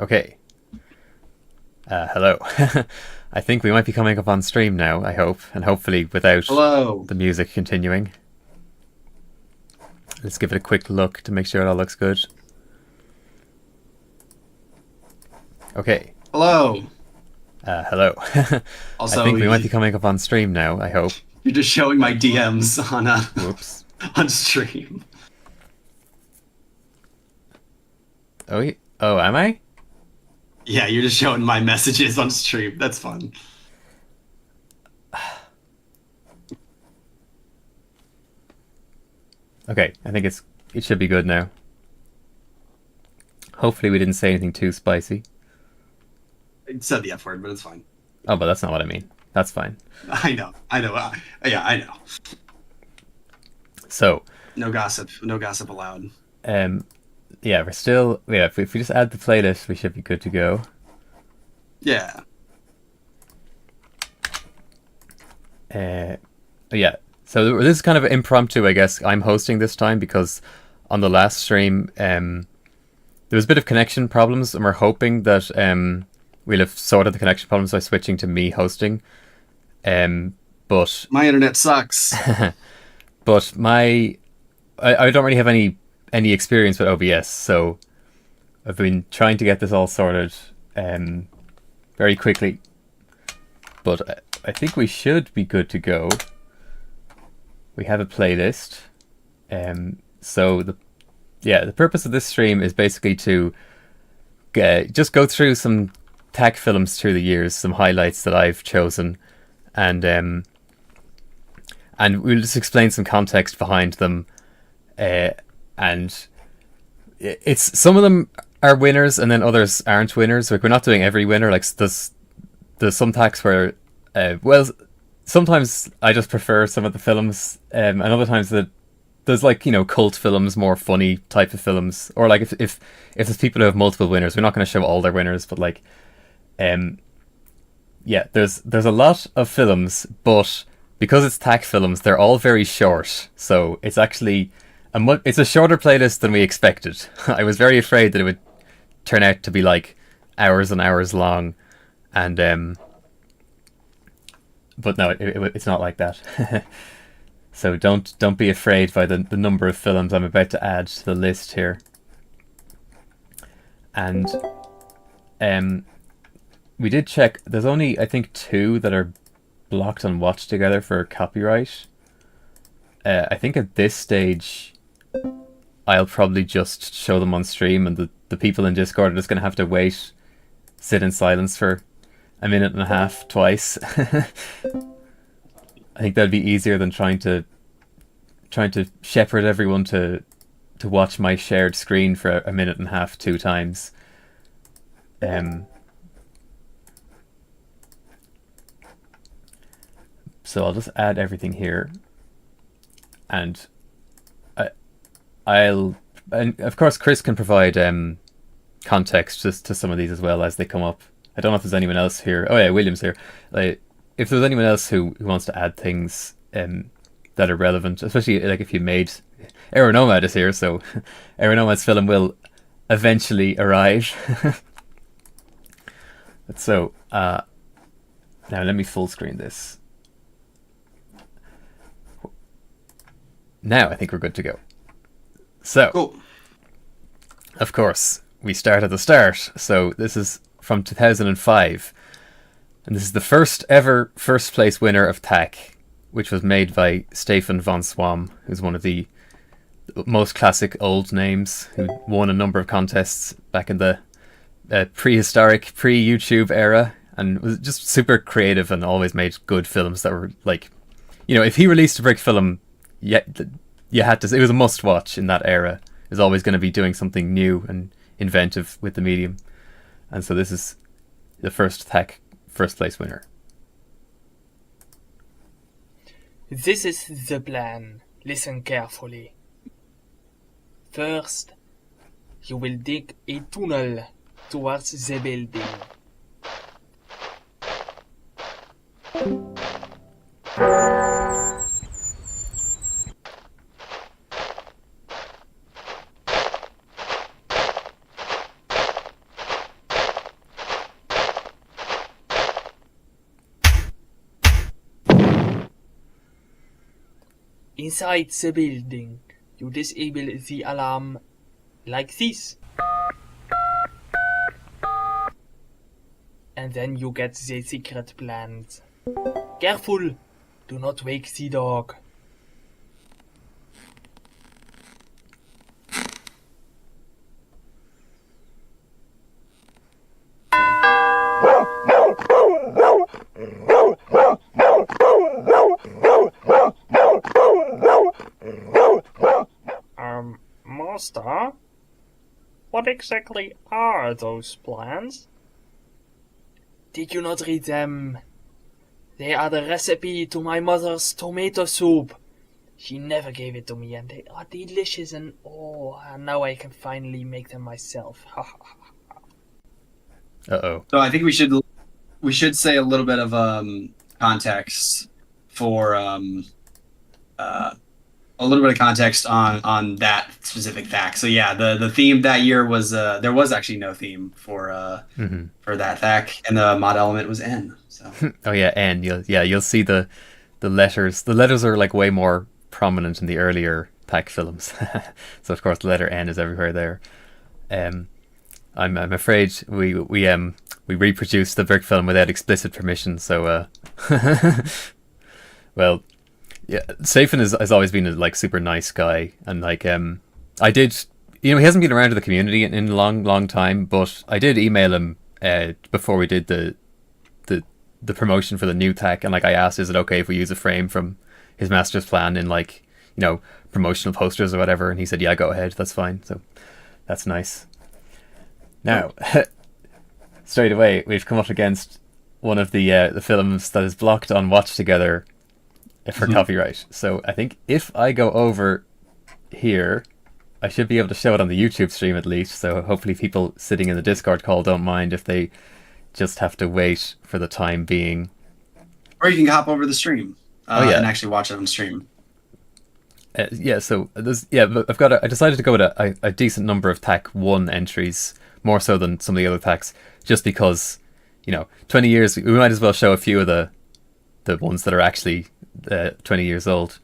Okay. Hello. I think we might be coming up on stream now, I hope, and hopefully without Hello. the music continuing. Let's give it a quick look to make sure it all looks good. Okay. Hello. Hello. Also, I think we might be coming up on stream now, I hope. You're just showing my DMs on Whoops. on stream. Oh, oh, am I? Yeah, you're just showing my messages on stream. That's fun. Okay, I think it should be good now. Hopefully we didn't say anything too spicy. I said the F word, but it's fine. Oh, but that's not what I mean. That's fine. I know. Yeah, I know. So, no gossip allowed. yeah, we're still, yeah, if we just add the playlist, we should be good to go. Yeah. Yeah, so this is kind of impromptu, I guess. I'm hosting this time because on the last stream, there was a bit of connection problems, and we're hoping that we'll have sorted the connection problems by switching to me hosting. But my internet sucks. But I don't really have any experience with OBS, so I've been trying to get this all sorted very quickly. But I think we should be good to go. We have a playlist. So the purpose of this stream is basically to just go through some THAC films through the years, some highlights that I've chosen, and we'll just explain some context behind them. And it's some of them are winners, and then others aren't winners. Like, we're not doing every winner. Like, there's some THACs where, well, sometimes I just prefer some of the films, and other times there's, like, you know, cult films, more funny type of films, or like if there's people who have multiple winners, we're not going to show all their winners, but like, yeah, there's a lot of films, but because it's THAC films, they're all very short, so it's actually it's a shorter playlist than we expected. I was very afraid that it would turn out to be like hours and hours long, and but no, it's not like that. So don't be afraid by the number of films I'm about to add to the list here. And we did check. There's only, I think, 2 that are blocked on Watch Together for copyright. I think at this stage, I'll probably just show them on stream, and the people in Discord are just going to have to sit in silence for a minute and a half twice. I think that'd be easier than trying to shepherd everyone to watch my shared screen for a minute and a half 2 times. So I'll just add everything here, and and of course Chris can provide context just to some of these as well as they come up. I don't know if there's anyone else here. Oh yeah, William's here. Like, if there's anyone else who wants to add things that are relevant, especially like if you made Aeronomad is here, so Aeronomad's film will eventually arrive. So now let me full screen this. Now I think we're good to go. So, cool. Of course, we start at the start. So this is from 2005. And this is the first ever first place winner of THAC, which was made by Stefan von Swam, who's one of the most classic old names, who won a number of contests back in the prehistoric, pre-YouTube era, and was just super creative and always made good films that were like, you know, if he released a brick film, you had to, it was a must watch in that era. Is always going to be doing something new and inventive with the medium. And so this is the first THAC first place winner. This is the plan. Listen carefully. First, you will dig a tunnel towards the building. Inside the building, you disable the alarm like this. And then you get the secret plans. Careful! Do not wake the dog. Master? What exactly are those plans? Did you not read them? They are the recipe to my mother's tomato soup. She never gave it to me, and they are delicious, and now I can finally make them myself. Uh-oh. So I think we should say a little bit of context for a little bit of context on that specific THAC. So yeah, the theme that year was there was actually no theme for that THAC, and the mod element was N. So oh yeah, N. You'll see the letters. The letters are like way more prominent in the earlier THAC films. So of course the letter N is everywhere there. I'm afraid we reproduced the brick film without explicit permission. So well. Yeah, Safin has always been a like super nice guy, and like I did, he hasn't been around to the community in a long time, but I did email him before we did the promotion for the new THAC, and like I asked, is it okay if we use a frame from his master's plan in like promotional posters or whatever, and he said yeah, go ahead, that's fine. So that's nice. Now straight away we've come up against one of the films that is blocked on Watch Together for copyright. So I think if I go over here, I should be able to show it on the YouTube stream at least. So hopefully people sitting in the Discord call don't mind if they just have to wait for the time being. Or you can hop over the stream and actually watch it on stream. Yeah, so but I decided to go with a decent number of THAC 1 entries, more so than some of the other THACs, just because 20 years, we might as well show a few of the ones that are actually 20 years old.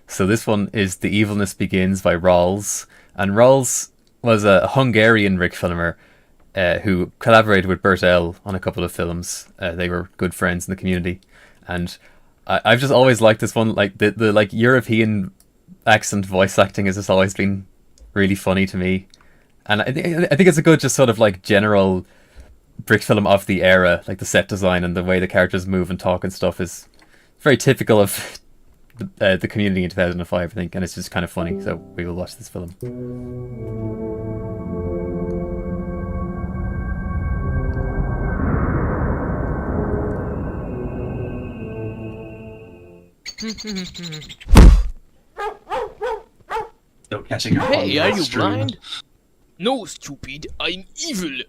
So this one is The Evilness Begins by Rolz, and Rolz was a Hungarian rig filmer who collaborated with Bert L on a couple of films. They were good friends in the community, and I've just always liked this one. Like the like European accent voice acting has just always been really funny to me, and I think it's a good just sort of like general brick film of the era. Like the set design and the way the characters move and talk and stuff is very typical of the community in 2005, I think, and it's just kind of funny. So we will watch this film. Still catching up. Hey, on are you stream. blind? No, stupid, I'm evil.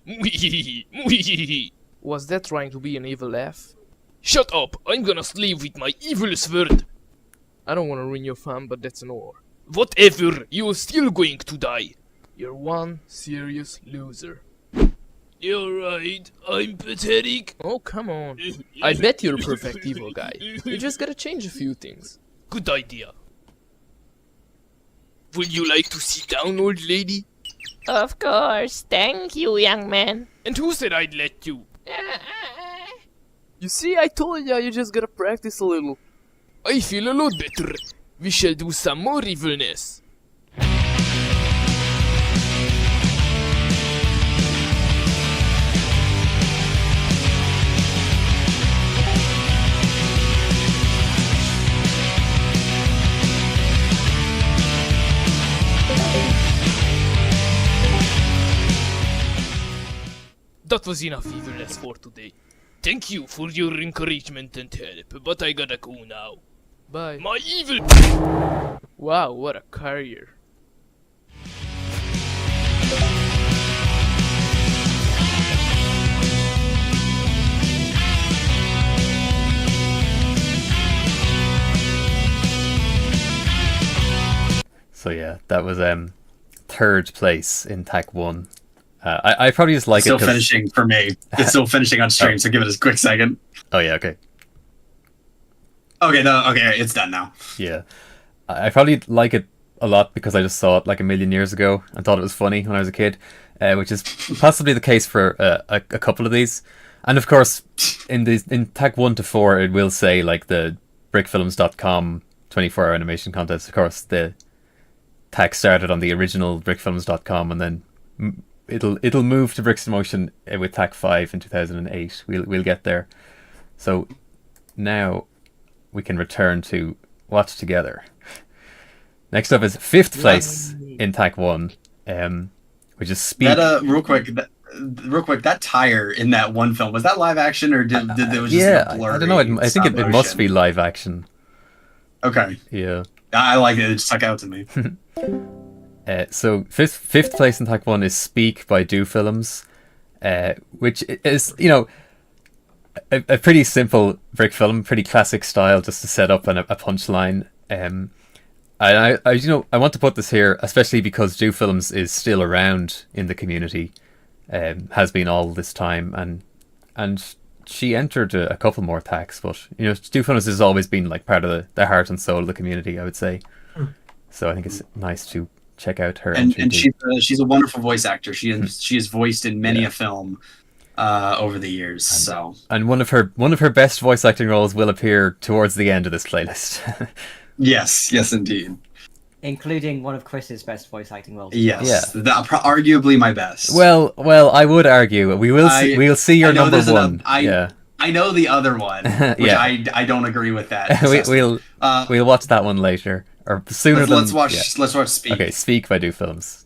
Was that trying to be an evil laugh? Shut up, I'm gonna slave with my evil sword. I don't wanna ruin your fun, but that's an or. Whatever, you're still going to die. You're one serious loser. You're right, I'm pathetic. Oh, come on. I bet you're a perfect evil guy. You just gotta change a few things. Good idea. Would you like to sit down, old lady? Of course. Thank you, young man. And who said I'd let you? You see, I told ya, you just gotta practice a little. I feel a lot better. We shall do some more evilness. That was enough evilness for today. Thank you for your encouragement and help, but I gotta go now. Bye. My evil... Wow, what a career. So yeah, that was third place in THAC 1. I probably just like Still it. Still finishing for me. It's still finishing on stream, so give it a quick second. Oh yeah, okay. Okay, it's done now. Yeah. I probably like it a lot because I just saw it like a million years ago and thought it was funny when I was a kid, which is possibly the case for a couple of these. And of course, in THAC 1 to 4, it will say like the brickfilms.com 24-hour animation contest. Of course, the THAC started on the original brickfilms.com, and then it'll move to Bricks in Motion with THAC 5 in 2008. We'll get there. So now we can return to Watch Together. Next up is 5th place in THAC 1, which is Speak. That real quick, that tire in that one film, was that live action or did it was just a blurry? I don't know. I think it must be live action. Okay. Yeah. I like it. It stuck out to me. So fifth place in THAC 1 is Speak by Do Films, which is, you know, a pretty simple brick film, pretty classic style, just to set up a punchline. I want to put this here, especially because Do Films is still around in the community, has been all this time, and she entered a couple more THACs, but you know, Do Films has always been like part of the heart and soul of the community, I would say. So I think it's nice to check out her. And she's a wonderful voice actor. She has voiced in many a film over the years. And one of her best voice acting roles will appear towards the end of this playlist. Yes, indeed. Including one of Chris's best voice acting roles. Yes, arguably my best. Well, I would argue we'll see your number one. I know the other one, which I don't agree with that. we'll watch that one later or sooner. Let's watch Speak. Okay, Speak by Do Films.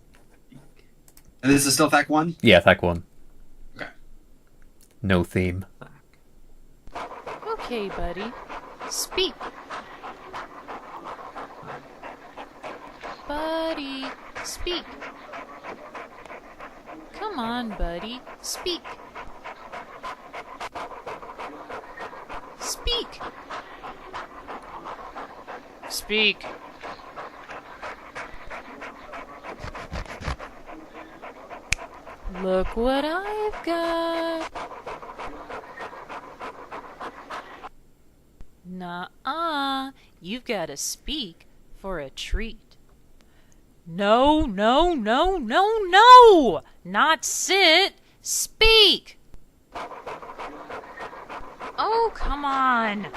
And this is still THAC 1? Yeah, THAC 1. Okay. No theme. Okay, buddy. Speak. Buddy, speak. Come on, buddy, speak. Speak. Speak. Look what I've got. Nuh-uh, you've got to speak for a treat. No, no, no, no, no! Not sit! Speak! Oh, come on!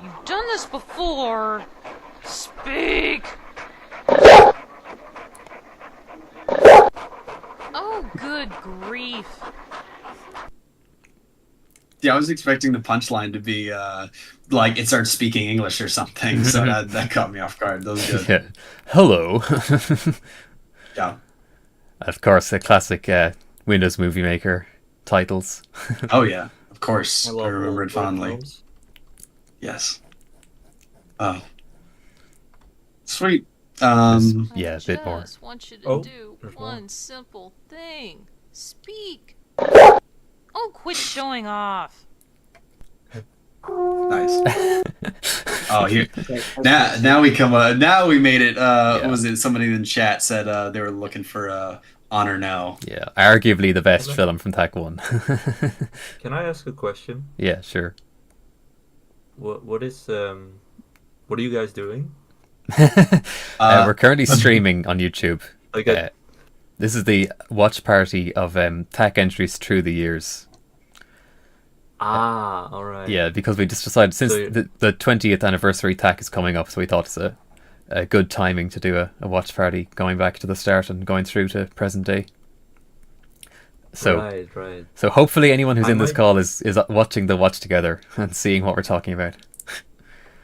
You've done this before! Speak! Oh, good grief. Yeah, I was expecting the punchline to be like it starts speaking English or something, so that caught me off guard. That was good. Yeah. Hello. Yeah. Of course, the classic Windows Movie Maker titles. Oh yeah, of course. I love remember it fondly. films. Yes. Oh. Sweet. Yeah, I a bit more. just want you to Oh, do there's one more. simple thing. Speak. Oh, quit showing off. Nice. Oh, here. Now we come. Now we made it. What was it? Somebody in the chat said they were looking for Onorno. Yeah, arguably the best film from THAC 1. Can I ask a question? Yeah, sure. What are you guys doing? We're currently streaming on YouTube. Okay. This is the watch party of THAC entries through the years. All right. Yeah, because we just decided since the 20th anniversary THAC is coming up, so we thought it's a good timing to do a watch party going back to the start and going through to present day. So, Right. So hopefully anyone who's in this call is watching the watch together and seeing what we're talking about.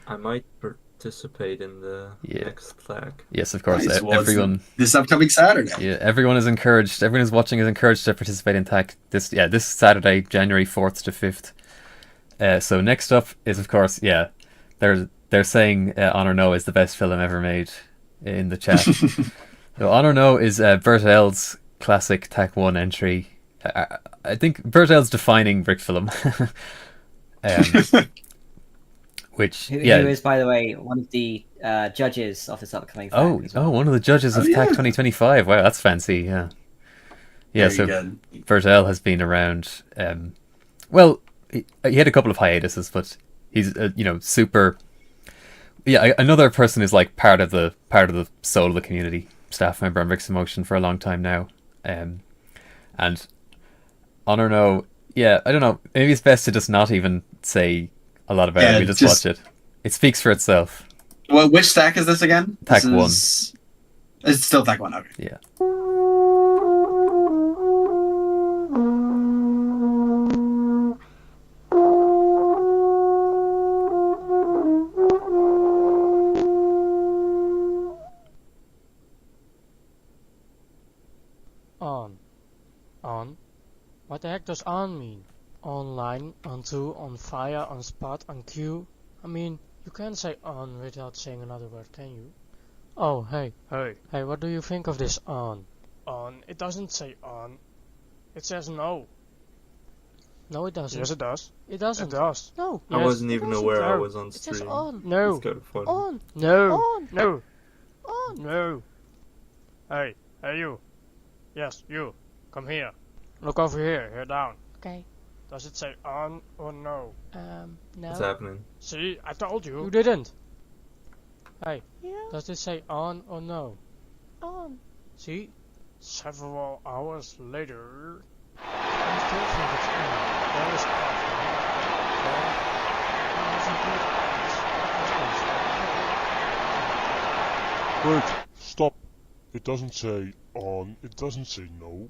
I might participate in the next THAC. Yes, of course. Nice. Well, everyone. This upcoming Saturday. Yeah, everyone is encouraged. Everyone who's watching is encouraged to participate in THAC this Saturday, January 4th to 5th. So next up is, of course, they're saying Onorno is the best film ever made in the chat. So Onorno is Bert L's classic THAC 1 entry. I think Bert L's defining brick film. Which who is, by the way, one of the judges of this upcoming THAC as well. One of the judges of THAC 2025. Wow, that's fancy. Yeah. Very so good. Bert L has been around. Well, he had a couple of hiatuses, but he's super. yeah, another person who's like part of the soul of the community, staff member on Mixed Emotion for a long time now, and Onorno, yeah, I don't know, maybe it's best to just not even say a lot about it. We just watch it. It speaks for itself. Well, which THAC is this again? THAC 1. It's still THAC 1, okay. Yeah. On. What the heck does on mean? Online, on two, on fire, on spot, on cue. I mean, you can't say on without saying another word, can you? Oh, hey, what do you think of this on? On, it doesn't say on. It says no. No, it doesn't. Yes, it does. It doesn't. It does. No. I wasn't even aware I was on It stream. says on. No. It's kind of funny. On. No. On. No. On. No. Hey, you. Yes, you. Come here. Look over here. Here down. Okay. Does it say on or no? No. What's happening? See, I told you. You didn't. Hey. Yeah. Does it say on or no? On. See? Several hours later. I still think it's on. There is Wait, stop. It doesn't say on, it doesn't say no.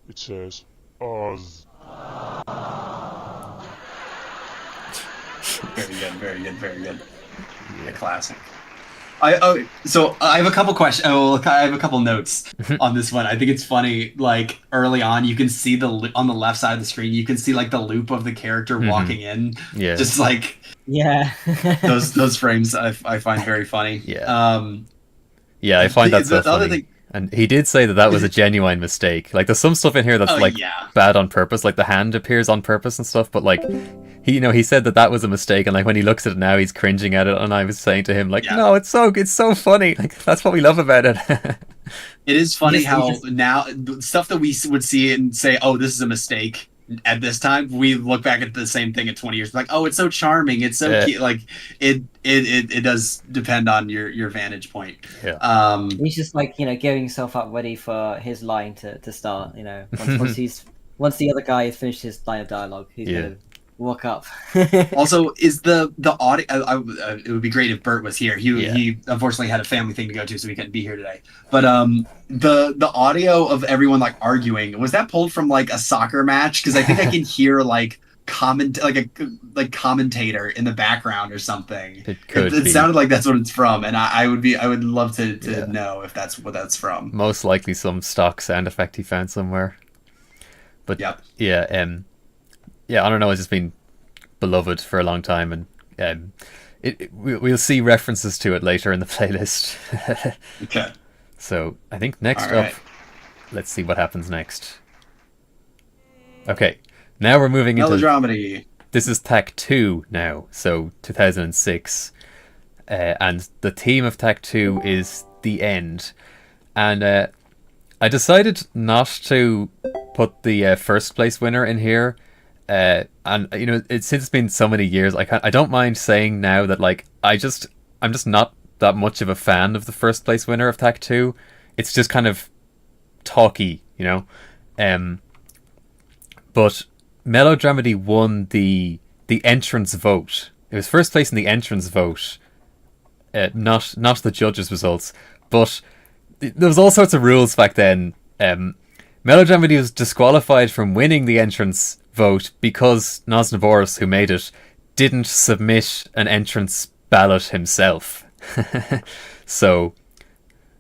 It says Oz. Very good. A classic. So I have a couple questions. I have a couple notes on this one. I think it's funny. Like early on, you can see on the left side of the screen, you can see like the loop of the character walking in. Yeah. Just like those frames, I find very funny. Yeah. Yeah, I find that so funny. And he did say that was a genuine mistake. Like, there's some stuff in here that's bad on purpose. Like the hand appears on purpose and stuff. But like, he said that was a mistake. And like when he looks at it now, he's cringing at it. And I was saying to him, like, no, it's so funny. Like that's what we love about it. It is funny how now stuff that we would see and say, oh, this is a mistake. At this time, we look back at the same thing in 20 years, like, oh, it's so charming, it's so cute. Like it does depend on your vantage point. Yeah. He's just like getting himself up ready for his line to start. Once the other guy has finished his line of dialogue, he's gonna walk up. Also, is the audio? It would be great if Bert was here. He unfortunately had a family thing to go to, so he couldn't be here today. But the audio of everyone like arguing, was that pulled from like a soccer match? Because I think I can hear like commentator in the background or something. It sounded like that's what it's from, and I would love to know if that's what that's from. Most likely some stock sound effect he found somewhere. But I don't know. It's just been beloved for a long time, and we'll see references to it later in the playlist. Okay. So I think next up, let's see what happens next. Okay, now we're moving into Melodramedy. This is THAC 2 now, so 2006, and the theme of THAC 2 is the end, and I decided not to put the first place winner in here. And since it's been so many years, I don't mind saying now that like I'm just not that much of a fan of the first place winner of THAC 2. It's just kind of talky, but Melodramedy won the entrance vote. It was first place in the entrance vote, not the judges' results. But there was all sorts of rules back then. Melodramedy was disqualified from winning the entrance vote because Nosnaboris, who made it, didn't submit an entrance ballot himself. So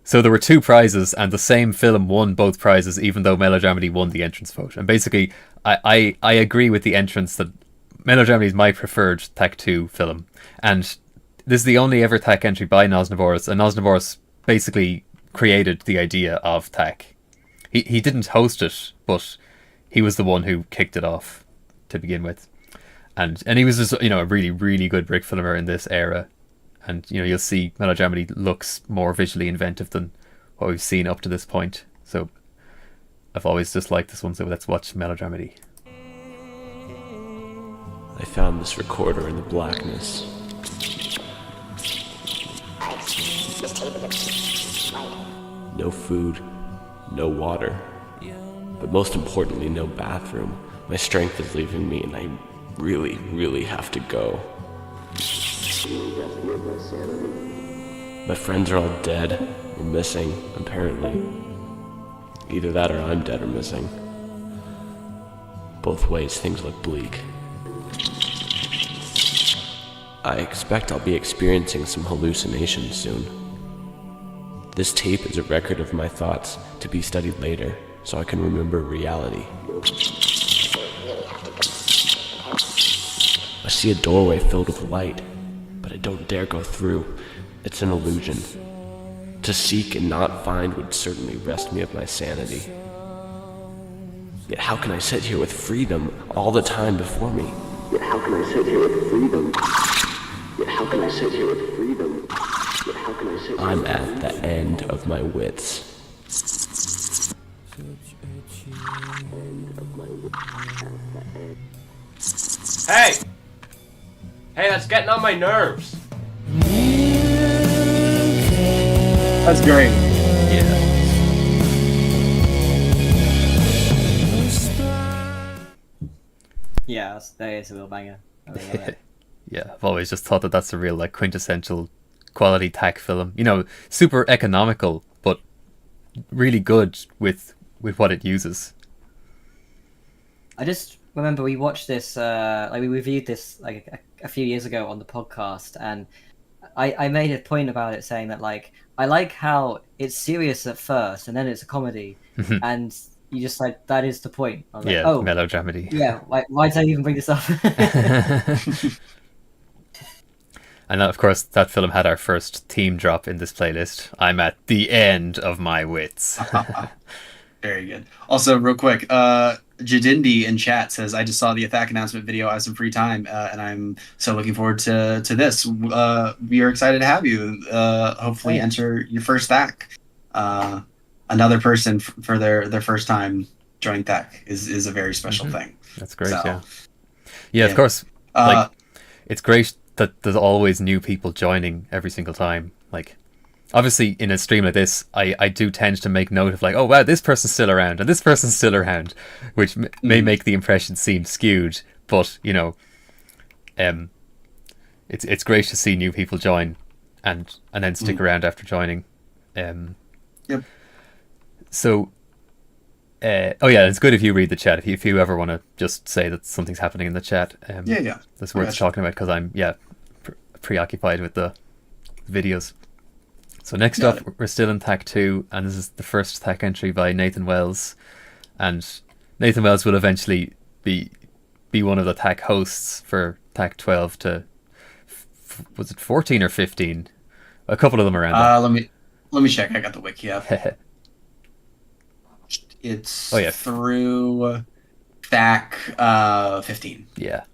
there were two prizes, and the same film won both prizes, even though Melodramedy won the entrance vote. And basically, I agree with the entrance that Melodramedy is my preferred THAC 2 film. And this is the only ever THAC entry by Nosnaboris, and Nosnaboris basically created the idea of THAC. He didn't host it, but he was the one who kicked it off to begin with. And he was just, a really, really good brick filmer in this era. And, you'll see Melodramedy looks more visually inventive than what we've seen up to this point. So I've always disliked this one, so let's watch Melodramedy. I found this recorder in the blackness. no food, no water. But most importantly, no bathroom. My strength is leaving me and I really, really have to go. My friends are all dead or missing, apparently. Either that or I'm dead or missing. Both ways, things look bleak. I expect I'll be experiencing some hallucinations soon. This tape is a record of my thoughts to be studied later, so I can remember reality. I see a doorway filled with light, but I don't dare go through. It's an illusion. To seek and not find would certainly wrest me of my sanity. Yet how can I sit here with freedom all the time before me? Yet how can I sit here with freedom? Yet how can I sit here with freedom? Yet how can I sit here? I'm at the end of my wits. Hey! Hey, that's getting on my nerves. That's great. Yeah. Yeah, that is a real banger. I really love it. Yeah, I've always just thought that that's a real like quintessential quality THAC film. You know, super economical, but really good with what it uses. I just remember we watched this, like we reviewed this like a few years ago on the podcast, and I made a point about it saying that like I like how it's serious at first and then it's a comedy, and you just like that is the point. I was like, Yeah, oh, melodramedy. Yeah, why did I even bring this up? And of course, that film had our first theme drop in this playlist. I'm at the end of my wits. Very good. Also, real quick, Jadindi in chat says, I just saw the THAC announcement video. I have some free time, and I'm so looking forward to this. We are excited to have you. Hopefully enter your first THAC. Another person for their first time joining THAC is a very special thing. That's great, So, yeah, of course. Like, it's great that there's always new people joining every single time. Like, obviously, in a stream like this, I do tend to make note of like, oh wow, this person's still around and this person's still around, which may make the impression seem skewed. But you know, it's great to see new people join and then stick around after joining. Yep. So, oh yeah, it's good if you read the chat. If you ever want to just say that something's happening in the chat, yeah, that's worth talking about because I'm preoccupied with the videos. So next up, we're still in THAC 2, and this is the first THAC entry by Nathan Wells, and Nathan Wells will eventually be one of the THAC hosts for THAC 12 to was it 14 or 15? A couple of them around. Let me check. I got the wiki up. It's through THAC 15. Yeah.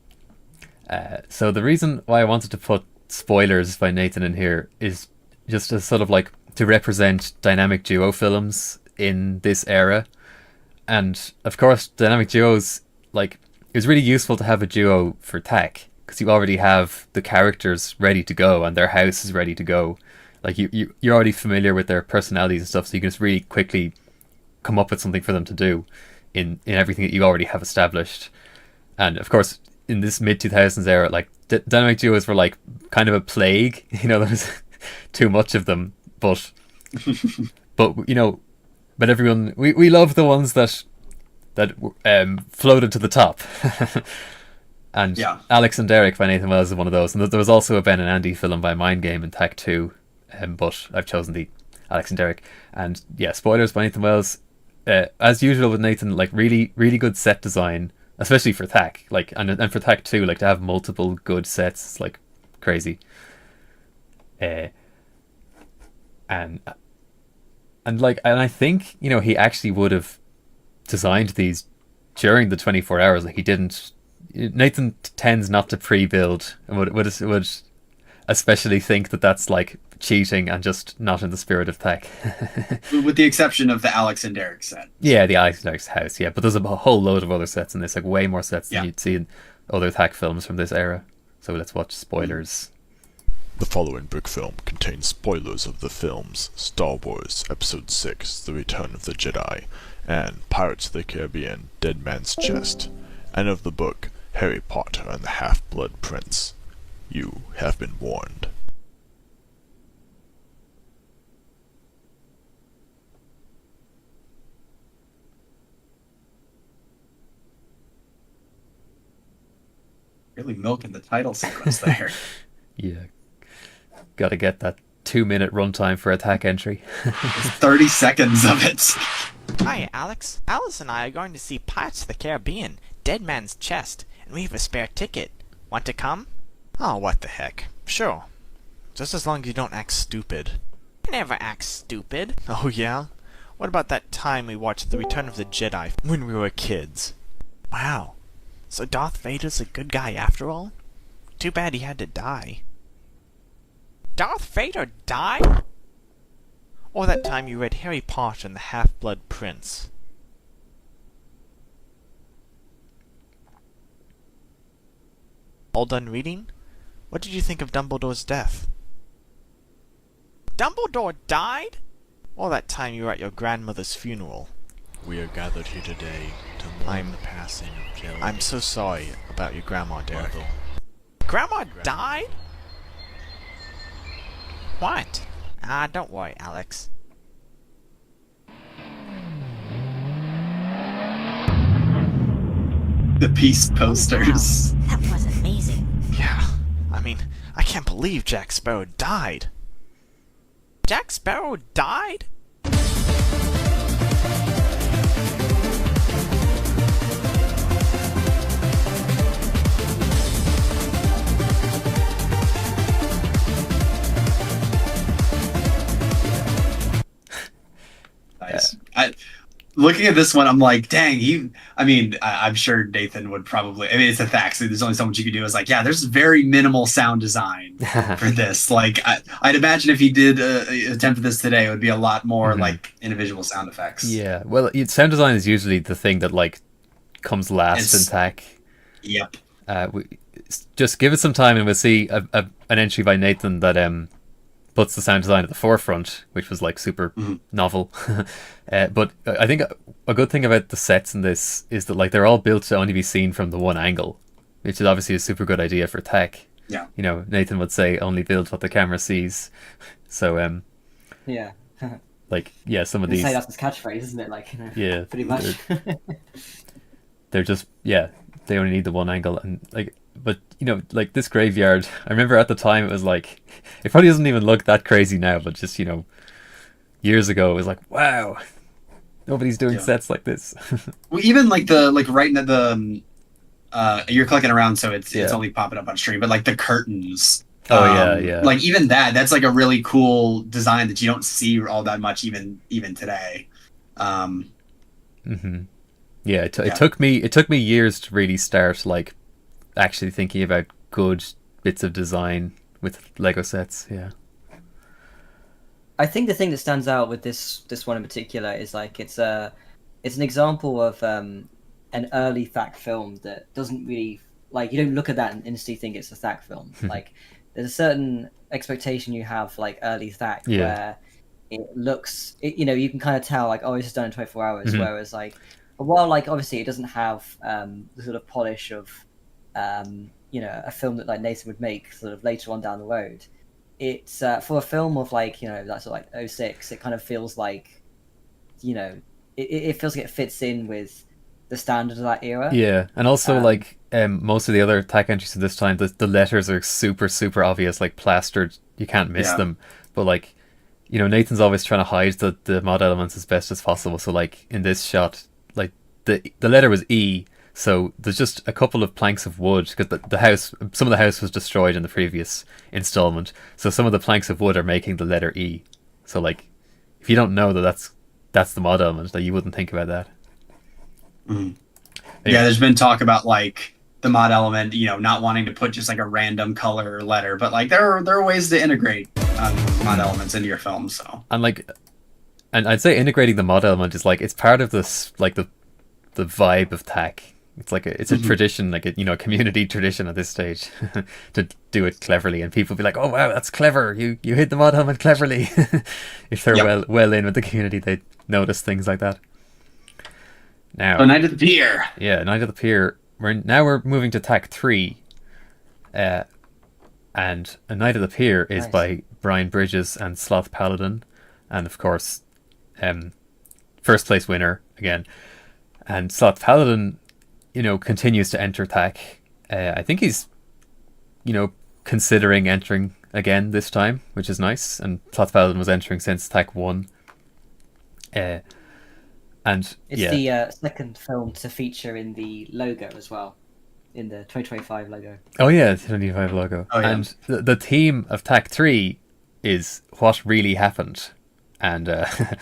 So the reason why I wanted to put Spoilerz by Nathan in here is just as sort of like to represent dynamic duo films in this era. And of course, dynamic duos, like, it was really useful to have a duo for THAC because you already have the characters ready to go and their house is ready to go. Like, you're already familiar with their personalities and stuff, so you can just really quickly come up with something for them to do in everything that you already have established. And of course, in this mid-2000s era, like, dynamic duos were like kind of a plague. You know, there was too much of them, but you know, but everyone, we love the ones that floated to the top. And Alex and Derek by Nathan Wells is one of those. And there was also a Ben and Andy film by Mind Game in THAC 2, but I've chosen the Alex and Derek. And yeah, Spoilerz by Nathan Wells. As usual with Nathan, like really, really good set design, especially for THAC. Like, and for THAC 2, like to have multiple good sets, it's like crazy. And I think, you know, he actually would have designed these during the 24 hours. Like, he didn't. Nathan tends not to pre-build and would especially think that that's like cheating and just not in the spirit of THAC. With the exception of the Alex and Derek set. Yeah, the Alex and Derek's house, yeah. But there's a whole load of other sets in this, like way more sets than you'd see in other THAC films from this era. So let's watch Spoilerz. The following book film contains spoilers of the films Star Wars Episode 6, The Return of the Jedi, and Pirates of the Caribbean, Dead Man's Chest, and of the book Harry Potter and the Half-Blood Prince. You have been warned. Really milking the title sequence there. Yeah. Gotta get that 2-minute runtime for a THAC entry. It's 30 seconds of it. Hi, Alex. Alice and I are going to see Pirates of the Caribbean, Dead Man's Chest, and we have a spare ticket. Want to come? Oh, what the heck. Sure. Just as long as you don't act stupid. I never act stupid. Oh, yeah? What about that time we watched The Return of the Jedi when we were kids? Wow. So Darth Vader's a good guy after all? Too bad he had to die. Darth Vader died? Or that time you read Harry Potter and the Half-Blood Prince? All done reading? What did you think of Dumbledore's death? Dumbledore died? Or that time you were at your grandmother's funeral? We are gathered here today to mourn the passing of Kelly. I'm so sorry about your grandma, Derek. Grandma died? What? Don't worry, Alex. The peace posters. Wow, that was amazing. Yeah, I mean, I can't believe Jack Sparrow died. Jack Sparrow died? Nice. Looking at this one, I'm like, dang, I'm sure Nathan would probably, it's a THAC, so there's only so much you could do. It's like, yeah, there's very minimal sound design for this. Like, I'd imagine if he did attempt this today, it would be a lot more, like, individual sound effects. Yeah, well, sound design is usually the thing that, like, comes last in THAC. Yep. Just give it some time and we'll see an entry by Nathan that puts the sound design at the forefront, which was like super novel. But I think a good thing about the sets in this is that like they're all built to only be seen from the one angle, which is obviously a super good idea for THAC. Yeah. You know, Nathan would say only build what the camera sees. So yeah. Like yeah, some of these say that's his catchphrase, isn't it? Like yeah, pretty much. They're just they only need the one angle and like. But, you know, like this graveyard, I remember at the time it was like, it probably doesn't even look that crazy now, but just, you know, years ago it was like, wow, nobody's doing sets like this. Well, even like right at the, you're clicking around so it's only popping up on stream, but like the curtains. Yeah. Like even that's like a really cool design that you don't see all that much even today. Yeah, it took me years to really start like actually thinking about good bits of design with Lego sets. I think the thing that stands out with this one in particular is like it's an example of an early THAC film that doesn't really like, you don't look at that and instantly think it's a THAC film. Like there's a certain expectation you have like early THAC where it looks you know, you can kind of tell like, oh, it's just done in 24 hours, whereas like while like obviously it doesn't have the sort of polish of you know, a film that like Nathan would make sort of later on down the road. It's for a film of like, you know, that's sort of like 06, it kind of feels like, you know, it feels like it fits in with the standard of that era. Yeah, and also like most of the other THAC entries at this time, the letters are super super obvious, like plastered. You can't miss them. But like, you know, Nathan's always trying to hide the mod elements as best as possible. So like in this shot, like the letter was E. So there's just a couple of planks of wood because the house, some of the house was destroyed in the previous installment. So some of the planks of wood are making the letter E. So like, if you don't know that's the mod element, like you wouldn't think about that. Anyway. Yeah, there's been talk about like the mod element, you know, not wanting to put just like a random color or letter, but like there are ways to integrate mod elements into your film. So and I'd say integrating the mod element is like it's part of this like the vibe of THAC. it's a tradition, like a community tradition at this stage to do it cleverly, and people be like, oh wow, that's clever, you hit the mod helmet cleverly. If they're well in with the community, they notice things like that. Now, Night at the Pier. Yeah, Night at the Pier. We're moving to THAC 3, and A Night at the Pier is by Brian Bridges and Sloth Paladin, and of course, first place winner again. And Sloth Paladin, continues to enter THAC. I think he's, considering entering again this time, which is nice. And Sloth Paladin was entering since THAC 1. And it's the second film to feature in the logo as well, in the 2025 logo. Oh yeah, the 2025 logo. Oh, yeah. And the theme of THAC 3 is what really happened, and that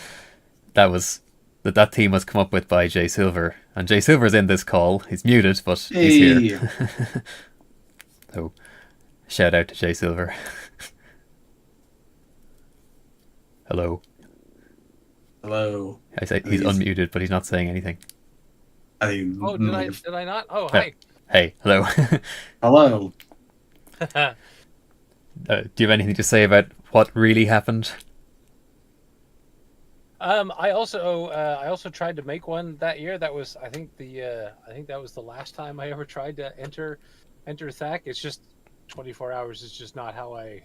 theme was come up with by Jay Silver, and Jay Silver's in this call. He's muted, but he's here. So, shout out to Jay Silver. Hello. Hello. I say he's unmuted, but he's not saying anything. Did I not? Oh, hi. Hey, hello. Hello. Do you have anything to say about what really happened? I also tried to make one that year. That was, I think that was the last time I ever tried to enter THAC. It's just 24 hours is just not how I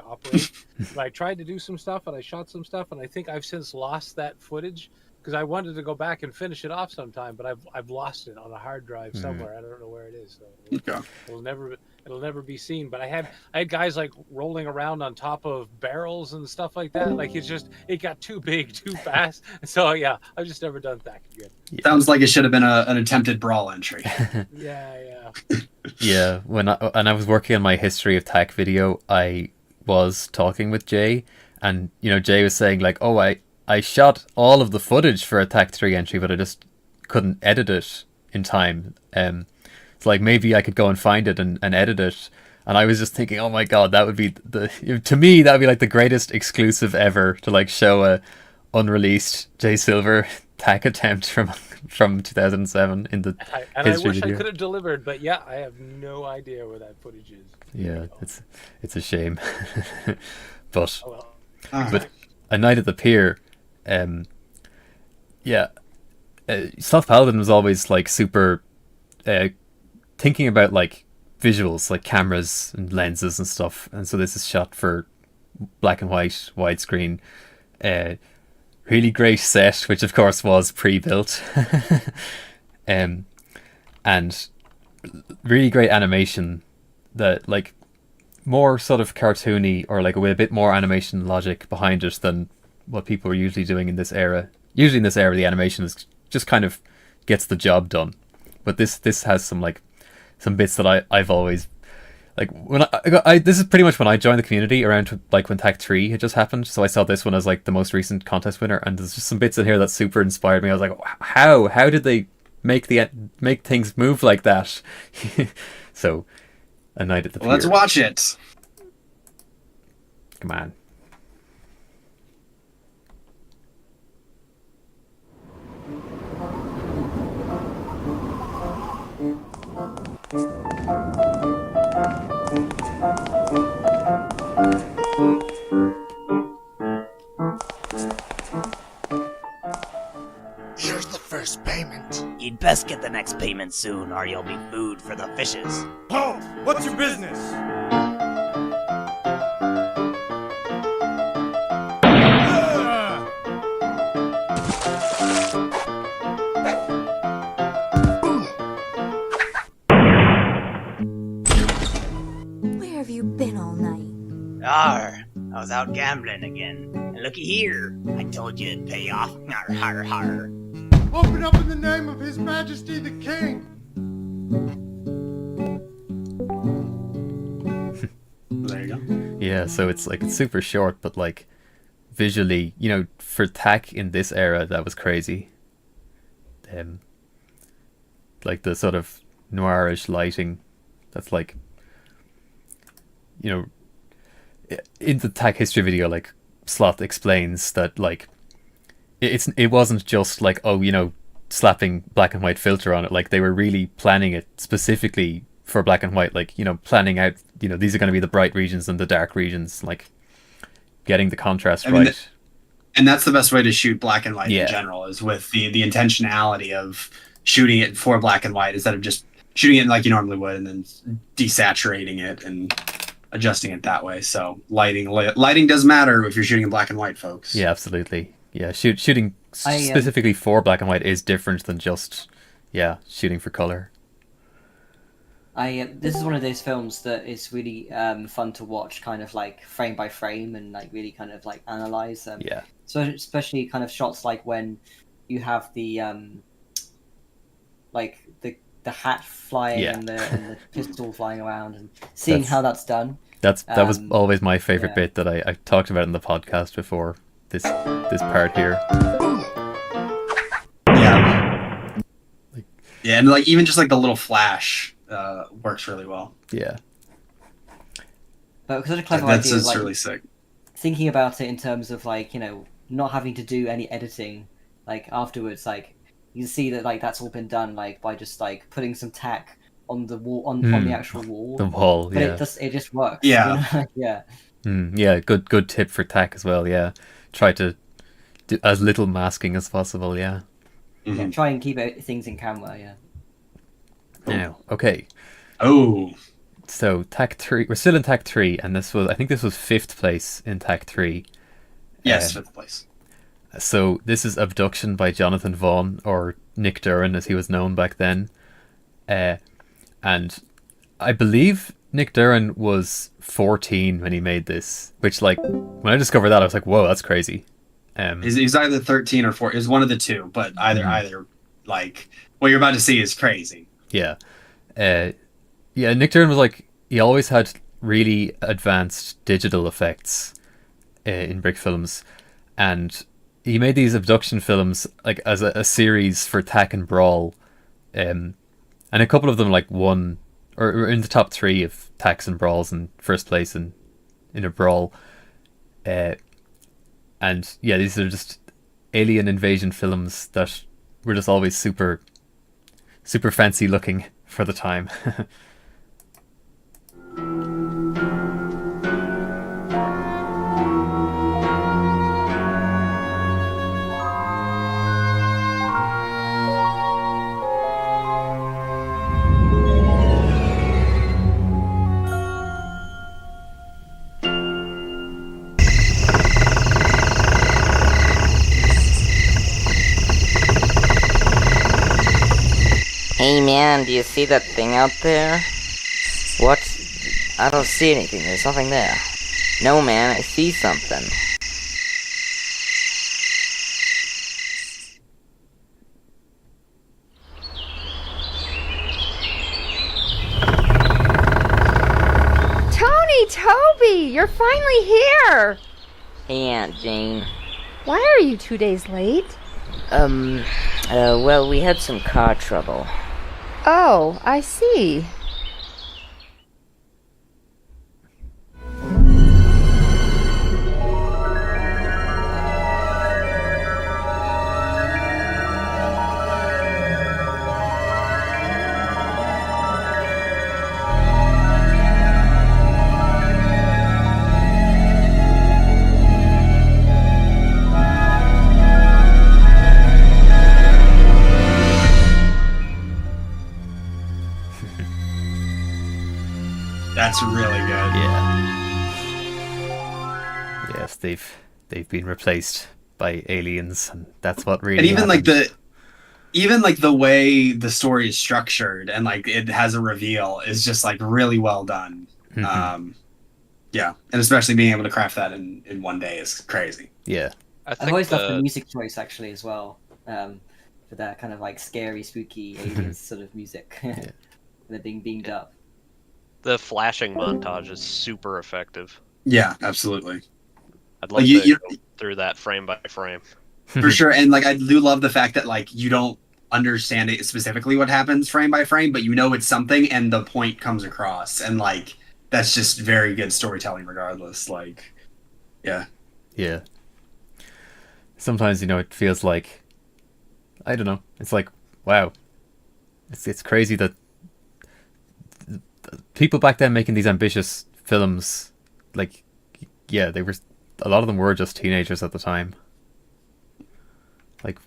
operate. But I tried to do some stuff, and I shot some stuff, and I think I've since lost that footage because I wanted to go back and finish it off sometime, but I've lost it on a hard drive somewhere. I don't know where it is. So it'll never be seen. But I had guys like rolling around on top of barrels and stuff like that. Like it got too big too fast. So yeah, I've just never done THAC again. Sounds like it should have been an attempted brawl entry. Yeah. Yeah, when I was working on my history of THAC video, I was talking with Jay, and Jay was saying like, oh, I shot all of the footage for a THAC 3 entry, but I just couldn't edit it in time. It's like maybe I could go and find it and edit it. And I was just thinking, oh my god, that would be to me that would be like the greatest exclusive ever, to like show a unreleased Jay Silver THAC attempt from 2007 in the history I wish video. I could have delivered, but yeah, I have no idea where that footage is. Yeah, it's a shame. But Oh, well. but A Night at the Pier, Sloth Paladin was always like super thinking about like visuals, like cameras and lenses and stuff, and so this is shot for black and white widescreen. Really great set, which of course was pre-built. And really great animation that like more sort of cartoony, or like with a bit more animation logic behind it than what people are usually doing in this era. Usually in this era the animation is just kind of gets the job done, but this has some bits that I've always like when I this is pretty much when I joined the community, around like when THAC 3 had just happened, so I saw this one as like the most recent contest winner, and there's just some bits in here that super inspired me. I was like, how did they make things move like that? So A Night at the Pier. Let's watch it. Come on. Here's the first payment. You'd best get the next payment soon, or you'll be food for the fishes. Oh, what's your business? Where have you been all night? Arr, I was out gambling again. And looky here, I told you it'd pay off. Arr, har, har. Open up in the name of His Majesty the King! There you go. Yeah, so it's super short, but like visually, for THAC in this era, that was crazy. Like the sort of noirish lighting, that's like, in the THAC history video, like Sloth explains that like it wasn't just like, slapping black and white filter on it. Like they were really planning it specifically for black and white, like, you know, planning out, you know, these are going to be the bright regions and the dark regions, like getting the contrast right. And that's the best way to shoot black and white in general, is with the intentionality of shooting it for black and white instead of just shooting it like you normally would and then desaturating it and adjusting it that way. So lighting does matter if you're shooting in black and white, folks. Yeah, absolutely. Yeah, shooting specifically for black and white is different than just shooting for color. This is one of those films that is really fun to watch, kind of like frame by frame, and like really kind of like analyze. So especially kind of shots like when you have the like the hat flying and the pistol flying around, and seeing how that's done. That was always my favorite bit that I talked about in the podcast before. This part here. Yeah, and like even just like the little flash works really well. Yeah. But because of a clever idea, that's like, really sick. Thinking about it in terms of like, you know, not having to do any editing like afterwards, like you can see that like that's all been done like by just like putting some tack on the wall on the actual wall. The wall, but it just works. Yeah. You know? Yeah, good tip for tack as well. Yeah, try to do as little masking as possible. Yeah. Yeah, try and keep things in camera. Yeah. Now, okay. Oh. So THAC 3, we're still in THAC 3, and I think this was 5th place in THAC 3. Yes, 5th place. So this is Abduction by Jonathan Vaughan, or Nick Duran as he was known back then. And I believe Nick Duran was 14 when he made this, which, like, when I discovered that, I was like, whoa, that's crazy. He's either 13 or 14. It's one of the two, but either like, what you're about to see is crazy. Yeah. Nick Duran was like, he always had really advanced digital effects in brick films, and he made these Abduction films like as a series for THAC and Brawl, and a couple of them like won or were in the top 3 of THACs and Brawls and first place in a Brawl. And yeah, these are just alien invasion films that were just always super fancy looking for the time. Hey man, do you see that thing out there? What? I don't see anything, there's nothing there. No man, I see something. Toby, you're finally here! Hey Aunt Jane. Why are you 2 days late? Well, we had some car trouble. Oh, I see. That's really good. Yeah. Yes, they've been replaced by aliens, and that's what really. And even happened. like the way the story is structured and like it has a reveal is just like really well done. Mm-hmm. Yeah, and especially being able to craft that in one day is crazy. Yeah. I've always loved the music choice actually as well, for that kind of like scary, spooky aliens sort of music. They're being beamed up. The flashing montage is super effective. Yeah, absolutely. I'd love to go through that frame by frame. For sure, and like I do love the fact that like you don't understand it specifically what happens frame by frame, but you know it's something and the point comes across, and like that's just very good storytelling regardless. Like, yeah. Sometimes, you know, it feels like I don't know. It's like, wow. It's crazy that people back then making these ambitious films, like, yeah, they were, a lot of them were just teenagers at the time. Like,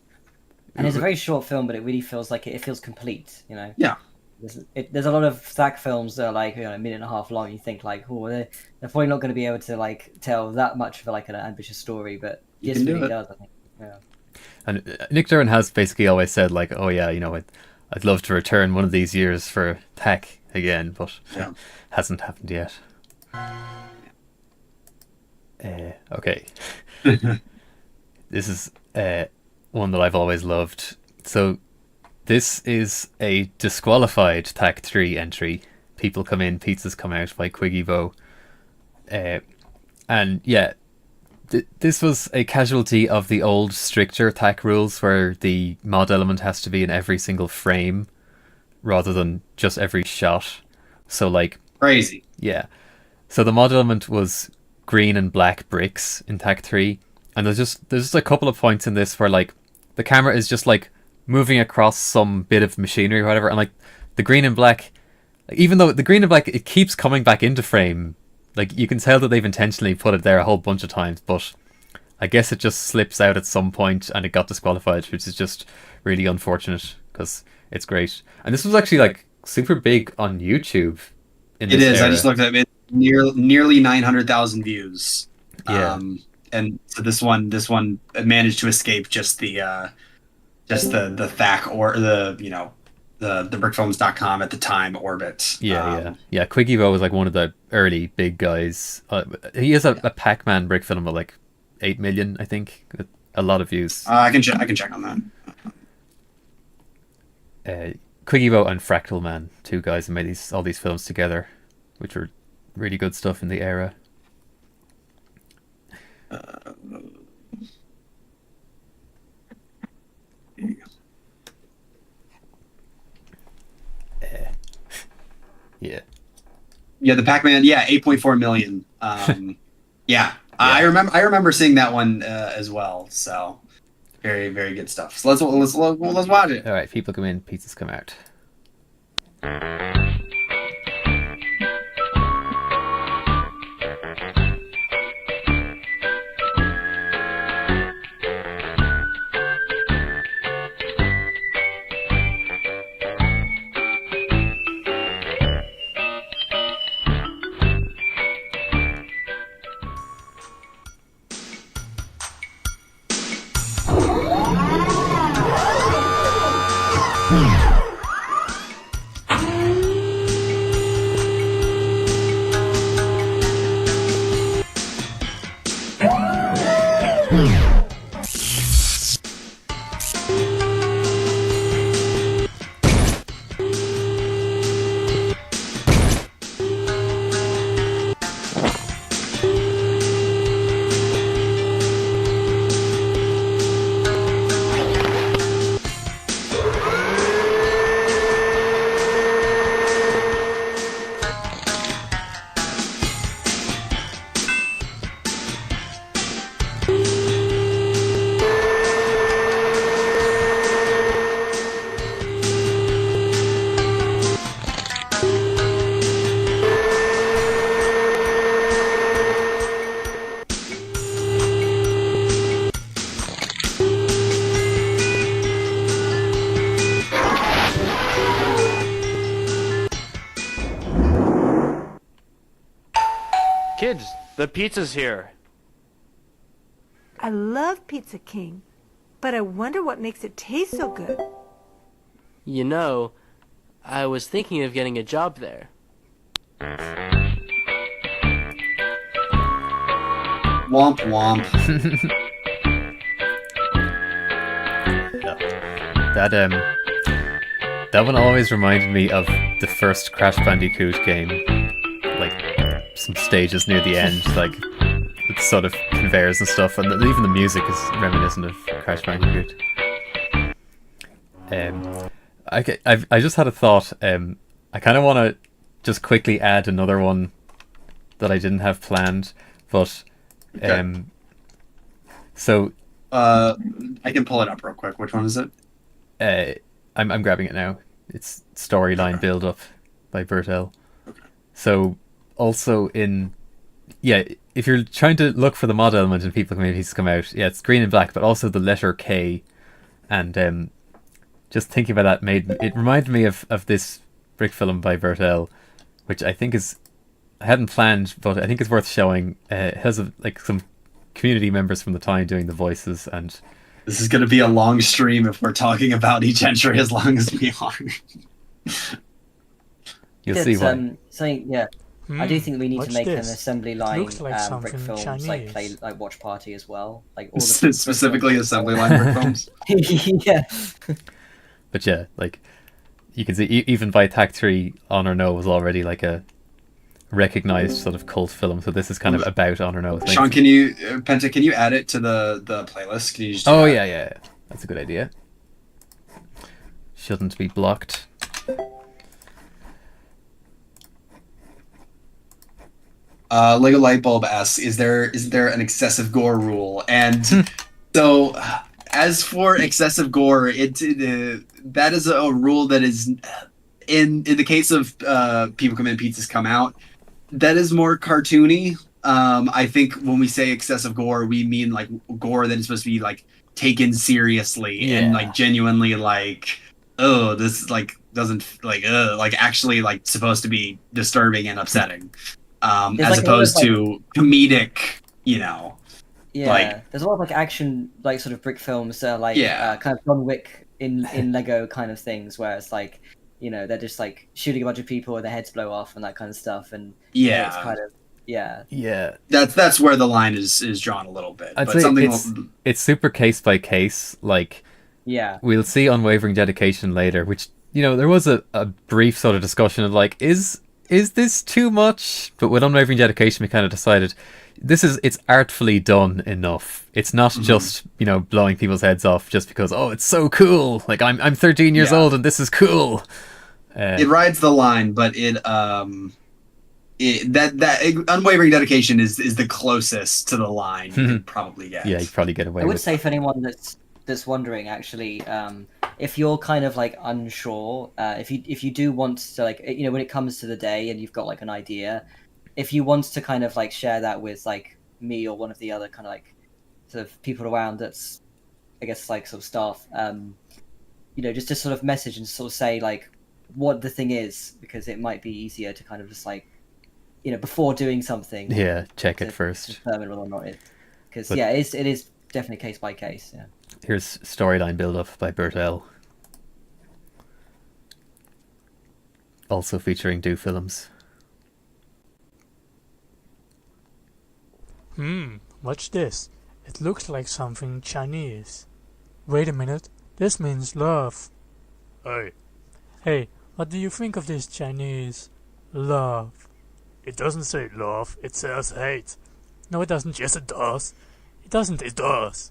and it's a very short film, but it really feels like it feels complete, you know? Yeah. There's a lot of THAC films that are like, you know, a minute and a half long. You think like, oh, they're probably not going to be able to like tell that much of like an ambitious story, but this really does, I think. Yeah. And Nick Duran has basically always said like, oh yeah, you know, I'd love to return one of these years for THAC again, but hasn't happened yet. Okay. This is one that I've always loved. So this is a disqualified THAC 3 entry. People come in, pizzas come out by Quiggy and yeah, this was a casualty of the old stricter THAC rules where the mod element has to be in every single frame rather than just every shot. So like crazy. Yeah. So the mod element was green and black bricks in THAC 3, and there's just a couple of points in this where like the camera is just like moving across some bit of machinery or whatever, and like the green and black, like, even though the green and black, it keeps coming back into frame. Like you can tell that they've intentionally put it there a whole bunch of times, but I guess it just slips out at some point and it got disqualified, which is just really unfortunate because it's great. And this was actually like super big on YouTube. It is. Era. I just looked at it. Nearly 900,000 views. Yeah. And so this one managed to escape just the THAC or the brickfilms.com at the time orbit. Yeah. Quiggy was like one of the early big guys. He has a Pac-Man brick film of like 8 million, I think. A lot of views. I can check on that. Quiggy and Fractalman, two guys who made all these films together, which were really good stuff in the era. Yeah, the Pac-Man. Yeah, 8.4 million. Yeah. I remember seeing that one as well. So very, very good stuff. So let's watch it. All right, people come in, pizzas come out. Kids, the pizza's here. I love Pizza King, but I wonder what makes it taste so good. You know, I was thinking of getting a job there. Womp womp. That one always reminded me of the first Crash Bandicoot game. Like some stages near the end, like it's sort of conveyors and stuff, and even the music is reminiscent of Crash Bandicoot. I just had a thought. I kind of want to just quickly add another one that I didn't have planned, but so I can pull it up real quick. Which one is it? I'm grabbing it now. It's Storyline Buildup by Bertel. So also if you're trying to look for the mod element in People Communities to come out, it's green and black, but also the letter K. And just thinking about that it reminded me of this brick film by Bertel, which I think I hadn't planned, but I think it's worth showing. It has some community members from the time doing the voices, and this is going to be a long stream if we're talking about each entry as long as we are. You'll see why. I do think we need to make an this. assembly line Looks like brick something films, Chinese. play watch party as well, all the Specifically assembly line brick films. Yeah. But yeah, you can see even by THAC 3, Onorno was already a recognized sort of cult film. So this is kind of about Onorno. Sean, Penta, can you add it to the playlist? Can you just do that? Yeah. That's a good idea. Shouldn't be blocked. Lego Lightbulb asks, is there an excessive gore rule? And so, as for excessive gore, that is a rule that is in the case of People Come In, Pizzas Come Out. That is more cartoony. I think when we say excessive gore, we mean gore that is supposed to be taken seriously and genuinely this doesn't actually supposed to be disturbing and upsetting. As opposed to comedic, Yeah, there's a lot of action, sort of brick films that are kind of John Wick in Lego kind of things, where it's they're just shooting a bunch of people and their heads blow off and that kind of stuff, and it's kind of that's where the line is drawn a little bit. I'd say it's super case by case. We'll see Unwavering Dedication later, which there was a brief sort of discussion of is this too much? But with Unwavering Dedication, we kind of decided it's artfully done enough. It's not just blowing people's heads off just because it's so cool. I'm 13 years old and this is cool. It rides the line, but that Unwavering Dedication is the closest to the line you could probably get. Yeah, you probably get away. I would say for anyone that's wondering, actually, if you're kind of unsure, if you do want to when it comes to the day and you've got an idea, if you want to kind of share that with me or one of the other kind of sort of people around that's I guess sort of staff, just to sort of message and sort of say what the thing is, because it might be easier to kind of just before doing something. Yeah, check it first. Determine whether or not because it is definitely case by case. Yeah. Here's Storyline Buildup by Bertel. Also featuring Do Films. Watch this. It looks like something Chinese. Wait a minute, this means love. Hey, what do you think of this Chinese love? It doesn't say love, it says hate. No, it doesn't. Yes, it does. It doesn't, it does.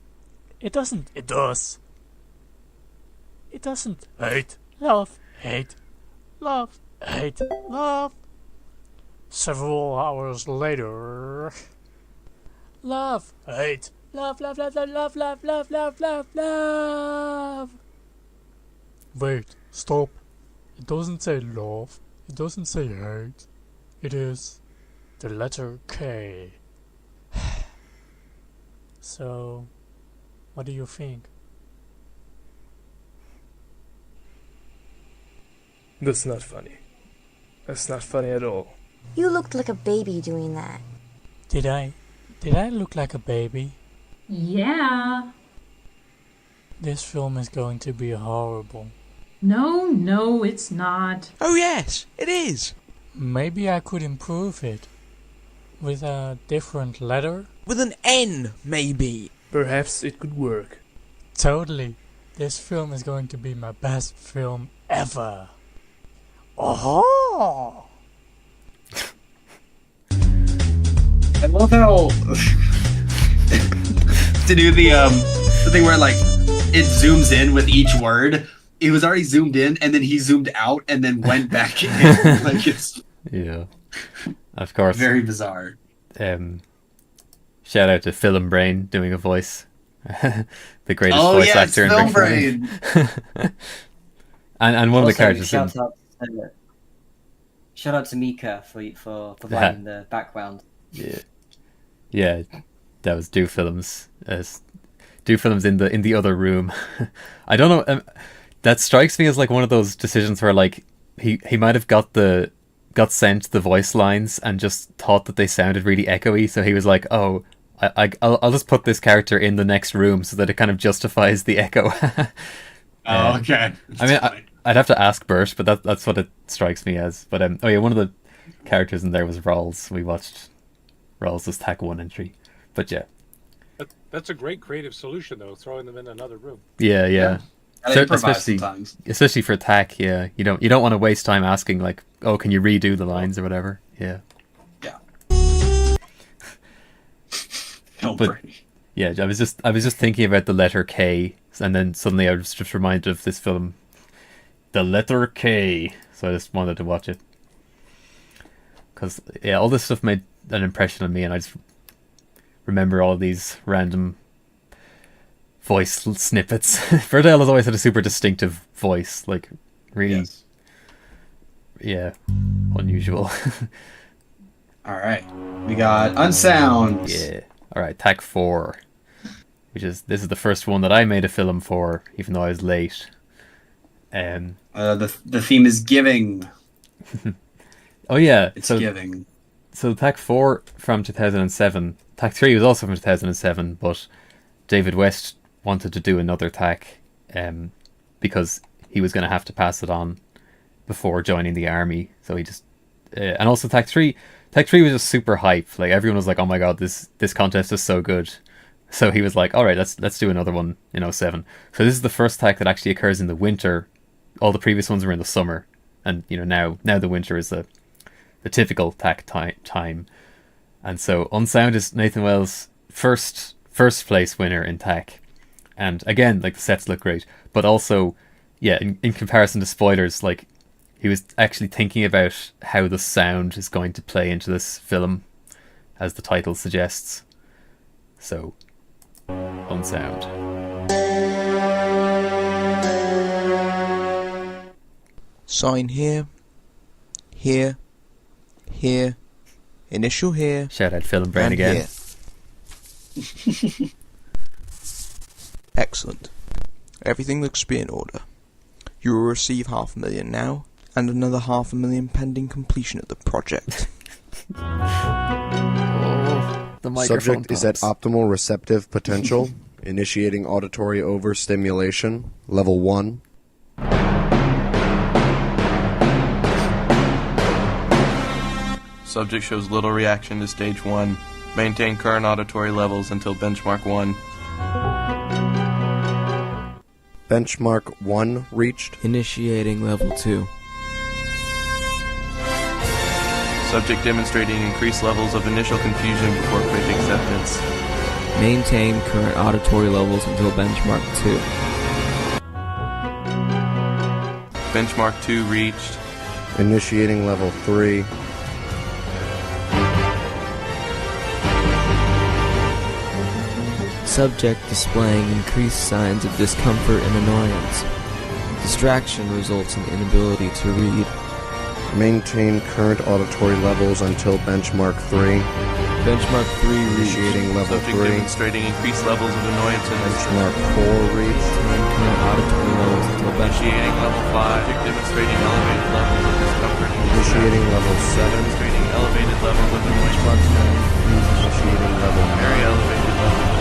It doesn't, it does. It doesn't. Hate, love, hate, love, hate, love. Several hours later. Love, hate, love, love, love, love, love, love, love, love, love, love. Wait, stop. It doesn't say love. It doesn't say hate. It is the letter K. So, what do you think? That's not funny. That's not funny at all. You looked like a baby doing that. Did I look like a baby? Yeah. This film is going to be horrible. No, it's not. Oh yes, it is. Maybe I could improve it. With a different letter? With an N, maybe. Perhaps it could work. Totally. This film is going to be my best film ever. Oh! I love how to do the thing where it zooms in with each word. It was already zoomed in, and then he zoomed out, and then went back in. It's of course, very bizarre. Shout out to Film Brain doing a voice. the greatest Oh, voice yeah, it's actor in Film Big Finish. Brain. and one of the characters. Shout out to Mika for providing the background. Yeah, that was Do Films. Do Films in the other room. I don't know. That strikes me as like one of those decisions where like he might have got sent the voice lines and just thought that they sounded really echoey, so he was like, "Oh, I'll just put this character in the next room so that it kind of justifies the echo." Okay. I mean, I'd have to ask Bert, but that's what it strikes me as. But one of the characters in there was Rolz. We watched Rolz's THAC 1 entry. But yeah. That's a great creative solution, though, throwing them in another room. Yeah. So, especially for THAC, yeah. You don't want to waste time asking like, oh, can you redo the lines or whatever? Yeah. But yeah, I was just thinking about the letter K, and then suddenly I was just reminded of this film, The Letter K. So I just wanted to watch it because all this stuff made an impression on me, and I just remember all these random voice snippets. Verdale has always had a super distinctive voice, like really, unusual. All right, we got Unsound. Yeah. All right, THAC 4, this is the first one that I made a film for, even though I was late. The theme is giving. Oh yeah, it's giving. So THAC 4 from 2007. THAC 3 was also from 2007, but David West wanted to do another THAC because he was going to have to pass it on before joining the army. So he just and also THAC 3 was just super hype. Like everyone was like, "Oh my god, this contest is so good." So he was like, "All right, let's do another one in 2007." So this is the first THAC that actually occurs in the winter. All the previous ones were in the summer, and now the winter is the typical THAC time. And so Unsound is Nathan Wells' first place winner in THAC. And again, like the sets look great, but also, yeah, in comparison to Spoilerz, like he was actually thinking about how the sound is going to play into this film, as the title suggests. So, Unsound. Sign here, initial here. Shout out Film Brain again. Excellent. Everything looks to be in order. You will receive $500,000 now, and another $500,000 pending completion of the project. The microphone Subject is at optimal receptive potential. Initiating auditory overstimulation. Level 1. Subject shows little reaction to stage 1. Maintain current auditory levels until benchmark 1. Benchmark 1 reached. Initiating level 2. Subject demonstrating increased levels of initial confusion before quick acceptance. Maintain current auditory levels until benchmark 2. Benchmark 2 reached. Initiating level 3. Subject displaying increased signs of discomfort and annoyance. Distraction results in inability to read. Maintain current auditory levels until benchmark 3. Benchmark 3 Initiating level Subject 3. demonstrating increased levels of annoyance and Benchmark 4 reached. Current auditory levels until Initiating level 5. Subject demonstrating elevated levels of discomfort and Initiating level 7. Demonstrating elevated levels of annoyance. Initiating level Very elevated levels.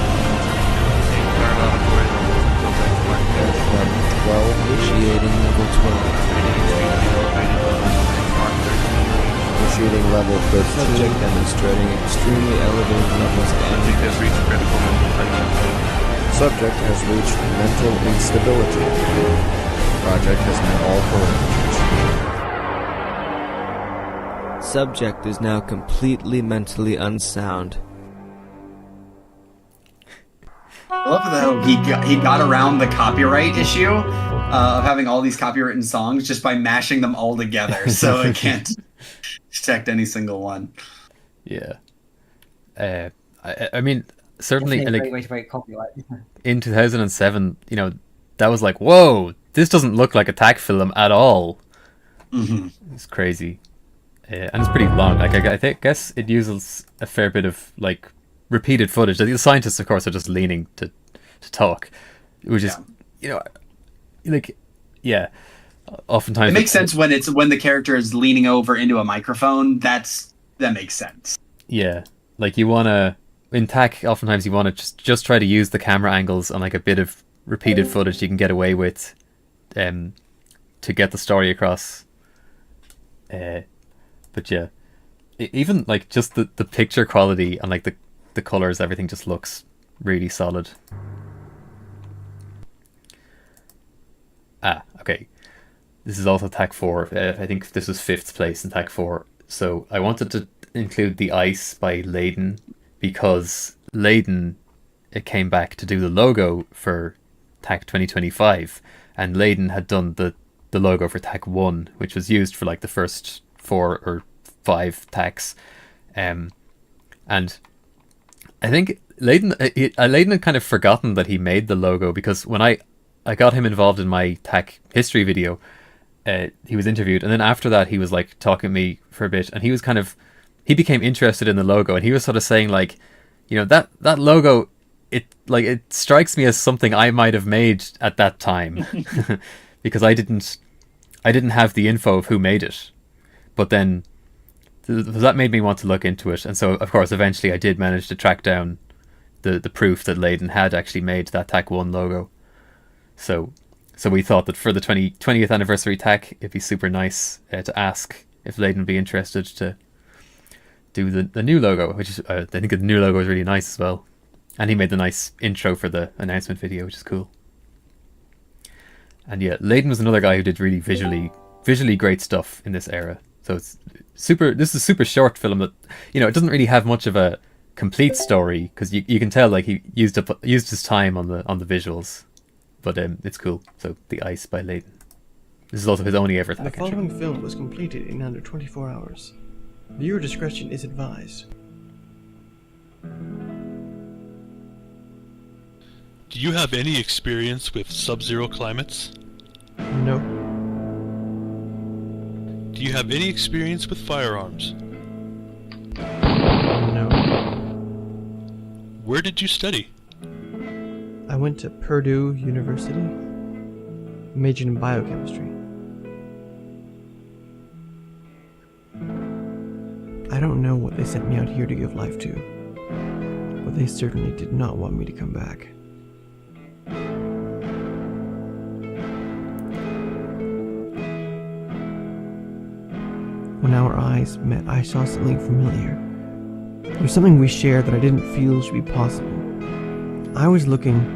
Maintain current auditory levels until benchmark 12. Initiating level 12. Initiating level 13. Subject demonstrating extremely elevated levels of Subject has reached critical mental dependency. Subject has reached mental instability. Project has met all parameters. Subject is now completely mentally unsound. I love how he got around the copyright issue of having all these copywritten songs just by mashing them all together, so it can't detect any single one. Yeah. I mean, certainly Definitely a like great way to break copyright. in 2007, you know, that was like, whoa, this doesn't look like a THAC film at all. It's crazy. And it's pretty long. Like I guess it uses a fair bit of like repeated footage. The scientists, of course, are just leaning to talk, which is, you know, like, yeah. Oftentimes it makes sense when the character is leaning over into a microphone. That makes sense. Yeah, like you wanna in THAC, oftentimes you wanna just try to use the camera angles on like a bit of repeated footage you can get away with, to get the story across. But yeah, even like just the picture quality and like the colors, everything just looks really solid. Okay. This is also THAC 4. I think this was 5th place in THAC 4. So I wanted to include The Ice by Leiden, because Leiden came back to do the logo for THAC 2025, and Leiden had done the logo for THAC 1, which was used for like the first 4 or 5 THACs. And I think Leiden had kind of forgotten that he made the logo, because when I got him involved in my THAC history video, he was interviewed, and then after that he was like talking to me for a bit, and he became interested in the logo, and he was sort of saying like, you know, that logo, it strikes me as something I might have made at that time, because I didn't have the info of who made it, but then that made me want to look into it, and so of course eventually I did manage to track down the proof that Leiden had actually made that THAC 1 logo. So we thought that for the 20th anniversary THAC, it'd be super nice to ask if Leiden would be interested to do the new logo, which is, I think the new logo is really nice as well. And he made the nice intro for the announcement video, which is cool. And yeah, Leiden was another guy who did really visually great stuff in this era. So it's this is a super short film that, you know, it doesn't really have much of a complete story, because you can tell like he used his time on the visuals. But it's cool. So The Ice by Leiden. This is also his only ever THAC The following film was completed in under 24 hours. Viewer discretion is advised. Do you have any experience with sub-zero climates? No. Do you have any experience with firearms? No. Where did you study? I went to Purdue University, majored in biochemistry. I don't know what they sent me out here to give life to, but they certainly did not want me to come back. When our eyes met, I saw something familiar. There was something we shared that I didn't feel should be possible. I was looking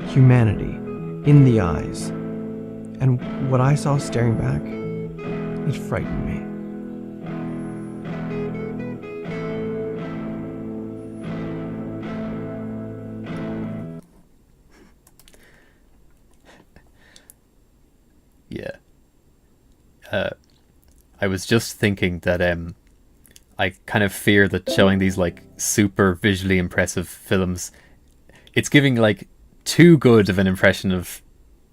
humanity in the eyes, and what I saw staring back, it frightened me. Yeah. I was just thinking that I kind of fear that showing these like super visually impressive films, it's giving like too good of an impression of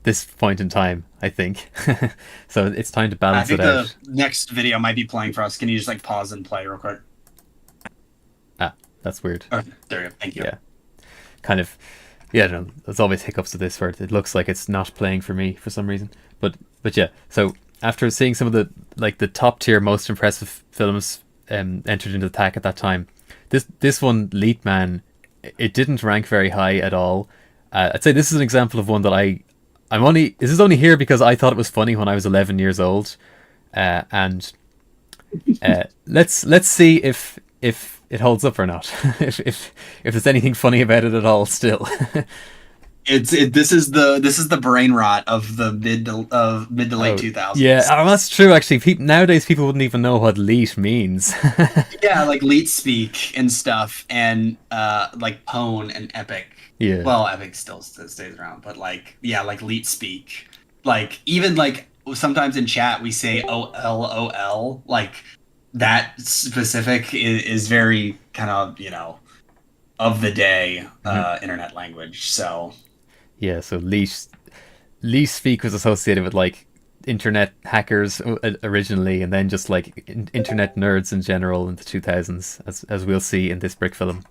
this point in time, I think. So it's time to balance it out. I think the next video might be playing for us. Can you just like pause and play real quick? That's weird. Okay, there you go. Thank you. Yeah. Kind of, yeah, no, there's always hiccups with this where it looks like it's not playing for me for some reason. But yeah, so after seeing some of the top tier most impressive films entered into the THAC at that time, this one, Leitman, it didn't rank very high at all. I'd say this is an example of one that this is only here because I thought it was funny when I was 11 years old, and let's see if it holds up or not. if there's anything funny about it at all still. This is the brain rot of the mid to late 2000s. Yeah, that's true. Actually, nowadays people wouldn't even know what leet means. Yeah, like leet speak and stuff, and like pwn and epic. Yeah. Well, epic still stays around, but like leet speak. Like even like sometimes in chat we say OLOL. Like that specific is very kind of, you know, of the day internet language. So yeah, so least speak was associated with like internet hackers originally, and then just like internet nerds in general in the 2000s, as we'll see in this brick film.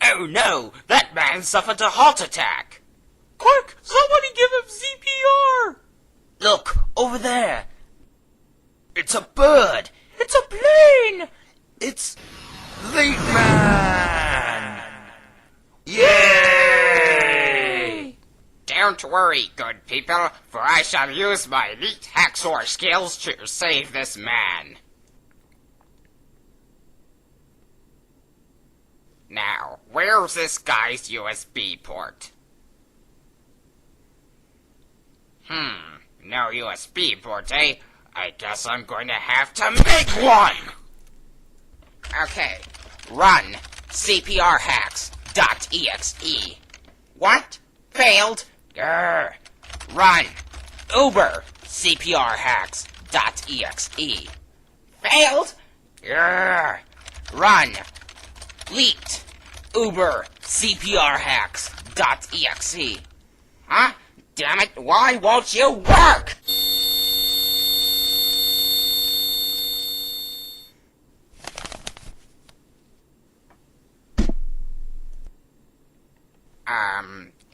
Oh no, that man suffered a heart attack. Quick, somebody give him CPR. Look, over there. It's a bird. It's a plane. It's Leap Man. Yay! Don't worry, good people, for I shall use my elite hacksaw skills to save this man. Now, where's this guy's USB port? No USB port, eh? I guess I'm going to have to make one! Okay, run cprhacks.exe. What? Failed? Grr. Run Uber cprhacks.exe. Failed? Grr. Run leaked Uber cprhacks.exe. Huh? Damn it, why won't you work?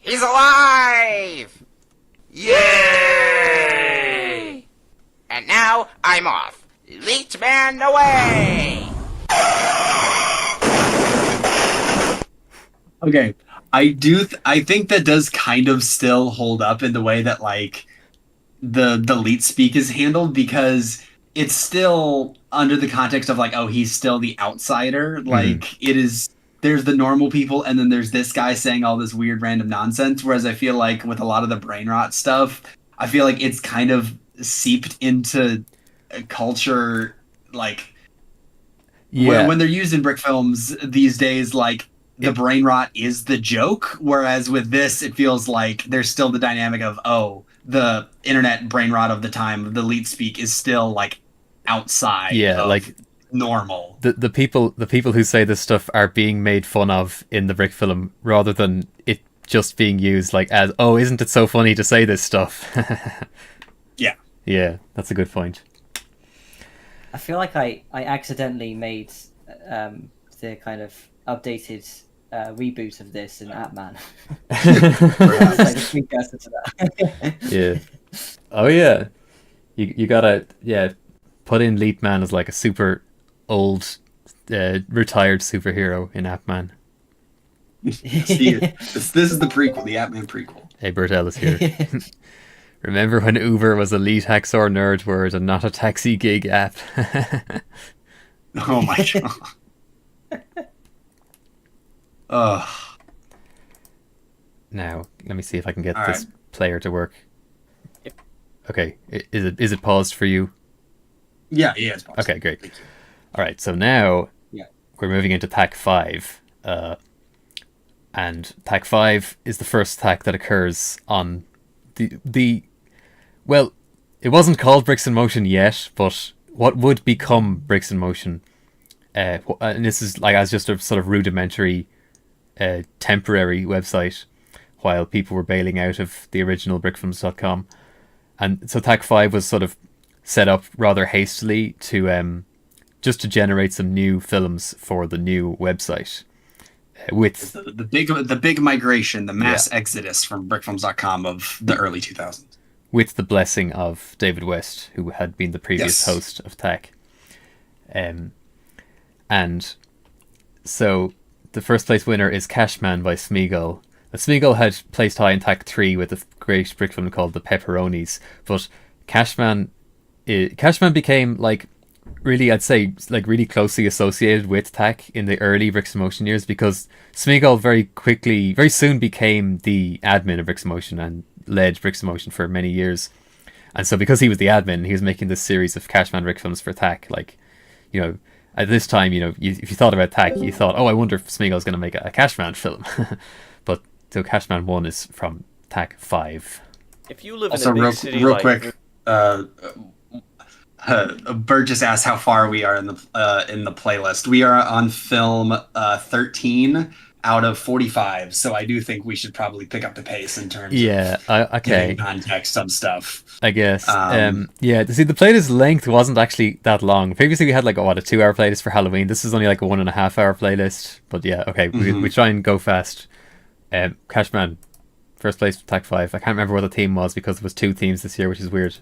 He's alive! Yay! And now I'm off. Leech man away! Okay, I think that does kind of still hold up in the way that like the leet speak is handled, because it's still under the context of like, oh, he's still the outsider. Like it is, there's the normal people, and then there's this guy saying all this weird random nonsense. Whereas I feel like with a lot of the brain rot stuff, I feel like it's kind of seeped into culture. Like when they're used in brick films these days, like the brain rot is the joke. Whereas with this, it feels like there's still the dynamic of, oh, the internet brain rot of the time, the leet speak is still like outside. Yeah, of like normal. The people who say this stuff are being made fun of in the brick film, rather than it just being used like as, oh, isn't it so funny to say this stuff? Yeah, that's a good point. I feel like I accidentally made the kind of updated reboot of this in Atman. Like the precursor to that. Yeah. Oh yeah. You gotta put in Leap Man as like a super old retired superhero in Atman. See, this is the prequel, the Atman prequel. Hey, Bert Ellis here. Remember when Uber was a lead hacksaw nerd word and not a taxi gig app? Oh my god. Ugh. Now, let me see if I can get this player to work. Okay, is it paused for you? Yeah, it's paused. Okay, great. All right, so now we're moving into THAC 5. And THAC 5 is the first THAC that occurs on the well, it wasn't called Bricks in Motion yet, but what would become Bricks in Motion. And this is like as just a sort of rudimentary temporary website while people were bailing out of the original brickfilms.com. And so THAC 5 was sort of set up rather hastily to just to generate some new films for the new website. With the big migration, the mass exodus from brickfilms.com of the early 2000s. With the blessing of David West, who had been the previous host of THAC. And so the first place winner is Cashman by Smeagol. Smeagol had placed high in THAC 3 with a great brick film called The Pepperonis, but Cashman became like really, I'd say, like really closely associated with THAC in the early Bricks in Motion years, because Smeagol very soon became the admin of Bricks in Motion and led Bricks in Motion for many years. And so because he was the admin, he was making this series of Cashman brick films for THAC, like, you know, at this time, if you thought about THAC, you thought, oh, I wonder if Smeagol's going to make a Cashman film. But so Cashman 1 is from THAC 5. If you live Also, in a big city real like quick, Burgess asked how far we are in the playlist. We are on film 13 out of 45, so I do think we should probably pick up the pace in terms of giving context on stuff. I guess. See, the playlist length wasn't actually that long. Previously, we had like a 2-hour playlist for Halloween. This is only like a 1.5-hour playlist. But yeah, okay, we try and go fast. Cashman, first place for THAC 5. I can't remember what the theme was because there was 2 themes this year, which is weird.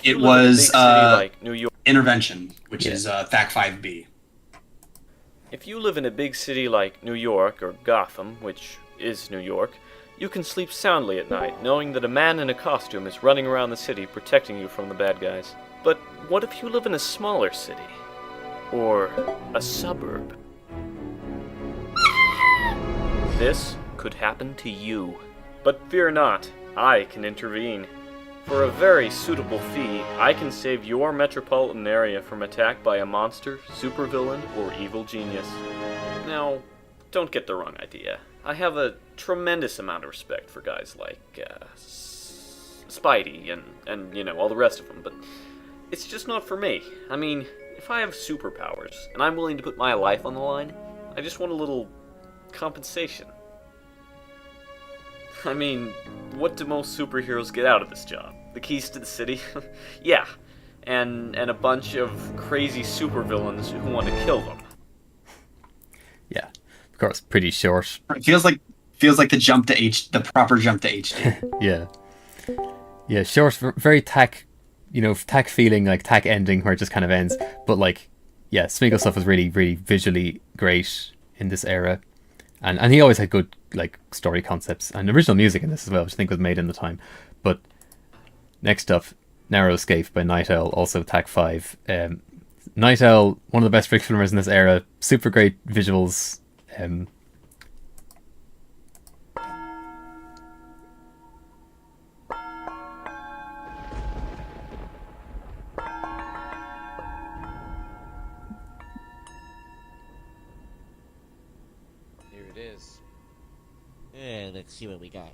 It was like New York Intervention, which is THAC 5B. If you live in a big city like New York or Gotham, which is New York, you can sleep soundly at night knowing that a man in a costume is running around the city protecting you from the bad guys. But what if you live in a smaller city? Or a suburb? This could happen to you. But fear not, I can intervene. For a very suitable fee, I can save your metropolitan area from attack by a monster, supervillain, or evil genius. Now, don't get the wrong idea. I have a tremendous amount of respect for guys like Spidey and all the rest of them, but it's just not for me. I mean, if I have superpowers and I'm willing to put my life on the line, I just want a little compensation. I mean, what do most superheroes get out of this job? The keys to the city? Yeah. And a bunch of crazy supervillains who want to kill them. Yeah. Of course, pretty short. It feels like the proper jump to HD. Yeah. Yeah, short, very THAC, THAC feeling, like THAC ending where it just kind of ends. But Smeagol stuff was really, really visually great in this era. And he always had good story concepts and original music in this as well, which I think was made in the time. But next up, Narrow Escape by Night Owl, also THAC 5. Night Owl, one of the best Frick filmers in this era, super great visuals. Here it is. Yeah, let's see what we got.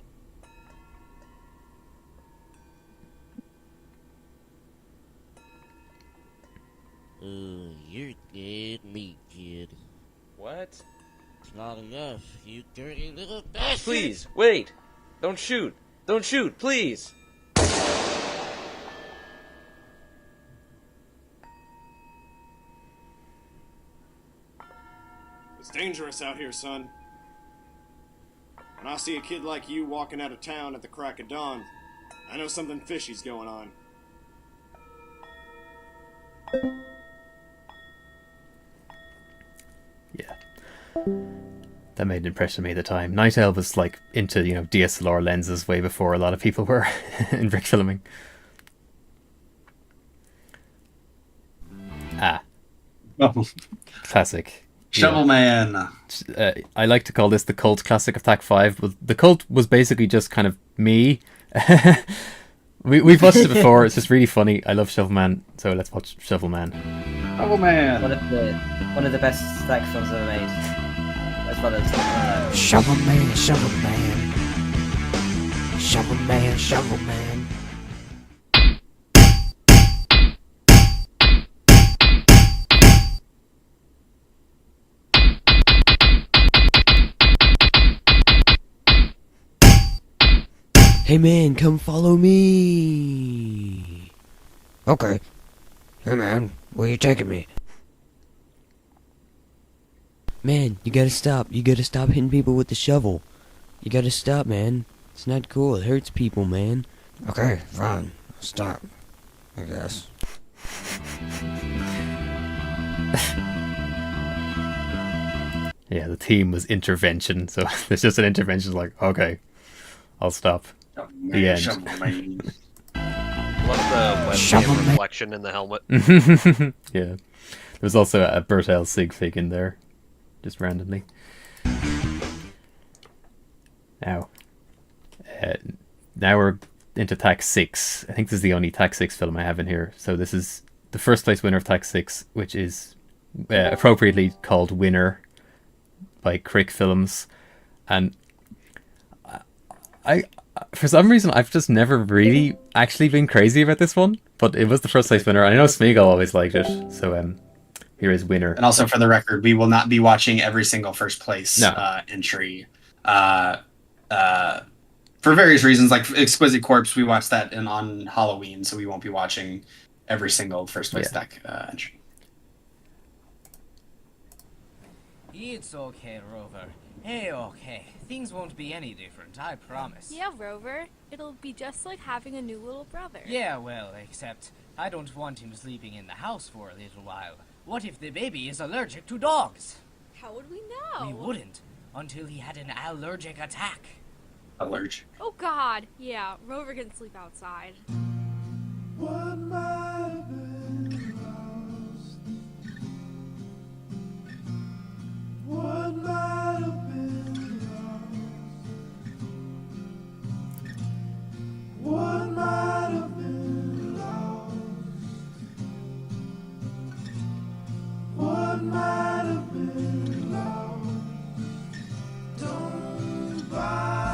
You're dead meat, kid. What? It's not enough, you dirty little bastard! Please, wait! Don't shoot! Don't shoot, please! It's dangerous out here, son. When I see a kid like you walking out of town at the crack of dawn, I know something fishy's going on. Yeah. That made an impression on me at the time. Night Owl was into, DSLR lenses way before a lot of people were in Frick filming. Classic. Shovelman. I like to call this the cult classic of THAC 5. But the cult was basically just kind of me. We've watched it before. It's just really funny. I love Shovelman, so let's watch Shovelman. Shovelman. One of the best THAC films ever made. As well as Shovelman, Shovelman, Shovelman, Shovelman. Hey man, come follow me. Okay. Hey man, where you taking me? Man, you gotta stop. You gotta stop hitting people with the shovel. You gotta stop, man. It's not cool. It hurts people, man. Okay, fine. I'll stop. I guess. Yeah, the theme was intervention, so there's just an intervention okay, I'll stop. The end. Love the webcam reflection in the helmet. Yeah. There's also a Bert L. Sig fig in there. Just randomly. Now we're into THAC 6. I think this is the only THAC 6 film I have in here. So this is the first place winner of THAC 6, which is appropriately called Winner by Krick Films. And I for some reason, I've just never really actually been crazy about this one, but it was the first place winner. I know Smeagol always liked it, so here is Winner. And also, for the record, we will not be watching every single first place entry. For various reasons, like Exquisite Corpse, we watched that on Halloween, so we won't be watching every single first place deck entry. It's okay, Rover. Hey, okay. Things won't be any different, I promise. Yeah, Rover. It'll be just like having a new little brother. Yeah, well, except I don't want him sleeping in the house for a little while. What if the baby is allergic to dogs? How would we know? We wouldn't, until he had an allergic attack. Allergic? Oh, God. Yeah, Rover can sleep outside. What might have been lost? What might have been lost? What might have been lost? What might have been lost? Don't buy.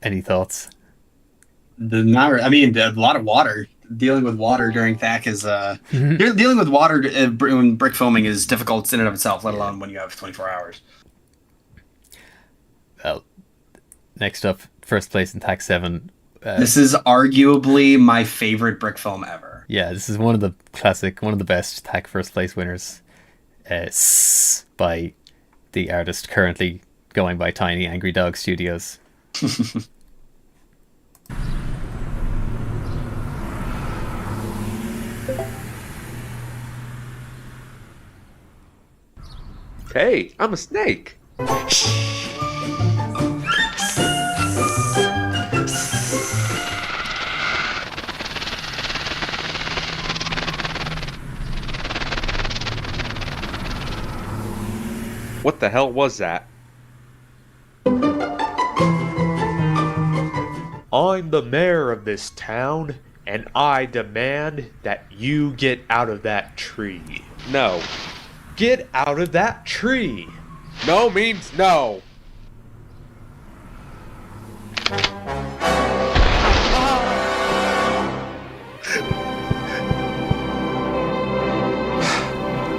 Any thoughts? A lot of water. Dealing with water during THAC is dealing with water when brick filming is difficult in and of itself, let alone when you have 24 hours. Well, next up, first place in THAC 7. This is arguably my favorite brick film ever. Yeah, this is one of the best THAC first place winners. Sssssss by the artist currently going by Tiny Angry Dog Studios. Hey, I'm a snake. What the hell was that? I'm the mayor of this town, and I demand that you get out of that tree. No. Get out of that tree. No means no.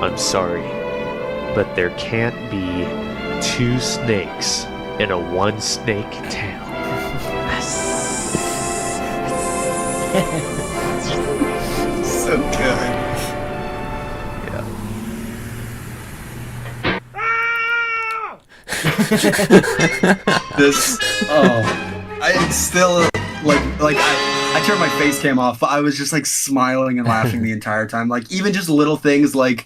I'm sorry, but there can't be two snakes in a one-snake town. So good. It's still like I turned my face cam off, but I was just like smiling and laughing the entire time. Like even just little things like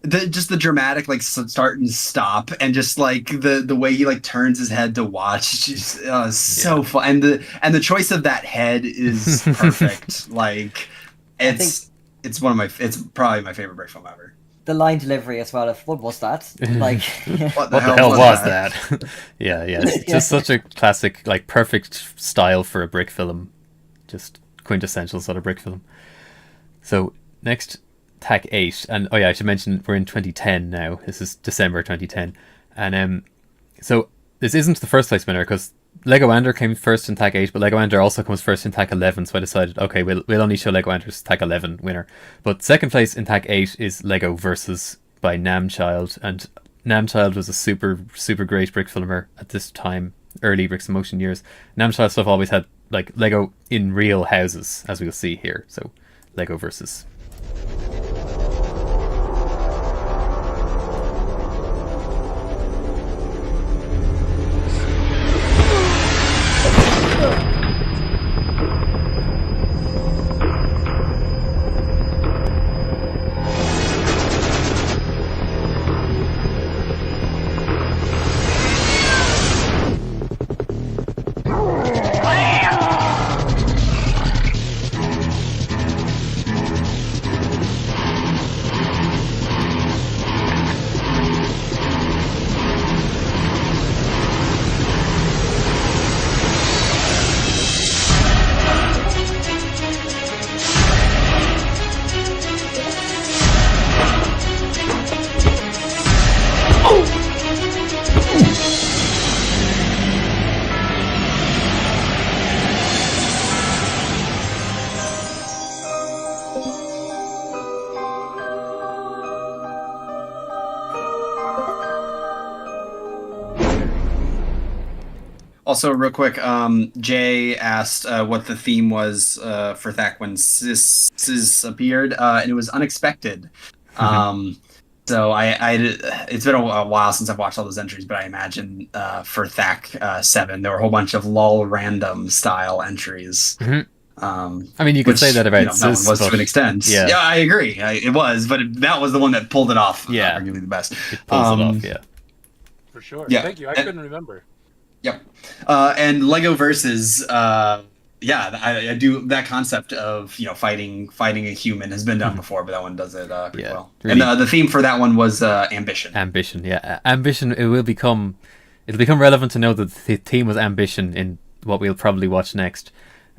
the dramatic like start and stop, and just like the way he like turns his head to watch, just so fun. And the choice of that head is perfect. Like it's probably my favorite break film ever. The line delivery as well of what was that? Like what the hell was that? yeah. It's just such a classic, like perfect style for a brick film. Just quintessential sort of brick film. So next, THAC 8, and I should mention we're in 2010 now. This is December 2010, and so this isn't the first place winner because Lego Ander came first in THAC 8, but Lego Ander also comes first in THAC 11, so I decided, okay, we'll only show Lego Ander's THAC 11 winner. But second place in THAC 8 is Lego Versus by Namchild, and Namchild was a super, super great brick filmer at this time, early Bricks in Motion years. Namchild stuff always had like Lego in real houses, as we'll see here. So Lego Versus. Also, real quick, Jay asked what the theme was for THAC when Sssss appeared, and it was unexpected. So it's been a while since I've watched all those entries, but I imagine for THAC 7 there were a whole bunch of lol random style entries. I mean, you could say that about that one was to an extent. Yeah, I agree. It was, but that was the one that pulled it off. Yeah, arguably the best. It pulls it off. Yeah, for sure. Yeah. Thank you. I couldn't remember. Yep. And Lego Versus, I do that concept of fighting a human has been done before, but that one does it pretty well. Really. And the theme for that one was ambition. Ambition, yeah, ambition. It'll become relevant to know that the theme was ambition in what we'll probably watch next.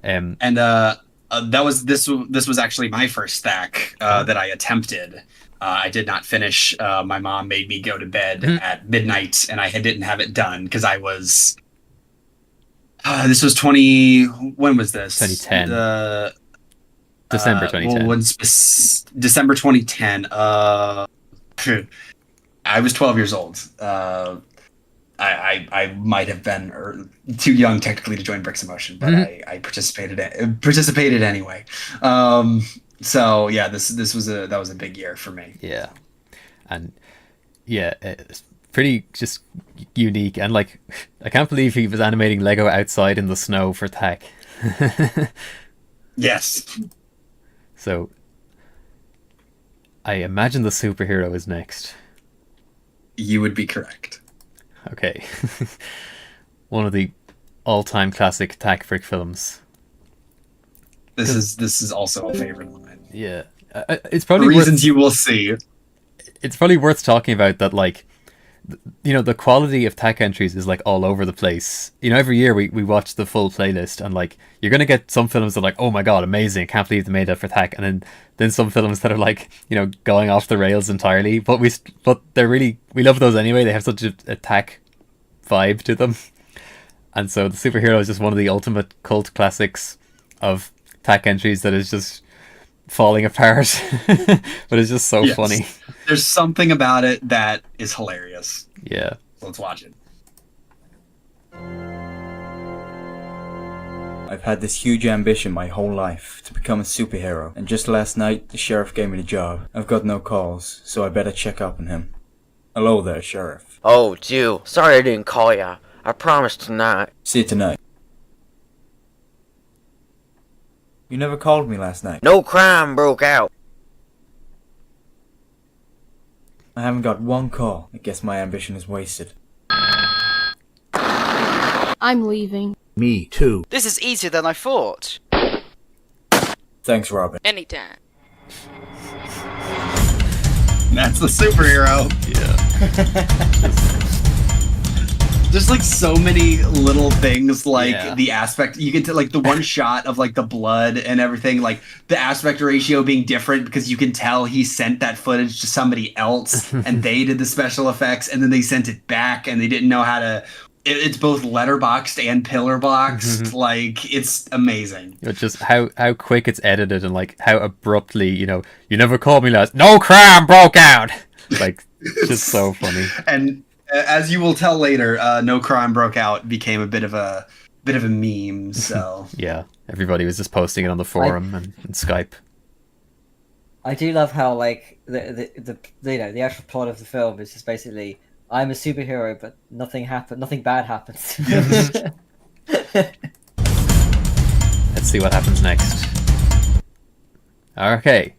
And this was actually my first THAC that I attempted. I did not finish. My mom made me go to bed at midnight, and I didn't have it done because I was. This was 20. When was this? 2010. December 2010. December 2010. I was 12 years old. I might have been too young technically to join Bricks in Motion, but I participated anyway. So yeah, that was a big year for me. Yeah, and yeah, it's pretty just unique, and like I can't believe he was animating Lego outside in the snow for THAC. Yes. So I imagine the superhero is next. You would be correct. Okay. One of the all-time classic THAC Frick films. This is also a favorite of mine. Yeah, it's probably reasons you will see. It's probably worth talking about that. Like, the quality of THAC entries is like all over the place. Every year we watch the full playlist, and like you're gonna get some films that are like, oh my god, amazing! I can't believe they made that for THAC, and then some films that are like going off the rails entirely. But they're really, we love those anyway. They have such a THAC vibe to them, and so the superhero is just one of the ultimate cult classics of THAC entries that is just falling apart, but it's just so funny. There's something about it that is hilarious. Yeah. Let's watch it. I've had this huge ambition my whole life to become a superhero, and just last night the sheriff gave me the job. I've got no calls, so I better check up on him. Hello there, Sheriff. Oh, Jew. Sorry I didn't call ya. I promised to not. See you tonight. You never called me last night. No crime broke out. I haven't got one call. I guess my ambition is wasted. I'm leaving. Me too. This is easier than I thought. Thanks, Robin. Anytime. That's the superhero. Yeah. There's like so many little things, like the aspect you get to, like the one shot of like the blood and everything, like the aspect ratio being different because you can tell he sent that footage to somebody else and they did the special effects, and then they sent it back and they didn't know how to. It's both letterboxed and pillar boxed. Like, it's amazing. Just how quick it's edited, and like how abruptly, you never called me last. No crime broke out. Like, just so funny. And as you will tell later, No Crime Broke Out became a bit of a meme. So yeah, everybody was just posting it on the forum and Skype. I do love how like the you know the actual plot of the film is just basically I'm a superhero, but nothing bad happens. Let's see what happens next. Okay,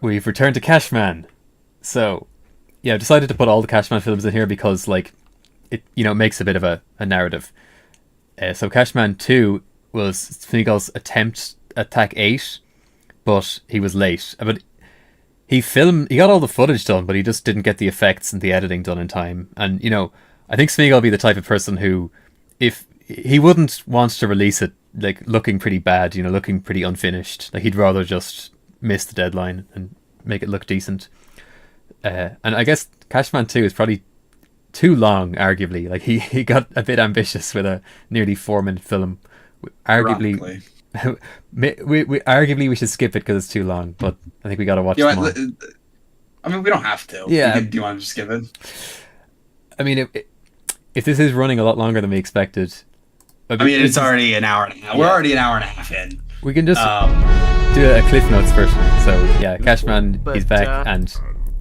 we've returned to Cashman. So, yeah, I've decided to put all the Cashman films in here because, like, it makes a bit of a narrative. So Cashman 2 was Smeagol's attempt at THAC 8, but he was late. But he got all the footage done, but he just didn't get the effects and the editing done in time. And, I think Smeagol would be the type of person who, if he wouldn't want to release it, like, looking pretty bad, looking pretty unfinished. Like, he'd rather just miss the deadline and make it look decent. And I guess Cashman 2 is probably too long, arguably. Like, he got a bit ambitious with a nearly 4-minute film. Arguably, we should skip it because it's too long, but I think we got to watch them all. I mean, we don't have to. Yeah. Do you want to just skip it? I mean, if this is running a lot longer than we expected... I mean, it's already an hour and a half. Yeah. We're already an hour and a half in. We can just do a Cliff Notes version. So, yeah, Cashman, he's back, and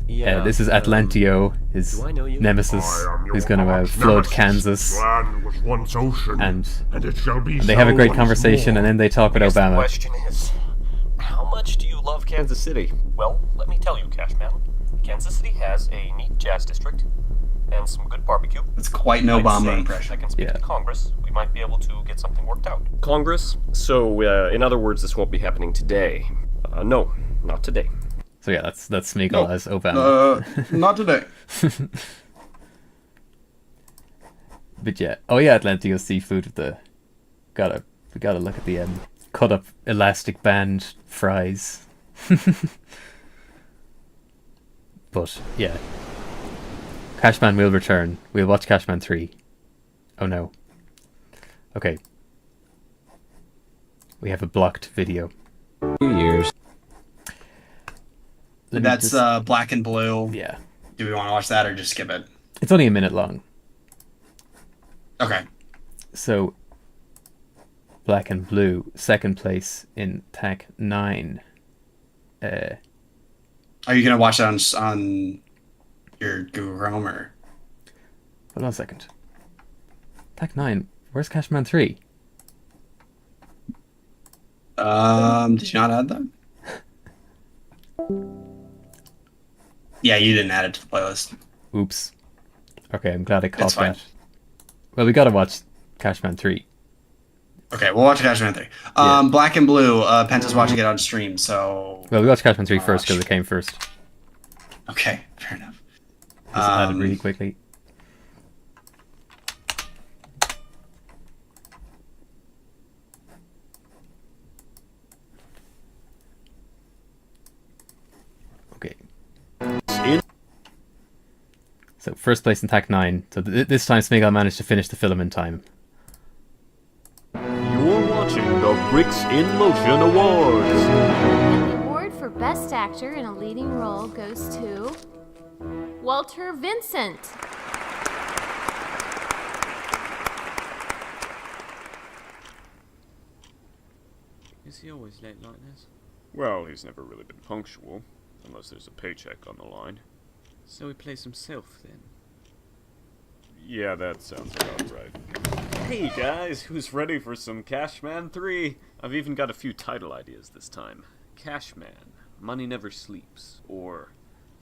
this is Atlantio, his nemesis, who's going to flood Kansas. And they have a great conversation, and then they talk with Obama. The question is, how much do you love Kansas City? Well, let me tell you, Cashman. Kansas City has a neat jazz district and some good barbecue. It's quite an Obama impression. I can speak to Congress. We might be able to get something worked out. Congress? So, in other words, this won't be happening today. No, not today. So yeah, that's Smeagol as Obama. Not today. But yeah, Atlantio seafood with the we gotta look at the cut up elastic band fries. But yeah, Cashman will return. We'll watch Cashman 3. Oh no. Okay. We have a blocked video. 2 years. That's Black and Blue. Yeah. Do we want to watch that or just skip it? It's only a minute long. Okay. So, Black and Blue, second place in THAC 9. Are you gonna watch that on your Google Chrome or? Hold on a second. THAC 9. Where's Cashman 3? Did you not add that? Yeah, you didn't add it to the playlist. Oops. Okay, I'm glad I caught that. Well, we gotta watch Cashman 3. Okay, we'll watch Cashman 3. Black and Blue, Penta's watching it on stream, so... Well, we watched Cashman 3 first because it came first. Okay, fair enough. Just add it really quickly. Okay. So, first place in THAC 9. So this time Smeagol managed to finish the film in time. You're watching the Bricks in Motion Awards. And the award for Best Actor in a Leading Role goes to Walter Vincent. Is he always late like this? Well, he's never really been punctual, unless there's a paycheck on the line. So he plays himself, then? Yeah, that sounds about right. Hey guys, who's ready for some Cashman 3? I've even got a few title ideas this time. Cashman, Money Never Sleeps, or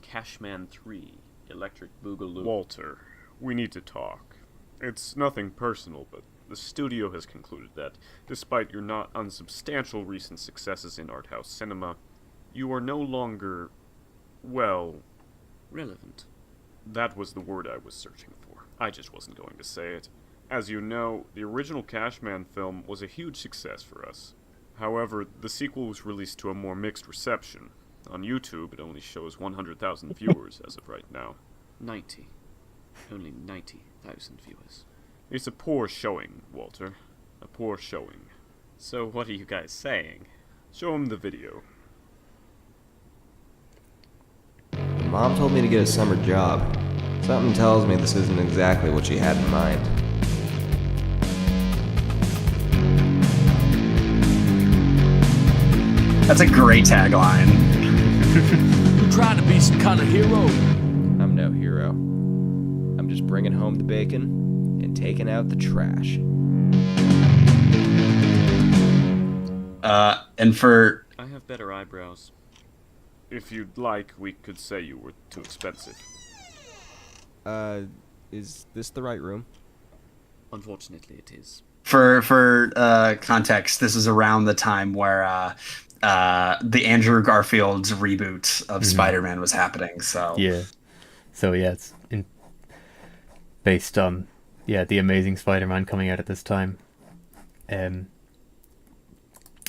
Cashman 3, Electric Boogaloo. Walter, we need to talk. It's nothing personal, but the studio has concluded that, despite your not unsubstantial recent successes in art house cinema, you are no longer, well... relevant. That was the word I was searching for. I just wasn't going to say it. As you know, the original Cashman film was a huge success for us. However, the sequel was released to a more mixed reception. On YouTube, it only shows 100,000 viewers as of right now. 90. Only 90,000 viewers. It's a poor showing, Walter. A poor showing. So what are you guys saying? Show him the video. Mom told me to get a summer job. Something tells me this isn't exactly what she had in mind. That's a great tagline. You trying to be some kind of hero? I'm no hero. I'm just bringing home the bacon and taking out the trash. And for... I have better eyebrows. If you'd like, we could say you were too expensive. Is this the right room? Unfortunately, it is. For context, this is around the time where the Andrew Garfield's reboot of Spider-Man was happening. So it's based on the Amazing Spider-Man coming out at this time. The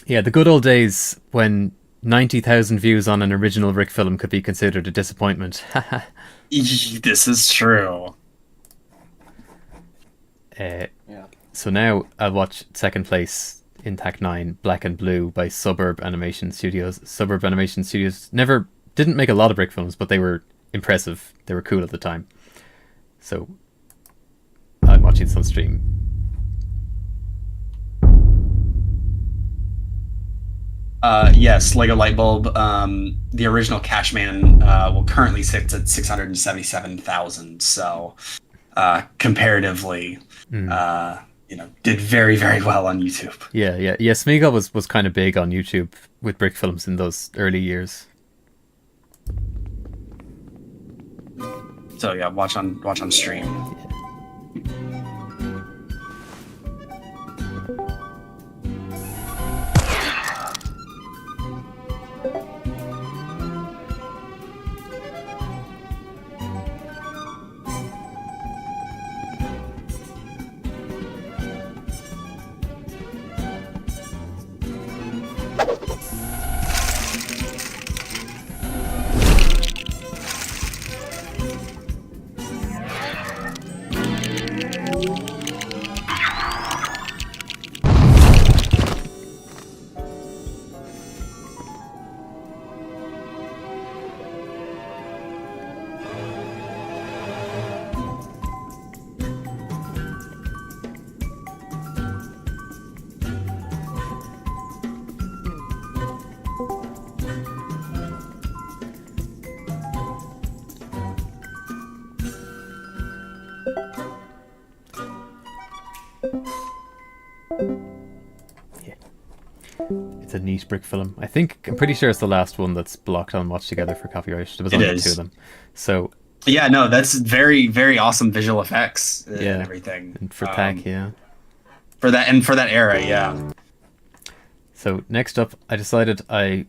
good old days when 90,000 views on an original Rick film could be considered a disappointment. This is true. So now I'll watch second place in THAC 9, Black and Blue by Suburb Animation Studios. Suburb Animation Studios didn't make a lot of Rick films, but they were impressive. They were cool at the time. So I'm watching this on stream. Yes, Lego Lightbulb. The original Cashman currently sits at 677,000. So comparatively, did very, very well on YouTube. Yeah. Smeagol was kind of big on YouTube with Brick films in those early years. So yeah, watch on stream. It's a neat Brick film. I'm pretty sure it's the last one that's blocked on Watch Together for copyright. There was only two of them. So yeah, no, that's very, very awesome visual effects and everything. And for THAC, for that era, yeah. So next up, I decided I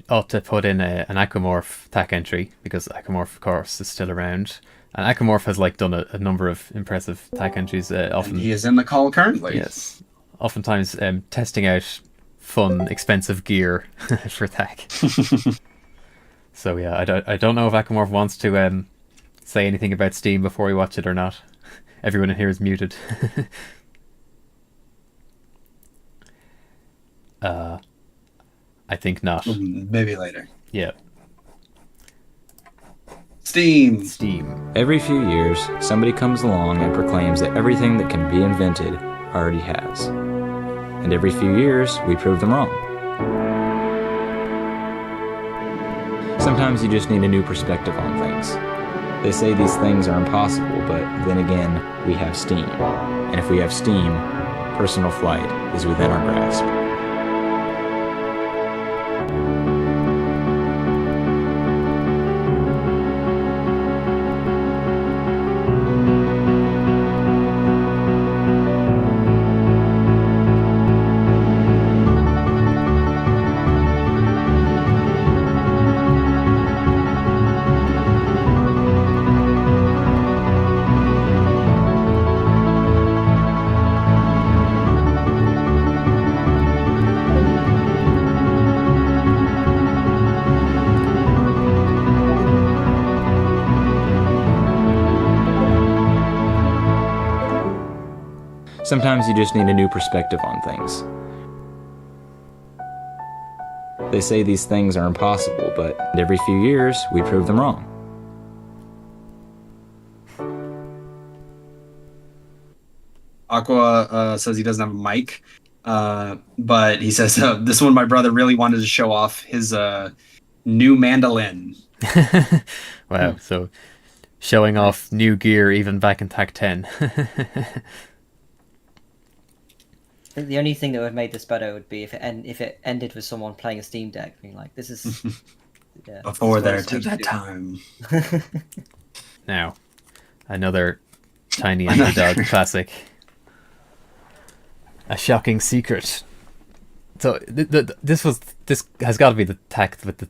ought to put in an Aquamorph THAC entry because Aquamorph, of course, is still around. And Aquamorph has done a number of impressive THAC entries. Often and he is in the call currently. Yes, oftentimes testing out fun, expensive gear for THAC. So yeah, I don't know if Aquamorph wants to say anything about Steam before we watch it or not. Everyone in here is muted. I think not. Maybe later. Yeah. Steam. Every few years, somebody comes along and proclaims that everything that can be invented already has. And every few years, we prove them wrong. Sometimes you just need a new perspective on things. They say these things are impossible, but then again, we have Steam. And if we have Steam, personal flight is within our grasp. Sometimes you just need a new perspective on things. They say these things are impossible, but every few years, we prove them wrong. Aqua says he doesn't have a mic, but he says, this one my brother really wanted to show off his new mandolin. Wow, so showing off new gear even back in THAC 10. I think the only thing that would have made this better would be if it ended with someone playing a Steam Deck, being like, "This is yeah, Before this is there what to I that switched to." time. Now, another tiny underdog classic. A shocking secret. So this has got to be the THAC with the.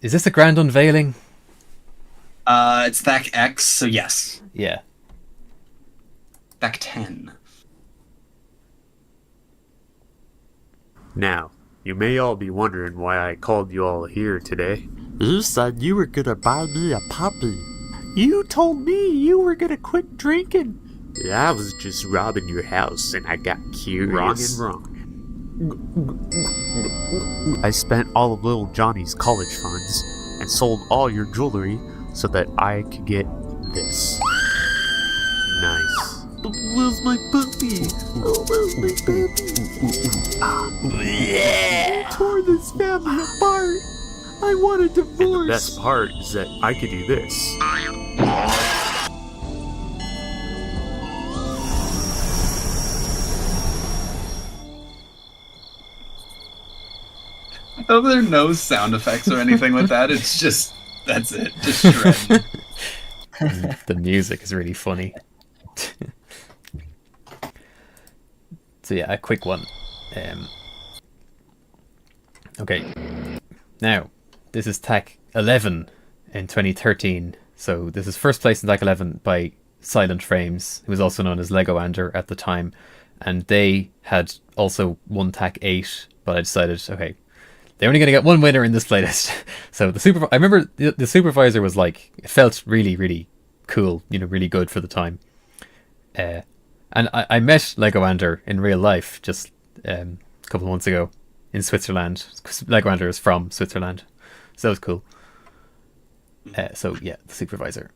Is this a grand unveiling? It's THAC X, so yes. Yeah. THAC 10. Now, you may all be wondering why I called you all here today. You said you were gonna buy me a puppy. You told me you were gonna quit drinking. I was just robbing your house and I got curious. Wrong. I spent all of little Johnny's college funds and sold all your jewelry so that I could get this. Nice. Where's my puppy? Oh, where's my puppy? You tore this family apart. I want a divorce. And the best part is that I could do this. Oh, there are no sound effects or anything with that. It's just, that's it. Just shredding. The music is really funny. So yeah, a quick one. Okay. Now, this is THAC 11 in 2013. So this is first place in THAC 11 by Silent Frames, who was also known as Legoander at the time. And they had also won THAC 8, but I decided, okay, they're only going to get one winner in this playlist. So I remember the Supervisor was like, it felt really, really cool, you know, really good for the time. And I met Legoander in real life just a couple of months ago in Switzerland. Legoander is from Switzerland, so that was cool. So yeah, the Supervisor.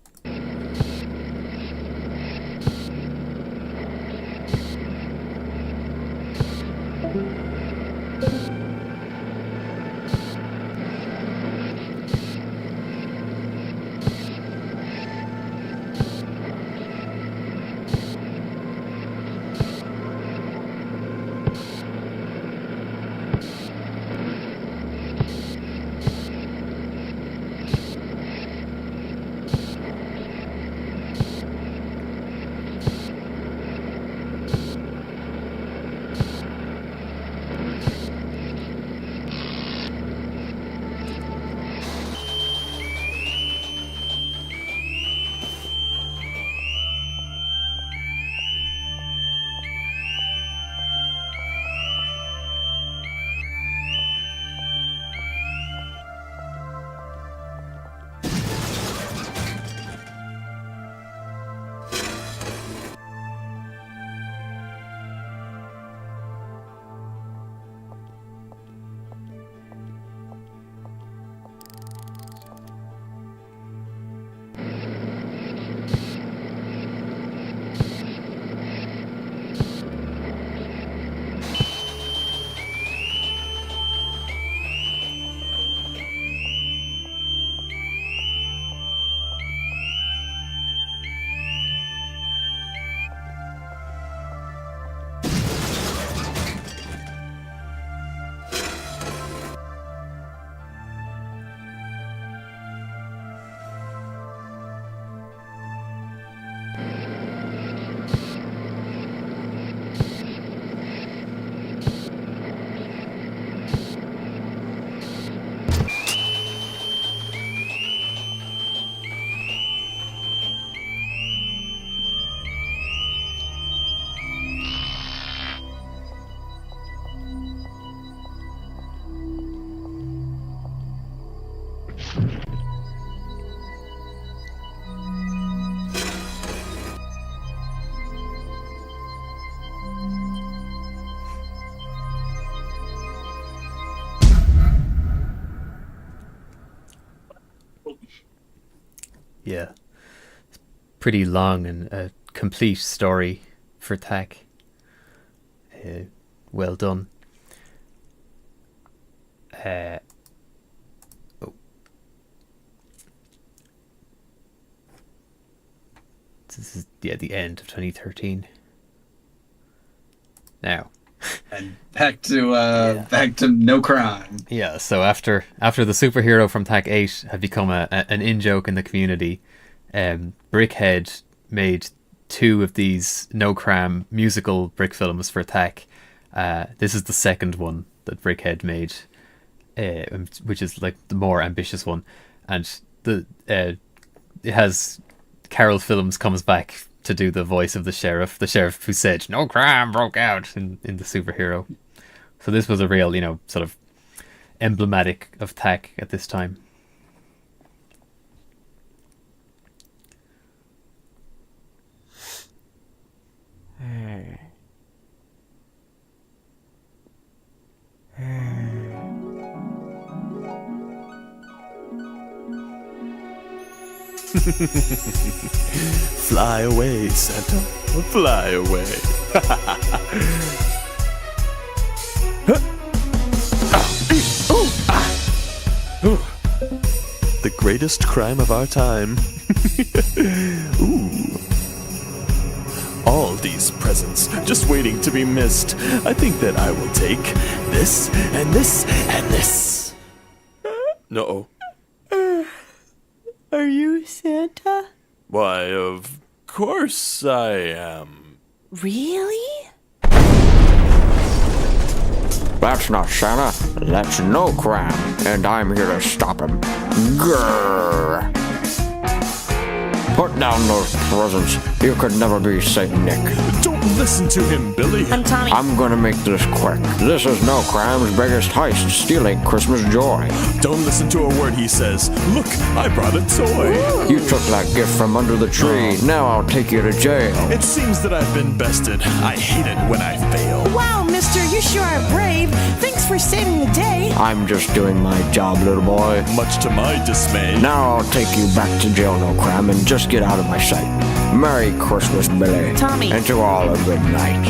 Yeah, it's pretty long and a complete story for THAC. Well done. Oh, this is the end of 2013. Now, and back to no crime. Yeah, so after the superhero from THAC 8 had become an in-joke in the community, Brickhead made 2 of these no-cram musical brick films for THAC. This is the second one that Brickhead made, which is like the more ambitious one, and it has Carol Films comes back to do the voice of the sheriff who said no crime broke out in the superhero. So this was a real, sort of emblematic of THAC at this time. Fly away, Santa. Fly away. The greatest crime of our time. Ooh. All these presents just waiting to be missed. I think that I will take this and this and this. No. Are you Santa? Why, of course I am. Really? That's not Santa, that's no crime, and I'm here to stop him. Grrr. Put down those presents. You could never be Saint Nick. Don't listen to him, Billy. I'm Tommy. I'm gonna make this quick. This is no crime's biggest heist, stealing Christmas joy. Don't listen to a word he says. Look, I brought a toy. Ooh. You took that gift from under the tree. Now I'll take you to jail. It seems that I've been bested. I hate it when I fail. Wow, mister, you sure are brave. Thanks for saving the day. I'm just doing my job, little boy. Much to my dismay. Now I'll take you back to jail, no crime, and just get out of my sight. Merry Christmas, Billy. Tommy. And to all a good night.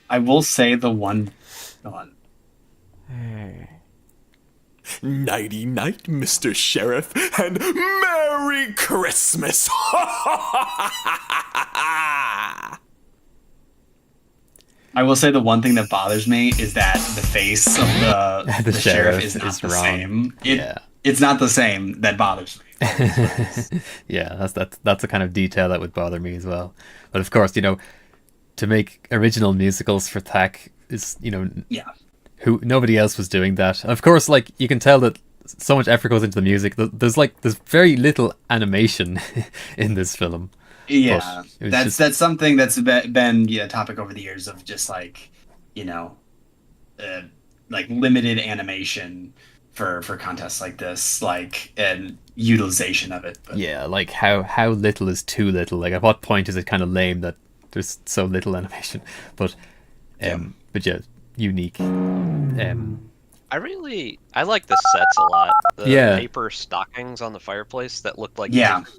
I will say the one. Nighty night, Mr. Sheriff, and Merry Christmas! I will say the one thing that bothers me is that the face of the sheriff is not the wrong. same. It's not the same. That bothers me. Yeah, that's a kind of detail that would bother me as well. But of course, to make original musicals for THAC is, who nobody else was doing that. Of course, like you can tell that so much effort goes into the music. There's very little animation in this film. Yeah, that's something that's been a topic over the years of just like limited animation for contests like this, and utilization of it. But. Yeah, like how little is too little? Like at what point is it kind of lame that there's so little animation? But unique. I like the sets a lot. The paper stockings on the fireplace that looked like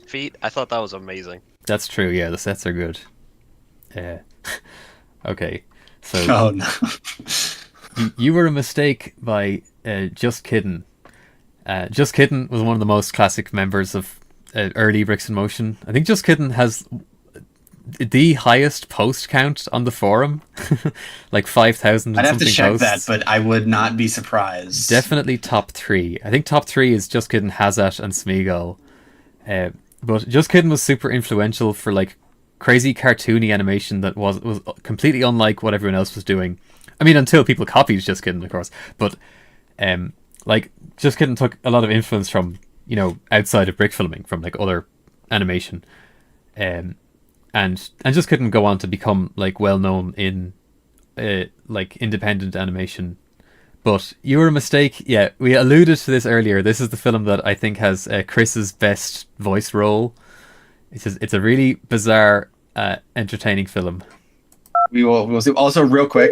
feet. I thought that was amazing. That's true. Yeah, the sets are good. Okay, so oh no, you were a mistake by Just Kiddin. Just Kiddin was one of the most classic members of early Bricks in Motion. I think Just Kiddin has the highest post count on the forum, like 5,000. I'd have to check that, but I would not be surprised. Definitely top 3. I think top 3 is Just Kiddin, Hazat, and Smeagol. But Just Kiddin was super influential for like crazy cartoony animation that was completely unlike what everyone else was doing. I mean, until people copied Just Kiddin, of course. But like Just Kiddin took a lot of influence from outside of brick filming, from like other animation, and Just Kiddin go on to become like well known in like independent animation. But you were a mistake. Yeah, we alluded to this earlier. This is the film that I think has Chris's best voice role. It's a really bizarre, entertaining film. We'll see. Also, real quick,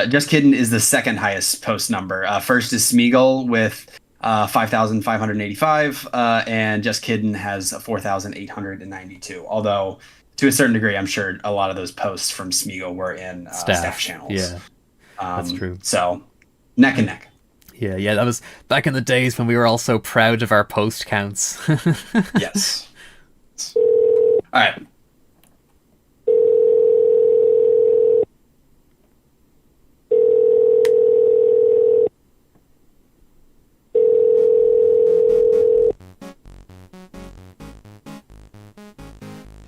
Just Kiddin is the second highest post number. First is Smeagol with 5,585, and Just Kiddin has 4,892. Although, to a certain degree, I'm sure a lot of those posts from Smeagol were in staff channels. Yeah. That's true. So, neck and neck. Yeah, that was back in the days when we were all so proud of our post counts. Yes. All right.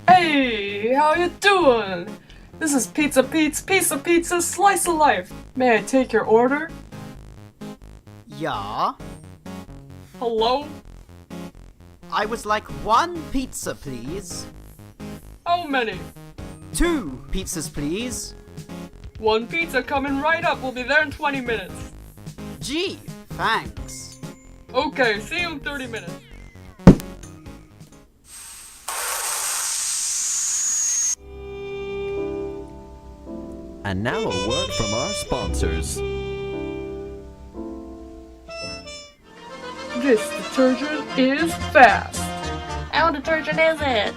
Hey, how you doing? This is Pizza Pete's Pizza Slice of Life. May I take your order? Yeah? Hello? I would like 1 pizza, please. How many? 2 pizzas, please. 1 pizza coming right up. We'll be there in 20 minutes. Gee, thanks. Okay, see you in 30 minutes. And now a word from our sponsors. This detergent is fast. How detergent is it?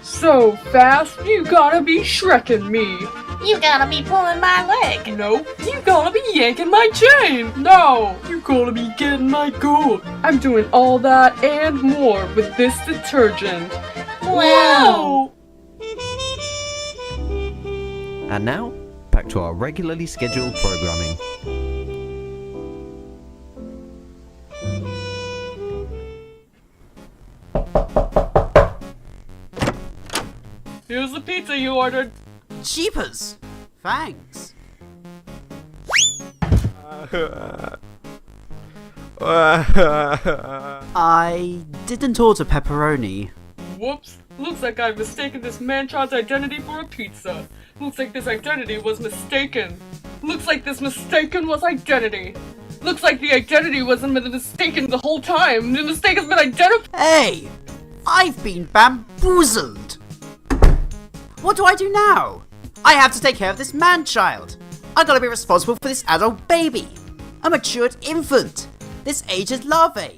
So fast, you gotta be shrekking me. You gotta be pulling my leg. No, you gotta be yanking my chain. No, you gotta be getting my gold. I'm doing all that and more with this detergent. Wow. And now, back to our regularly scheduled programming. Here's the pizza you ordered. Jeepers! Thanks. I didn't order pepperoni. Whoops. Looks like I've mistaken this man-child's identity for a pizza. Looks like this identity was mistaken. Looks like this mistaken was identity. Looks like the identity wasn't mistaken the whole time. The mistake has been identified. Hey! I've been bamboozled! What do I do now? I have to take care of this man-child. I gotta be responsible for this adult baby. A matured infant. This aged larvae.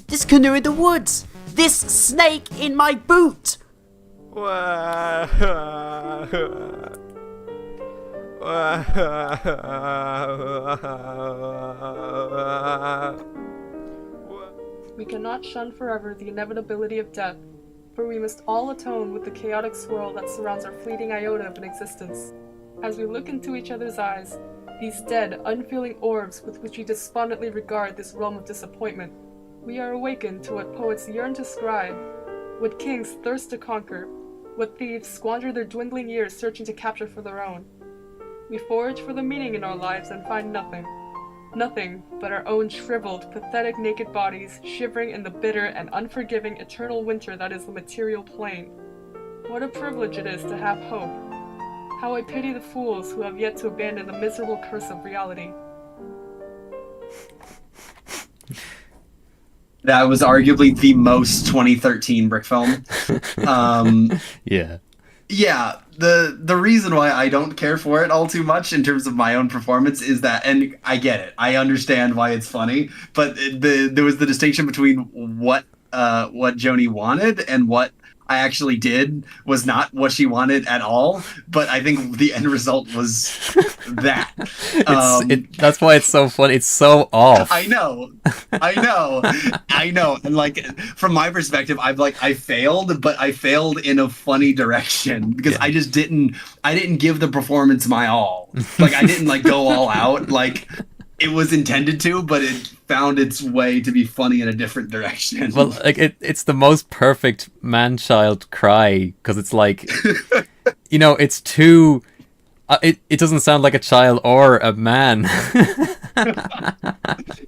This canoe in the woods. This snake in my boot. We cannot shun forever the inevitability of death, for we must all atone with the chaotic swirl that surrounds our fleeting iota of an existence. As we look into each other's eyes, these dead, unfeeling orbs with which we despondently regard this realm of disappointment, we are awakened to what poets yearn to scribe, what kings thirst to conquer, what thieves squander their dwindling years searching to capture for their own. We forage for the meaning in our lives and find nothing. Nothing but our own shriveled, pathetic naked bodies shivering in the bitter and unforgiving eternal winter that is the material plane. What a privilege it is to have hope. How I pity the fools who have yet to abandon the miserable curse of reality. That was arguably the most 2013 Brick film. Yeah. Yeah, the reason why I don't care for it all too much in terms of my own performance is that, and I get it, I understand why it's funny, but there was the distinction between what Joni wanted and what I actually did was not what she wanted at all. But I think the end result was that. That's why it's so funny. It's so off. I know. And like, from my perspective, I failed, but I failed in a funny direction because I just didn't give the performance my all. Like, I didn't like go all out. Like, it was intended to, but it found its way to be funny in a different direction. Well, like it's the most perfect man-child cry because it's like, you know, it's too. It doesn't sound like a child or a man.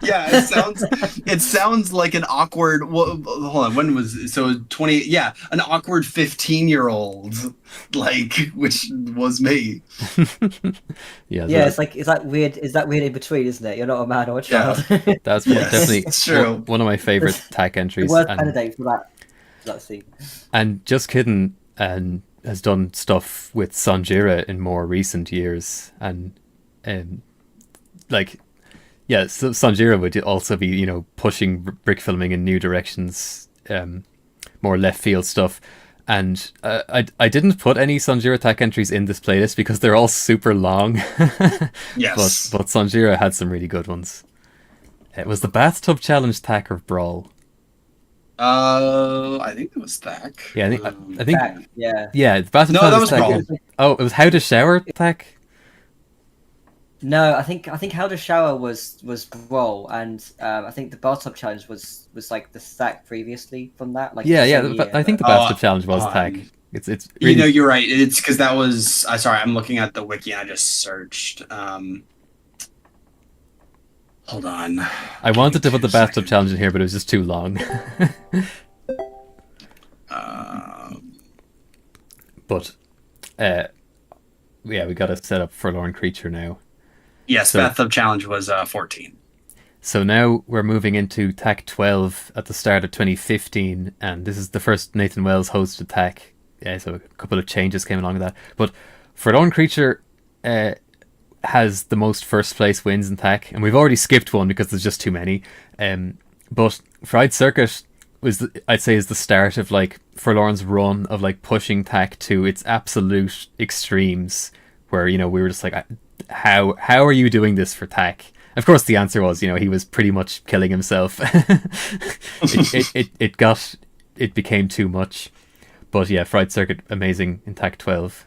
Yeah, it sounds like an awkward. Well, hold on, when was so 20? Yeah, an awkward 15-year-old, like, which was me. Yeah, it's that weird in between, isn't it? You're not a man or a child. Yeah, that's definitely true. One of my favorite THAC entries. The worst candidate for that scene. And Just Kidding has done stuff with Sanjira in more recent years, and like, yeah, so Sanjira would also be, you know, pushing brick filming in new directions, more left field stuff. And I didn't put any Sanjira THAC entries in this playlist because they're all super long. Yes, but Sanjira had some really good ones. Was the bathtub challenge THAC or brawl? I think it was THAC. Yeah, I think THAC, yeah. Yeah, the bathtub No, challenge that was THAC. brawl. Oh, it was how to shower THAC. No, I think how to shower was brawl, and I think the bathtub challenge was like the THAC previously from that. Like Yeah, the yeah. same year. I think the bathtub challenge was THAC. It's really... You know, you're right. It's because that was. Sorry, I'm looking at the wiki and I just searched. Hold on. I wanted to put the bathtub challenge in here, but it was just too long. But yeah, we got to set up Forlorn Creature now. Yes, bathtub challenge was 14. So now we're moving into THAC 12 at the start of 2015, and this is the first Nathan Wells hosted THAC. Yeah, so a couple of changes came along with that. But Forlorn Creature has the most first place wins in THAC, and we've already skipped one because there's just too many. But Fried Circuit was, I'd say, is the start of like Forlorn's run of like pushing THAC to its absolute extremes, where, you know, we were just like, how are you doing this for THAC? Of course, the answer was, you know, he was pretty much killing himself. It became too much. But yeah, Fried Circuit, amazing in THAC 12.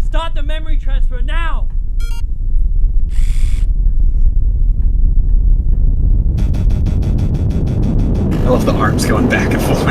Start the memory transfer now! I love the arms going back and forth.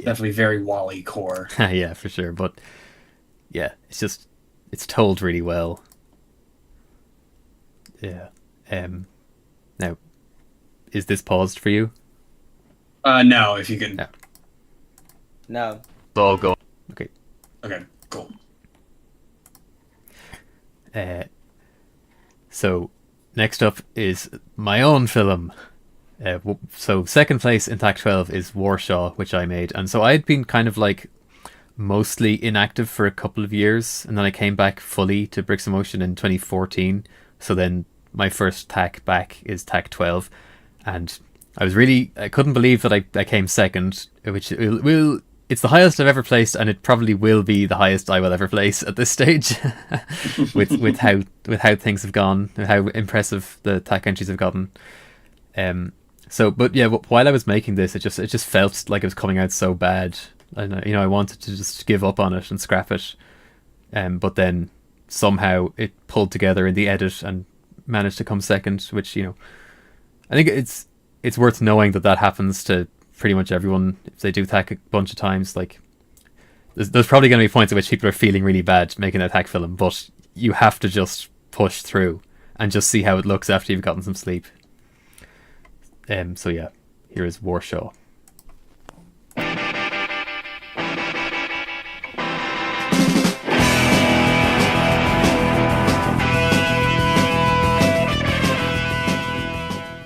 Definitely very Wall-E core. Yeah, for sure. But yeah, it's told really well. Yeah. Now, is this paused for you? No, if you can. No. It's all go. Okay. Okay, cool. So next up is my own film. So second place in THAC 12 is Warshaw, which I made, and so I had been kind of like mostly inactive for a couple of years, and then I came back fully to Bricks in Motion in 2014. So then my first THAC back is THAC 12, and I couldn't believe that I came second, which it's the highest I've ever placed, and it probably will be the highest I will ever place at this stage, with how things have gone, and how impressive the THAC entries have gotten. So, but yeah, while I was making this, it just felt like it was coming out so bad, and I wanted to just give up on it and scrap it. But then somehow it pulled together in the edit and managed to come second, which, you know, I think it's worth knowing that happens to pretty much everyone if they do THAC a bunch of times. Like, there's probably going to be points at which people are feeling really bad making a THAC film, but you have to just push through and just see how it looks after you've gotten some sleep. So yeah, here is Warshaw.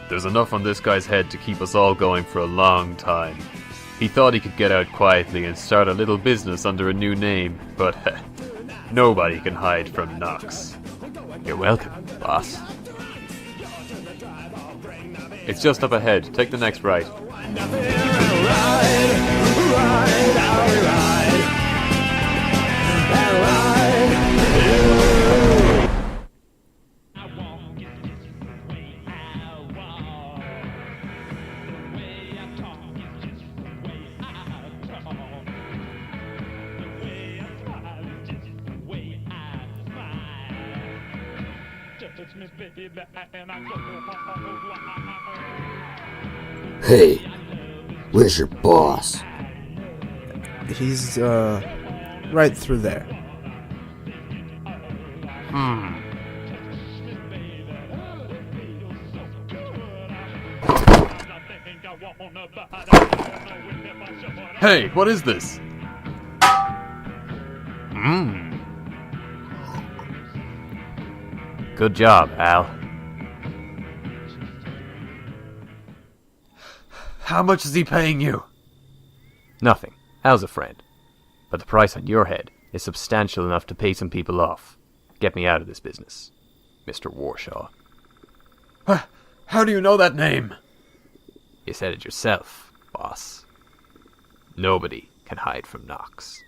There's enough on this guy's head to keep us all going for a long time. He thought he could get out quietly and start a little business under a new name, but nobody can hide from Nox. You're welcome, boss. It's just up ahead. Take the next right. Hey, where's your boss? He's, right through there. Hey, what is this? Good job, Al. How much is he paying you? Nothing. Al's a friend. But the price on your head is substantial enough to pay some people off. Get me out of this business, Mr. Warshaw. How do you know that name? You said it yourself, boss. Nobody can hide from Nox.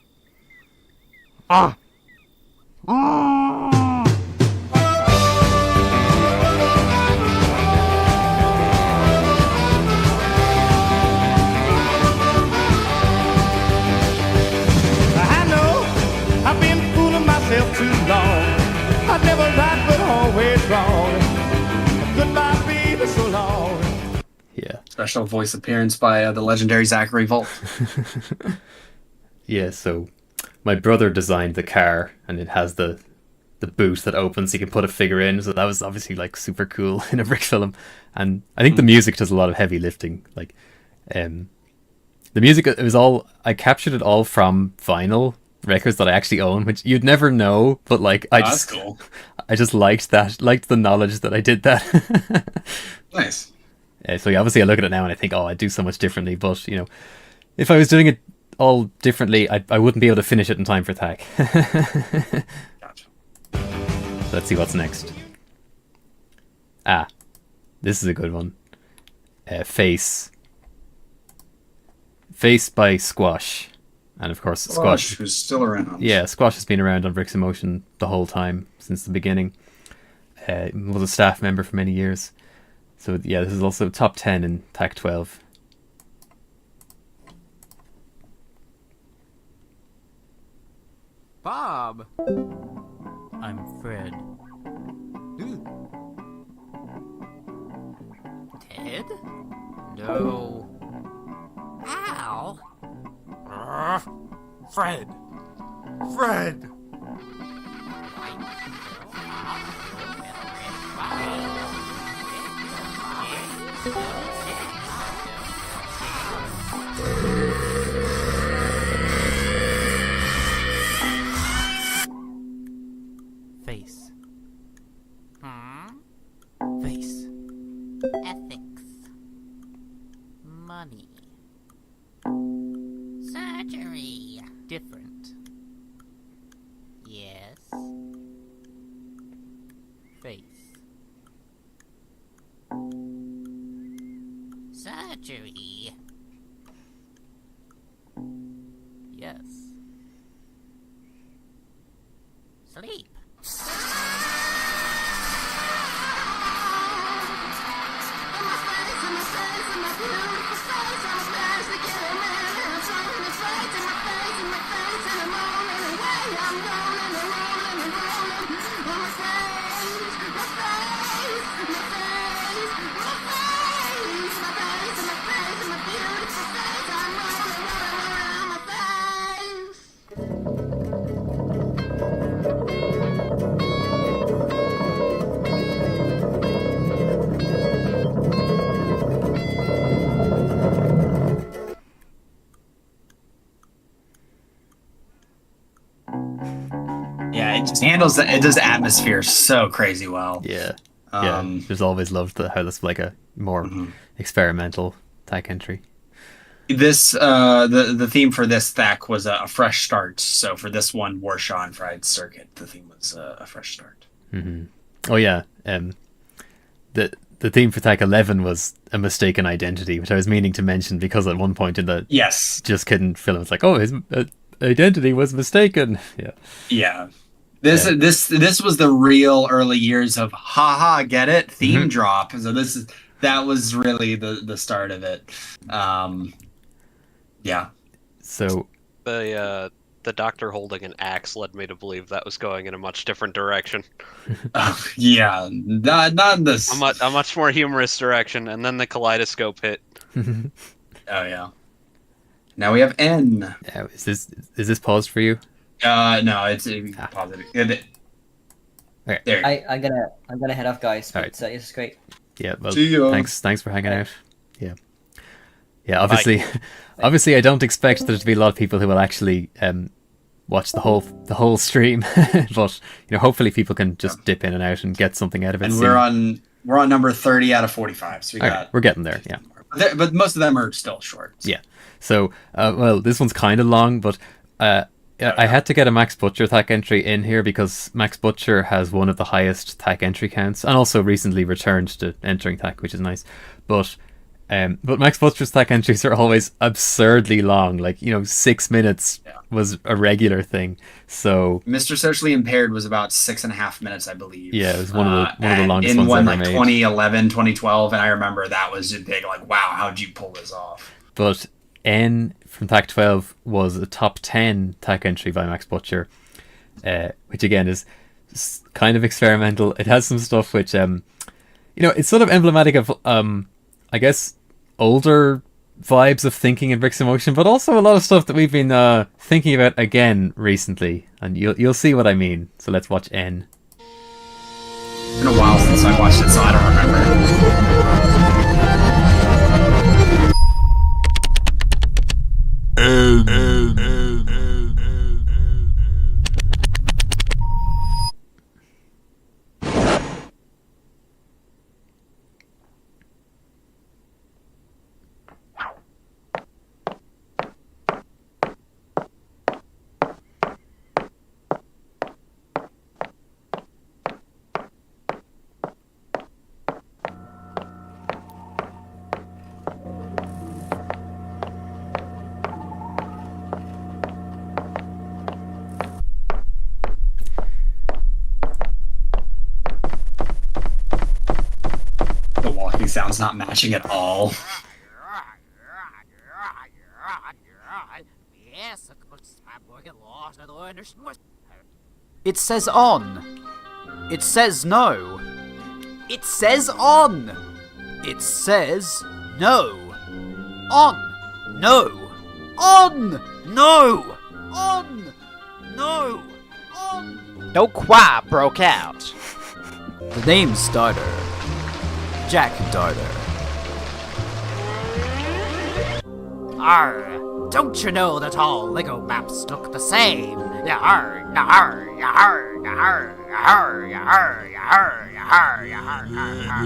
Too long. I've never right but always wrong. Goodbye, baby, so long. Yeah. Special voice appearance by the legendary Zachary Volt. Yeah, so my brother designed the car, and it has the boot that opens so you can put a figure in, so that was obviously like super cool in a brick film. And I think the music does a lot of heavy lifting. Like the music, it was all, I captured it all from vinyl records that I actually own, which you'd never know, but like I just liked the knowledge that I did that. Nice. So yeah, obviously I look at it now and I think, oh, I'd do so much differently, but you know, if I was doing it all differently, I wouldn't be able to finish it in time for THAC. Gotcha. So let's see what's next. This is a good one. Face by Squash. And of course, Squash, who's still around. Yeah, Squash has been around on Bricks in Motion the whole time since the beginning. Was a staff member for many years. So yeah, this is also top 10 in THAC 12. Bob! I'm Fred. Ted? No. Al? Fred! Fred! Face. Face. Ethics. Money. Surgery. Different. Yes. Face. Surgery. Yes. Sleep. it just handles it does the atmosphere so crazy well. Yeah. There's always loved how that's like a more experimental THAC entry. This the theme for this THAC was a fresh start. So for this one, Warshaw and Fried Circuit, the theme was a fresh start. Oh yeah, the theme for THAC 11 was a mistaken identity, which I was meaning to mention because at one point in the Just Kidding film, it's like, oh, his identity was mistaken. Yeah. This was the real early years of haha, get it, theme drop. So that was really the start of it. Yeah. So the doctor holding an axe led me to believe that was going in a much different direction. Yeah, not this. A much more humorous direction, and then the kaleidoscope hit. Oh yeah. Now we have N. Yeah, is this paused for you? No, it's positive. Okay. There. I'm gonna head off, guys. But it's great. Yeah. Well, See ya. thanks for hanging out. Yeah. Yeah. Obviously, I don't expect there to be a lot of people who will actually watch the whole stream, but hopefully people can just dip in and out and get something out of it. And we're on number 30 out of 45, so we're getting there. Yeah. But most of them are still short. Yeah. So, well, this one's kind of long, but I had to get a Max Butcher THAC entry in here because Max Butcher has one of the highest THAC entry counts, and also recently returned to entering THAC, which is nice. But Max Butcher's THAC entries are always absurdly long. Like 6 minutes was a regular thing. So Mr. Socially Impaired was about 6.5 minutes, I believe. Yeah, it was one of the longest in ones ever made. 2011, 2012, and I remember that was a big wow, how'd you pull this off? But N from THAC 12 was a top 10 THAC entry by Max Butcher, which again is kind of experimental. It has some stuff which it's sort of emblematic of I guess older vibes of thinking in Bricks in Motion, but also a lot of stuff that we've been thinking about again recently, and you'll see what I mean. So let's watch N. It's been a while since I watched it, so I don't remember. Sounds not matching at all. It says on. It says no. It says on. It says no. On. No. On. No. On. No. On. No qua broke out. The name's Darter. Jack Darter. Arr, don't you know that all Lego maps look the same? Yar, yar, yar, yar, yar, yar, yar, yar, yar, yar.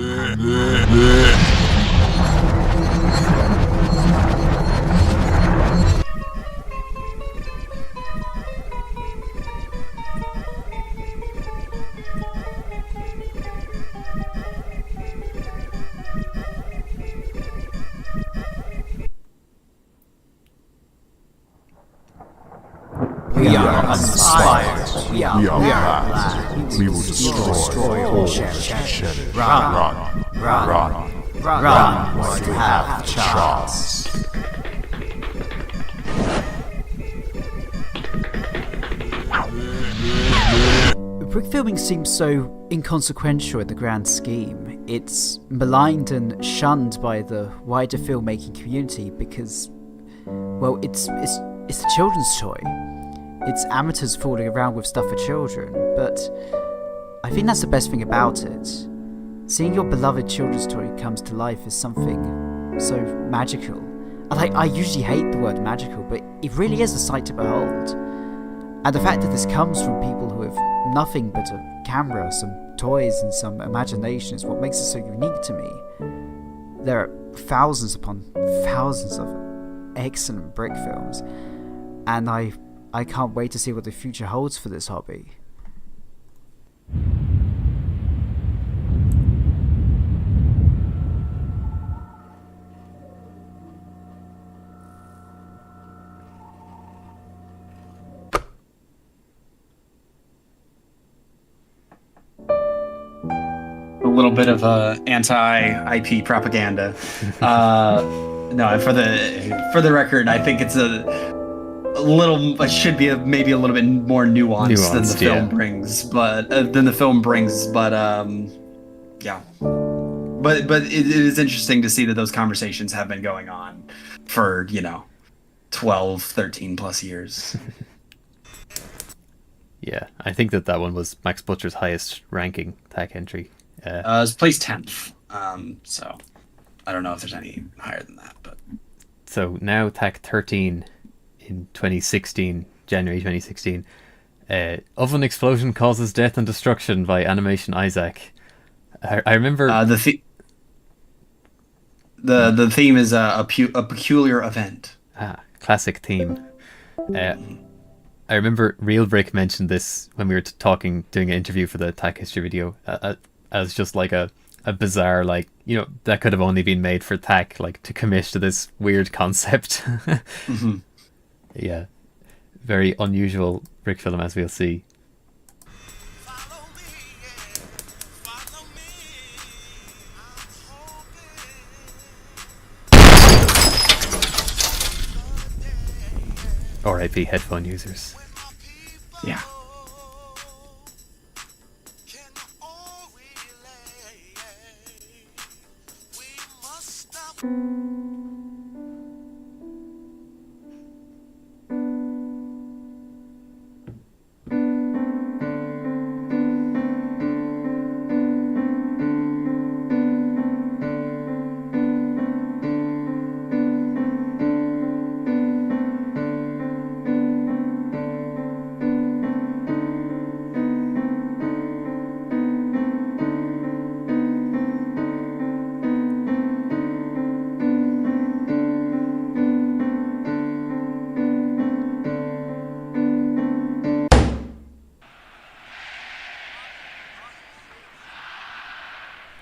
We are inspired. We are glad. We will destroy all Shed. Run, while you have the chance. Brick filming seems so inconsequential in the grand scheme. It's maligned and shunned by the wider filmmaking community because, well, it's a children's toy. It's amateurs fooling around with stuff for children, but I think that's the best thing about it. Seeing your beloved children's toy comes to life is something so magical. I usually hate the word magical, but it really is a sight to behold. And the fact that this comes from people who have nothing but a camera, some toys, and some imagination is what makes it so unique to me. There are thousands upon thousands of excellent brick films, and I can't wait to see what the future holds for this hobby. A little bit of anti-IP propaganda. No, for the record, I think it's it should be maybe a little bit more nuanced than the film brings, but yeah. But it is interesting to see that those conversations have been going on for 12, 13 plus years. Yeah, I think that one was Max Butcher's highest ranking THAC entry. It was placed 10th, so I don't know if there's any higher than that. But so now THAC 13 in 2016, January 2016. Oven explosion causes death and destruction by Animation Isaac. I remember the theme is a peculiar event. Classic theme. I remember Real Brick mentioned this when we were doing an interview for the THAC history video, as just like a bizarre, like, that could have only been made for THAC, like, to commit to this weird concept. Mm-hmm. Yeah, very unusual brick film, as we'll see. R.I.P. headphone users. Yeah.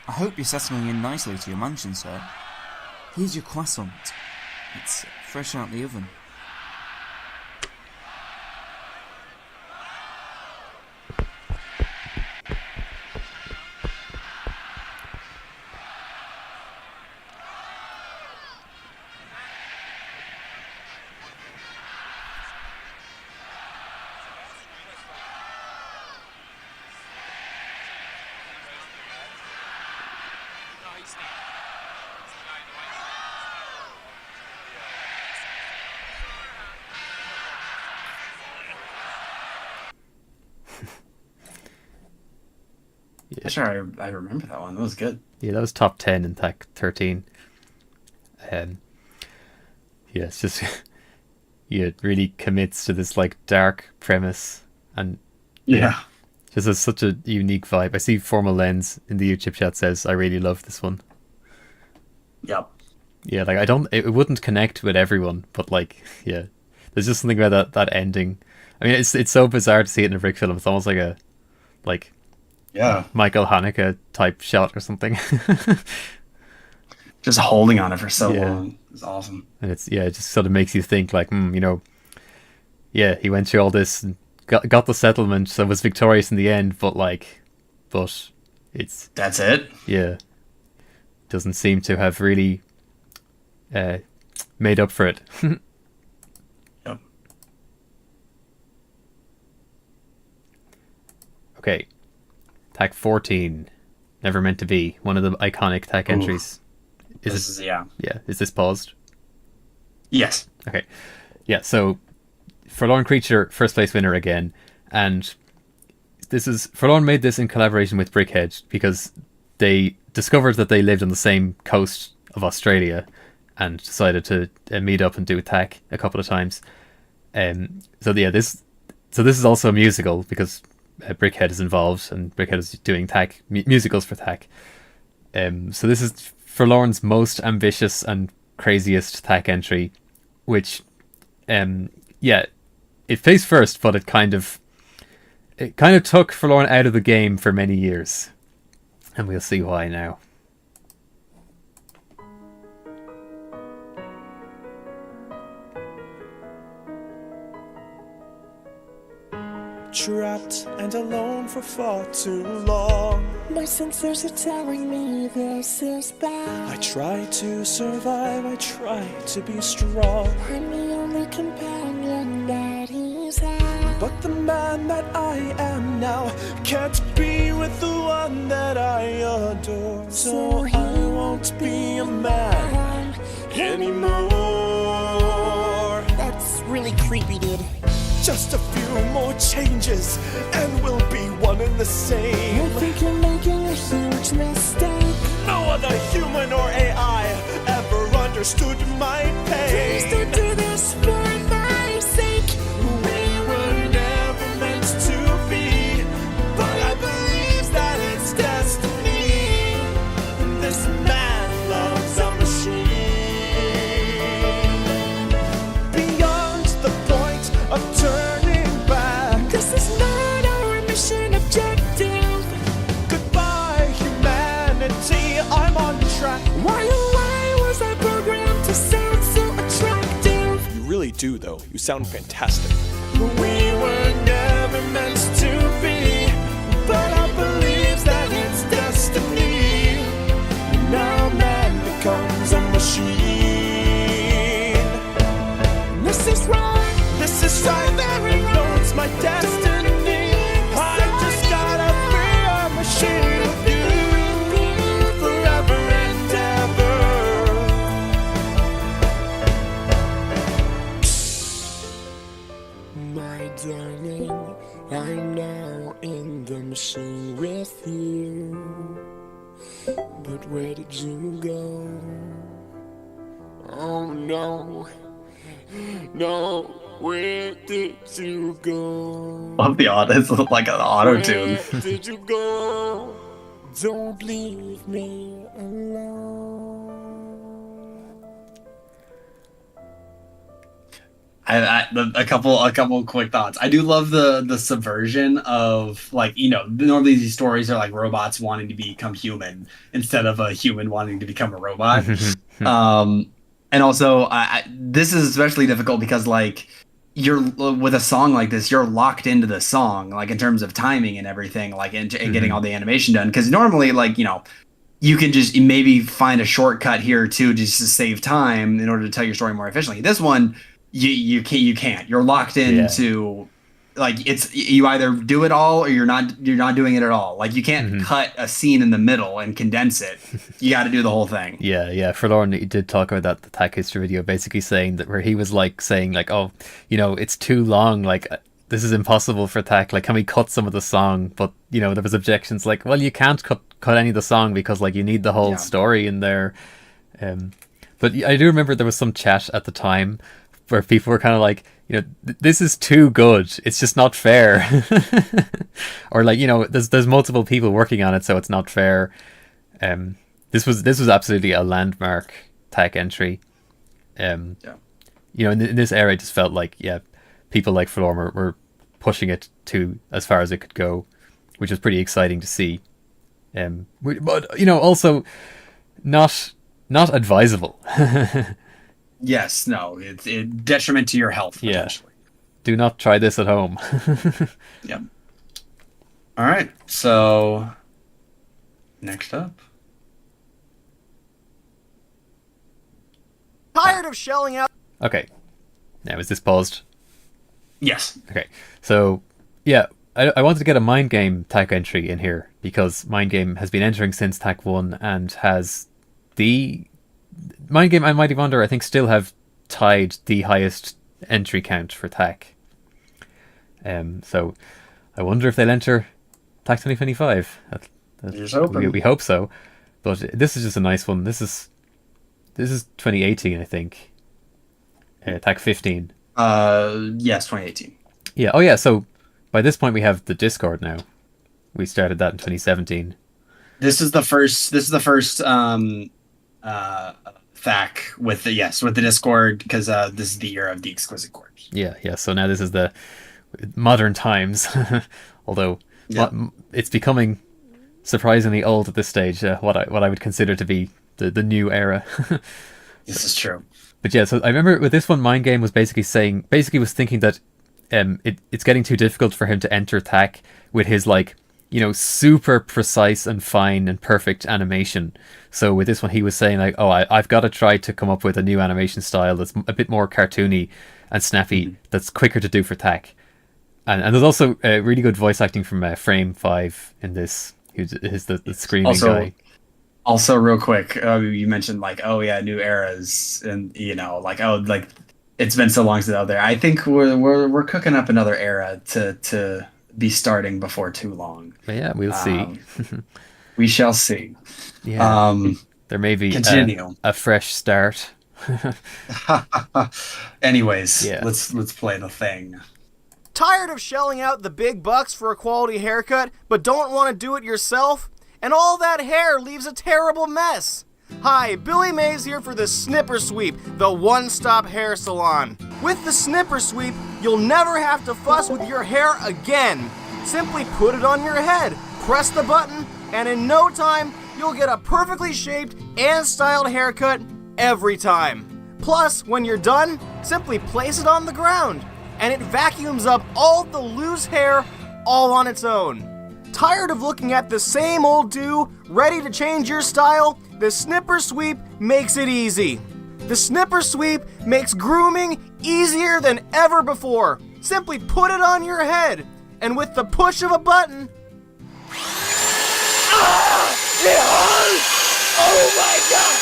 I hope you're settling in nicely to your mansion, sir. Here's your croissant. It's fresh out the oven. Sure, I remember that one. That was good. Yeah, that was top 10 in THAC 13. Yeah, it's just it really commits to this like dark premise, and just has such a unique vibe. I see Formal Lens in the YouTube chat says I really love this one. Yep. Yeah, like it wouldn't connect with everyone, but like, yeah, there's just something about that ending. I mean, it's so bizarre to see it in a brick film. It's almost like a Michael Haneke type shot or something. Just holding on it for so long. It's awesome. And it just sort of makes you think like, he went through all this and got the settlement, so was victorious in the end, but it's... That's it? Yeah. Doesn't seem to have really made up for it. Yep. Okay. THAC 14. Never Meant to Be. One of the iconic THAC entries. Is this paused? Yes. Okay. Yeah, so Forlorn Creature, first place winner again. And Forlorn made this in collaboration with Brickhead because they discovered that they lived on the same coast of Australia and decided to meet up and do THAC a couple of times. So this is also a musical because Brickhead is involved, and Brickhead is doing THAC musicals for THAC. So this is Forlorn's most ambitious and craziest THAC entry, which, it faced first, but it kind of took Forlorn out of the game for many years, and we'll see why now. Trapped and alone for far too long. My sensors are telling me this is bad. I try to survive, I try to be strong. I'm the only companion that he's had. But the man that I am now can't be with the one that I adore. So I won't be a man anymore. That's really creepy, dude. Just a few more changes, and we'll be one and the same. I think you're making a huge mistake. No other human or AI ever understood my pain. Please don't do this for my sake. We were never meant to be, but I believe that it's destiny. This man loves a machine. Beyond the point of turning back, this is not our mission objective. Goodbye, humanity, I'm on track. Why was I programmed to sound so attractive? You really do, though. You sound fantastic. We were never meant to be, but I believe that it's destiny. Now man becomes a machine. This is wrong. This is right, I know it's my destiny. I just gotta be a machine with you forever and ever. My darling, I'm now in the machine with you. But where did you go? Oh no. No, where did you go? Love the auto. It's like an auto tune. Where did you go? Don't leave me alone. A couple quick thoughts. I do love the subversion of, like, normally these stories are like robots wanting to become human instead of a human wanting to become a robot. And also, this is especially difficult because, like, you're with a song like this, you're locked into the song, like in terms of timing and everything, like and getting all the animation done. Because normally, like, you can just maybe find a shortcut here or two just to save time in order to tell your story more efficiently. This one, you can't. You're locked into like you either do it all or you're not doing it at all. Like you can't cut a scene in the middle and condense it. You got to do the whole thing. Yeah. Forlorn, he did talk about that, the THAC history video, basically saying that, where he was like saying like, oh, it's too long. Like this is impossible for THAC. Like, can we cut some of the song? But there was objections like, well, you can't cut any of the song because like you need the whole story in there. But I do remember there was some chat at the time where people were kind of like, this is too good. It's just not fair. Or like, there's multiple people working on it, so it's not fair. This was absolutely a landmark THAC entry. In this era, I just felt like, people like Forlorn were pushing it to as far as it could go, which was pretty exciting to see. But also not advisable. Yes, no, it's a detriment to your health, potentially. Do not try this at home. Yep. All right, so next up. Tired of shelling out. Okay. Now, is this paused? Yes. Okay, so, I wanted to get a Mind Game THAC entry in here, because Mind Game has been entering since THAC 1 and has the... Mind Game and Mighty Wonder, I think, still have tied the highest entry count for THAC. So I wonder if they'll enter THAC 2025. We hope so. But this is just a nice one. This is 2018, I think. THAC 15. Yes, 2018. Yeah. Oh, yeah. So by this point we have the Discord now. We started that in 2017. This is the first THAC with the Discord, because this is the year of the Exquisite Corpse. Yeah. So now this is the modern times, although it's becoming surprisingly old at this stage. What I would consider to be the new era. This is true. But yeah, so I remember with this one, Mind Game was basically was thinking that it's getting too difficult for him to enter THAC with his super precise and fine and perfect animation. So with this one, he was saying I've got to try to come up with a new animation style that's a bit more cartoony and snappy, that's quicker to do for THAC. And there's also really good voice acting from Frame 5 in this, who's the screaming guy. Also, real quick, you mentioned new eras, and it's been so long since out there. I think we're cooking up another era to be starting before too long. But yeah, we'll see. We shall see. Yeah. There may be a fresh start. Anyways, let's play the thing. Tired of shelling out the big bucks for a quality haircut, but don't want to do it yourself? And all that hair leaves a terrible mess. Hi, Billy Mays here for the Snipper Sweep, the one-stop hair salon. With the Snipper Sweep, you'll never have to fuss with your hair again. Simply put it on your head, press the button, and in no time, you'll get a perfectly shaped and styled haircut every time. Plus, when you're done, simply place it on the ground, and it vacuums up all the loose hair all on its own. Tired of looking at the same old do, ready to change your style? The Snipper Sweep makes it easy. The Snipper Sweep makes grooming easier than ever before. Simply put it on your head, and with the push of a button... Oh my god!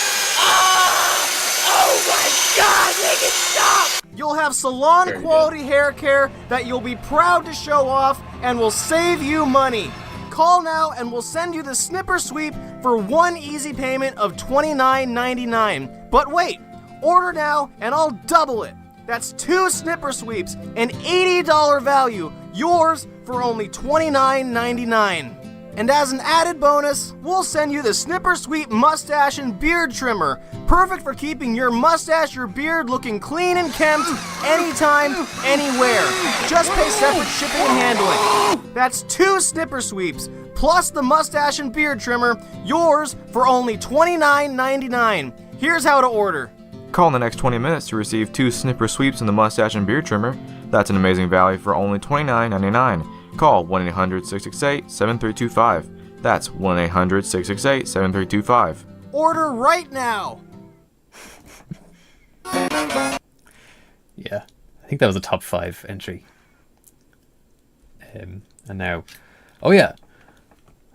Oh my god, make it stop! You'll have salon quality hair care that you'll be proud to show off and will save you money. Call now and we'll send you the Snipper Sweep for one easy payment of $29.99. But wait, order now and I'll double it. That's 2 Snipper Sweeps, an $80 value, yours for only $29.99. And as an added bonus, we'll send you the Snipper Sweep Mustache and Beard Trimmer, perfect for keeping your mustache or beard looking clean and kempt anytime, anywhere. Just pay separate shipping and handling. That's 2 Snipper Sweeps, plus the Mustache and Beard Trimmer, yours for only $29.99. Here's how to order. Call in the next 20 minutes to receive 2 Snipper Sweeps and the Mustache and Beard Trimmer. That's an amazing value for only $29.99. Call 1-800-668-7325. That's 1-800-668-7325. Order right now! Yeah, I think that was a top 5 entry. And now... Oh yeah!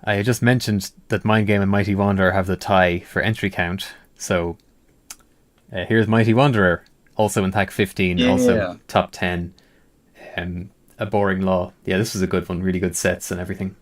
I just mentioned that Mind Game and Mighty Wanderer have the tie for entry count. So, here's Mighty Wanderer, also in THAC 15, also top 10. A Boring Law. Yeah, this was a good one. Really good sets and everything.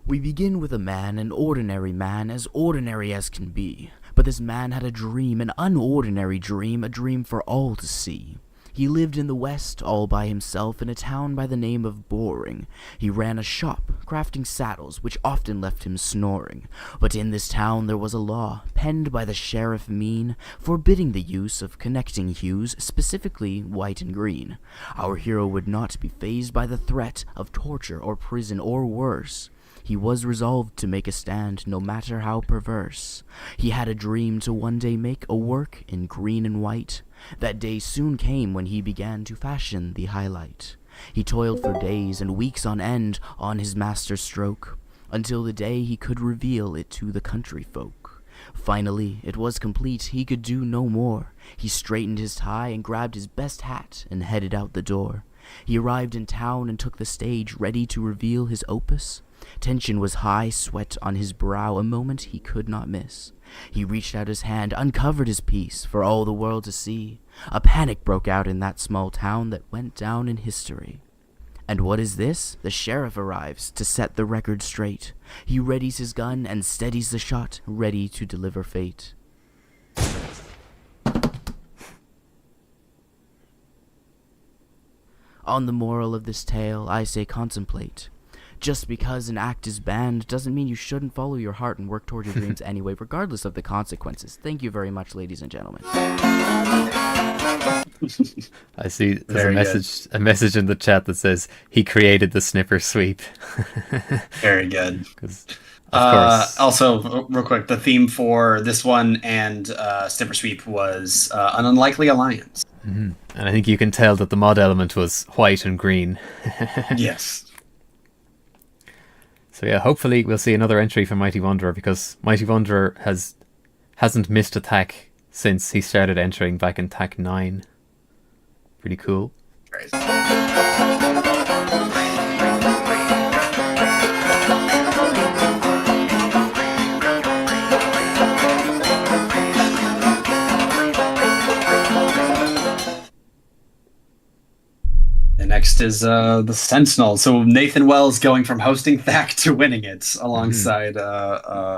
We begin with a man, an ordinary man, as ordinary as can be. But this man had a dream, an unordinary dream, a dream for all to see. He lived in the West all by himself in a town by the name of Boring. He ran a shop, crafting saddles, which often left him snoring. But in this town there was a law, penned by the sheriff mean, forbidding the use of connecting hues, specifically white and green. Our hero would not be fazed by the threat of torture or prison or worse. He was resolved to make a stand, no matter how perverse. He had a dream to one day make a work in green and white. That day soon came when he began to fashion the highlight. He toiled for days and weeks on end on his master's stroke, until the day he could reveal it to the country folk. Finally, it was complete, he could do no more. He straightened his tie and grabbed his best hat and headed out the door. He arrived in town and took the stage, ready to reveal his opus. Tension was high, sweat on his brow, a moment he could not miss. He reached out his hand, uncovered his piece for all the world to see. A panic broke out in that small town that went down in history. And what is this? The sheriff arrives to set the record straight. He readies his gun and steadies the shot, ready to deliver fate. On the moral of this tale, I say contemplate. Just because an act is banned doesn't mean you shouldn't follow your heart and work toward your dreams anyway, regardless of the consequences. Thank you very much, ladies and gentlemen. I see there's a message in the chat that says he created the snipper sweep. Very good. Of course. Also, real quick, the theme for this one and Snipper Sweep was an unlikely alliance. Mm-hmm. And I think you can tell that the mod element was white and green. Yes. So yeah, hopefully we'll see another entry from Mighty Wanderer, because Mighty Wanderer hasn't missed a THAC since he started entering back in THAC 9. Pretty cool. Great. Next is the Sentinel. So Nathan Wells going from hosting THAC to winning it alongside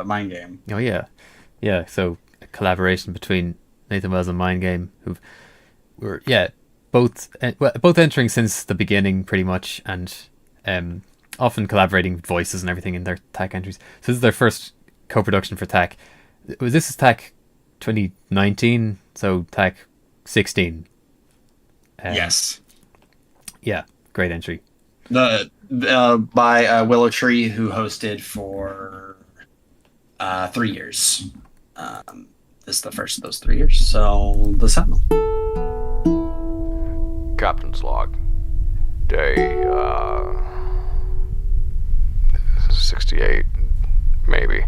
Mind Game. Oh yeah, yeah. So a collaboration between Nathan Wells and Mind Game, who were both entering since the beginning pretty much, and often collaborating with voices and everything in their THAC entries. So this is their first co-production for THAC. This is THAC 2019, so THAC 16. Yes. Yeah, great entry. By Willow Tree, who hosted for 3 years. This is the first of those 3 years. So the Sentinel. Captain's log. Day 68, maybe.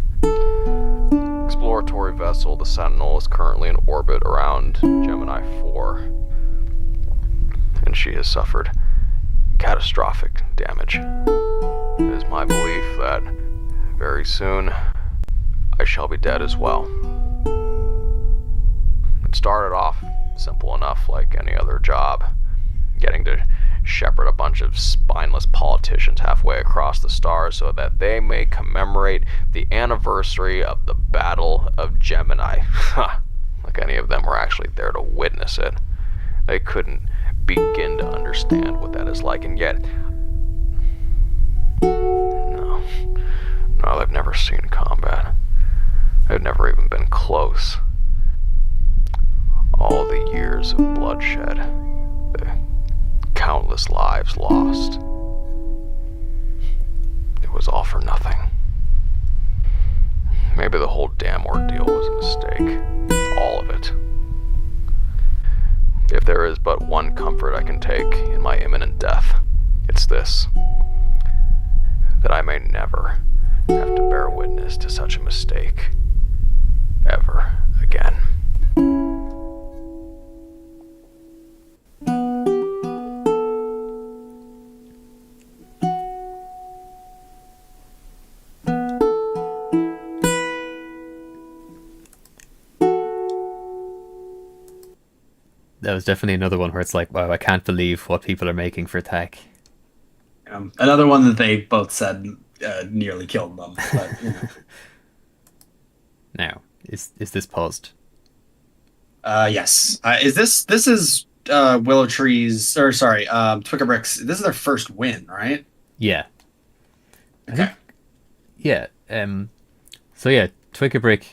Exploratory vessel, the Sentinel, is currently in orbit around Gemini 4. And she has suffered catastrophic damage. It is my belief that very soon I shall be dead as well. It started off simple enough, like any other job, getting to shepherd a bunch of spineless politicians halfway across the stars so that they may commemorate the anniversary of the Battle of Gemini. Like any of them were actually there to witness it. They couldn't begin to understand what that is like, and yet no, they've never seen combat. They've never even been close. All the years of bloodshed, the countless lives lost, it was all for nothing. Maybe the whole damn ordeal was a mistake, all of it. If there is but one comfort I can take in my imminent death, it's this: that I may never have to bear witness to such a mistake ever again. That was definitely another one where it's like, wow, I can't believe what people are making for THAC. Another one that they both said nearly killed them. But, Now, is this paused? Yes. This is Willow Tree's, or sorry, Twickerbrick's. This is their first win, right? Yeah. Okay. Yeah. So yeah, Twickerbrick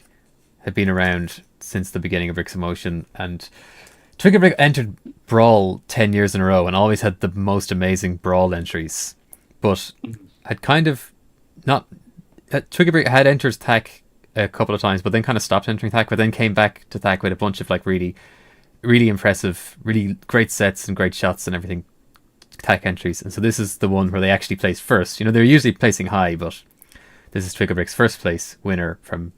had been around since the beginning of Bricks of Motion, and Twickerbrick entered Brawl 10 years in a row and always had the most amazing Brawl entries, but had kind of not... Twickerbrick had entered THAC a couple of times, but then kind of stopped entering THAC, but then came back to THAC with a bunch of like really, really impressive, really great sets and great shots and everything, THAC entries. And so this is the one where they actually place first. You know, they're usually placing high, but this is Twickerbrick's first place winner from...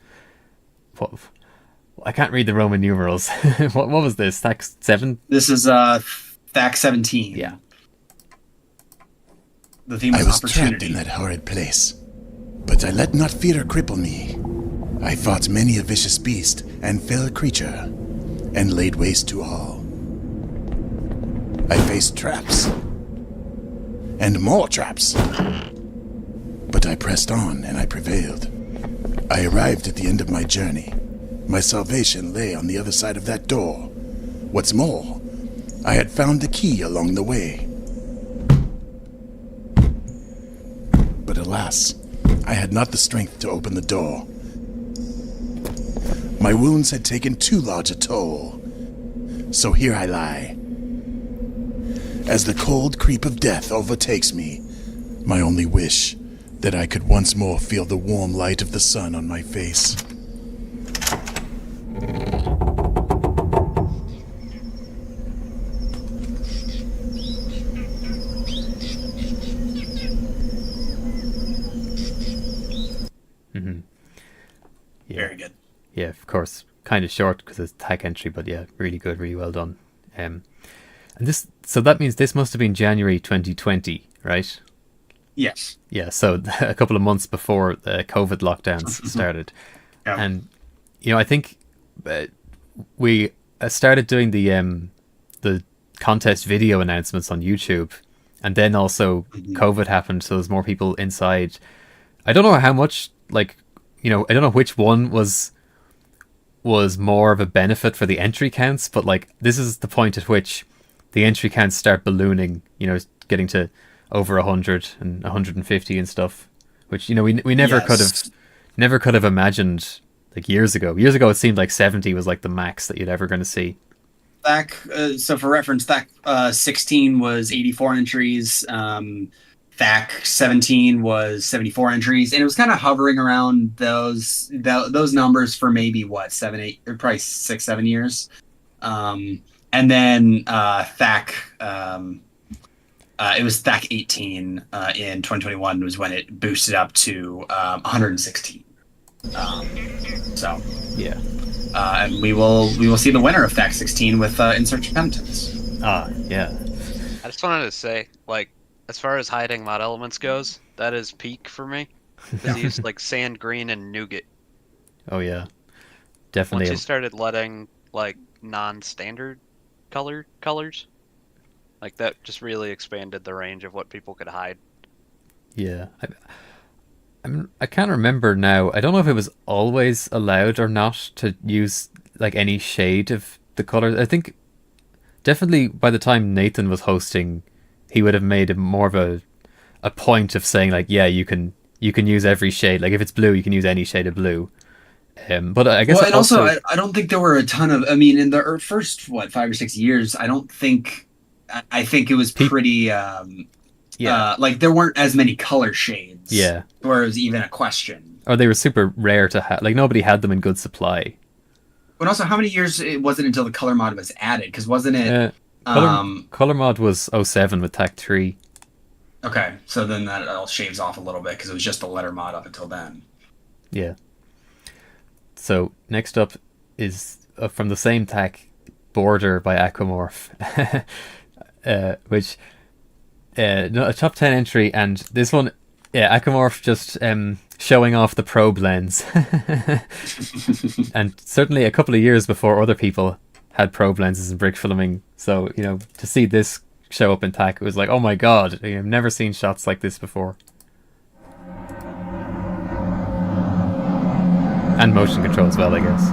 I can't read the Roman numerals. What was this? THAC 7? This is THAC 17. Yeah. The theme I was trapped opportunity. in that horrid place, but I let not fear cripple me. I fought many a vicious beast and fell creature, and laid waste to all. I faced traps, and more traps. But I pressed on, and I prevailed. I arrived at the end of my journey. My salvation lay on the other side of that door. What's more, I had found the key along the way. Alas, I had not the strength to open the door. My wounds had taken too large a toll. So here I lie. As the cold creep of death overtakes me, my only wish that I could once more feel the warm light of the sun on my face. Mm-hmm. Yeah. Very good. Yeah, of course, kind of short because it's THAC entry, but yeah, really good, really well done. And this, so that means this must have been January 2020, right? Yes. Yeah, so a couple of months before the COVID lockdowns started. Yeah. And, you know, I think we started doing the contest video announcements on YouTube, and then also COVID happened, so there's more people inside. I don't know how much, like, you know, I don't know which one was more of a benefit for the entry counts, but like this is the point at which the entry counts start ballooning, you know, getting to over 100 and 150 and stuff, which, you know, we never could have imagined like years ago. Years ago it seemed like 70 was like the max that you'd ever going to see. THAC, so for reference, THAC 16 was 84 entries. THAC 17 was 74 entries, and it was kind of hovering around those numbers for maybe what, 7, 8, or probably 6, 7 years. And then THAC, it was THAC 18 in 2021 was when it boosted up to 116. So yeah, and we will see the winner of THAC 16 with In Search of Penitence. Yeah. I just wanted to say, like, as far as hiding mod elements goes, that is peak for me. Because he used like sand green and nougat. Oh yeah, definitely. Once he started letting like non-standard colors, like that just really expanded the range of what people could hide. Yeah, I can't remember now. I don't know if it was always allowed or not to use like any shade of the colors. I think definitely by the time Nathan was hosting, he would have made it more of a point of saying like, yeah, you can use every shade. Like if it's blue, you can use any shade of blue. But I guess and also I don't think there were a ton of. I mean, in the first 5 or 6 years, I don't think. I think it was pretty. Like there weren't as many color shades. Yeah. Or it was even a question. Or they were super rare to have. Like nobody had them in good supply. But also, how many years it wasn't until the color mod was added? Because wasn't it? Color mod was 07 with THAC 3. Okay, so then that all shaves off a little bit because it was just the letter mod up until then. Yeah. So next up is from the same THAC, Border by Aquamorph, which a top 10 entry, and this one, yeah, Aquamorph just showing off the probe lens, and certainly a couple of years before other people had probe lenses and brick filming. So, you know, to see this show up in THAC, it was like, oh my god, I've never seen shots like this before. And motion control as well, I guess.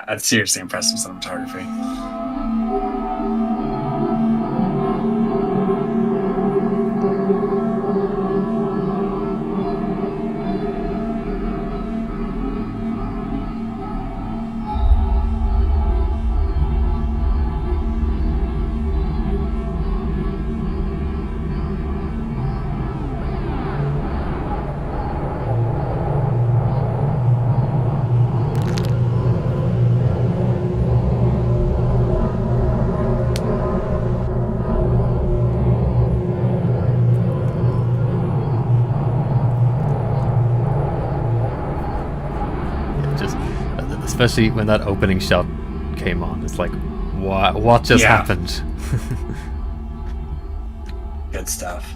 That's seriously impressive cinematography. especially when that opening shot came on. It's like, what just happened? Good stuff.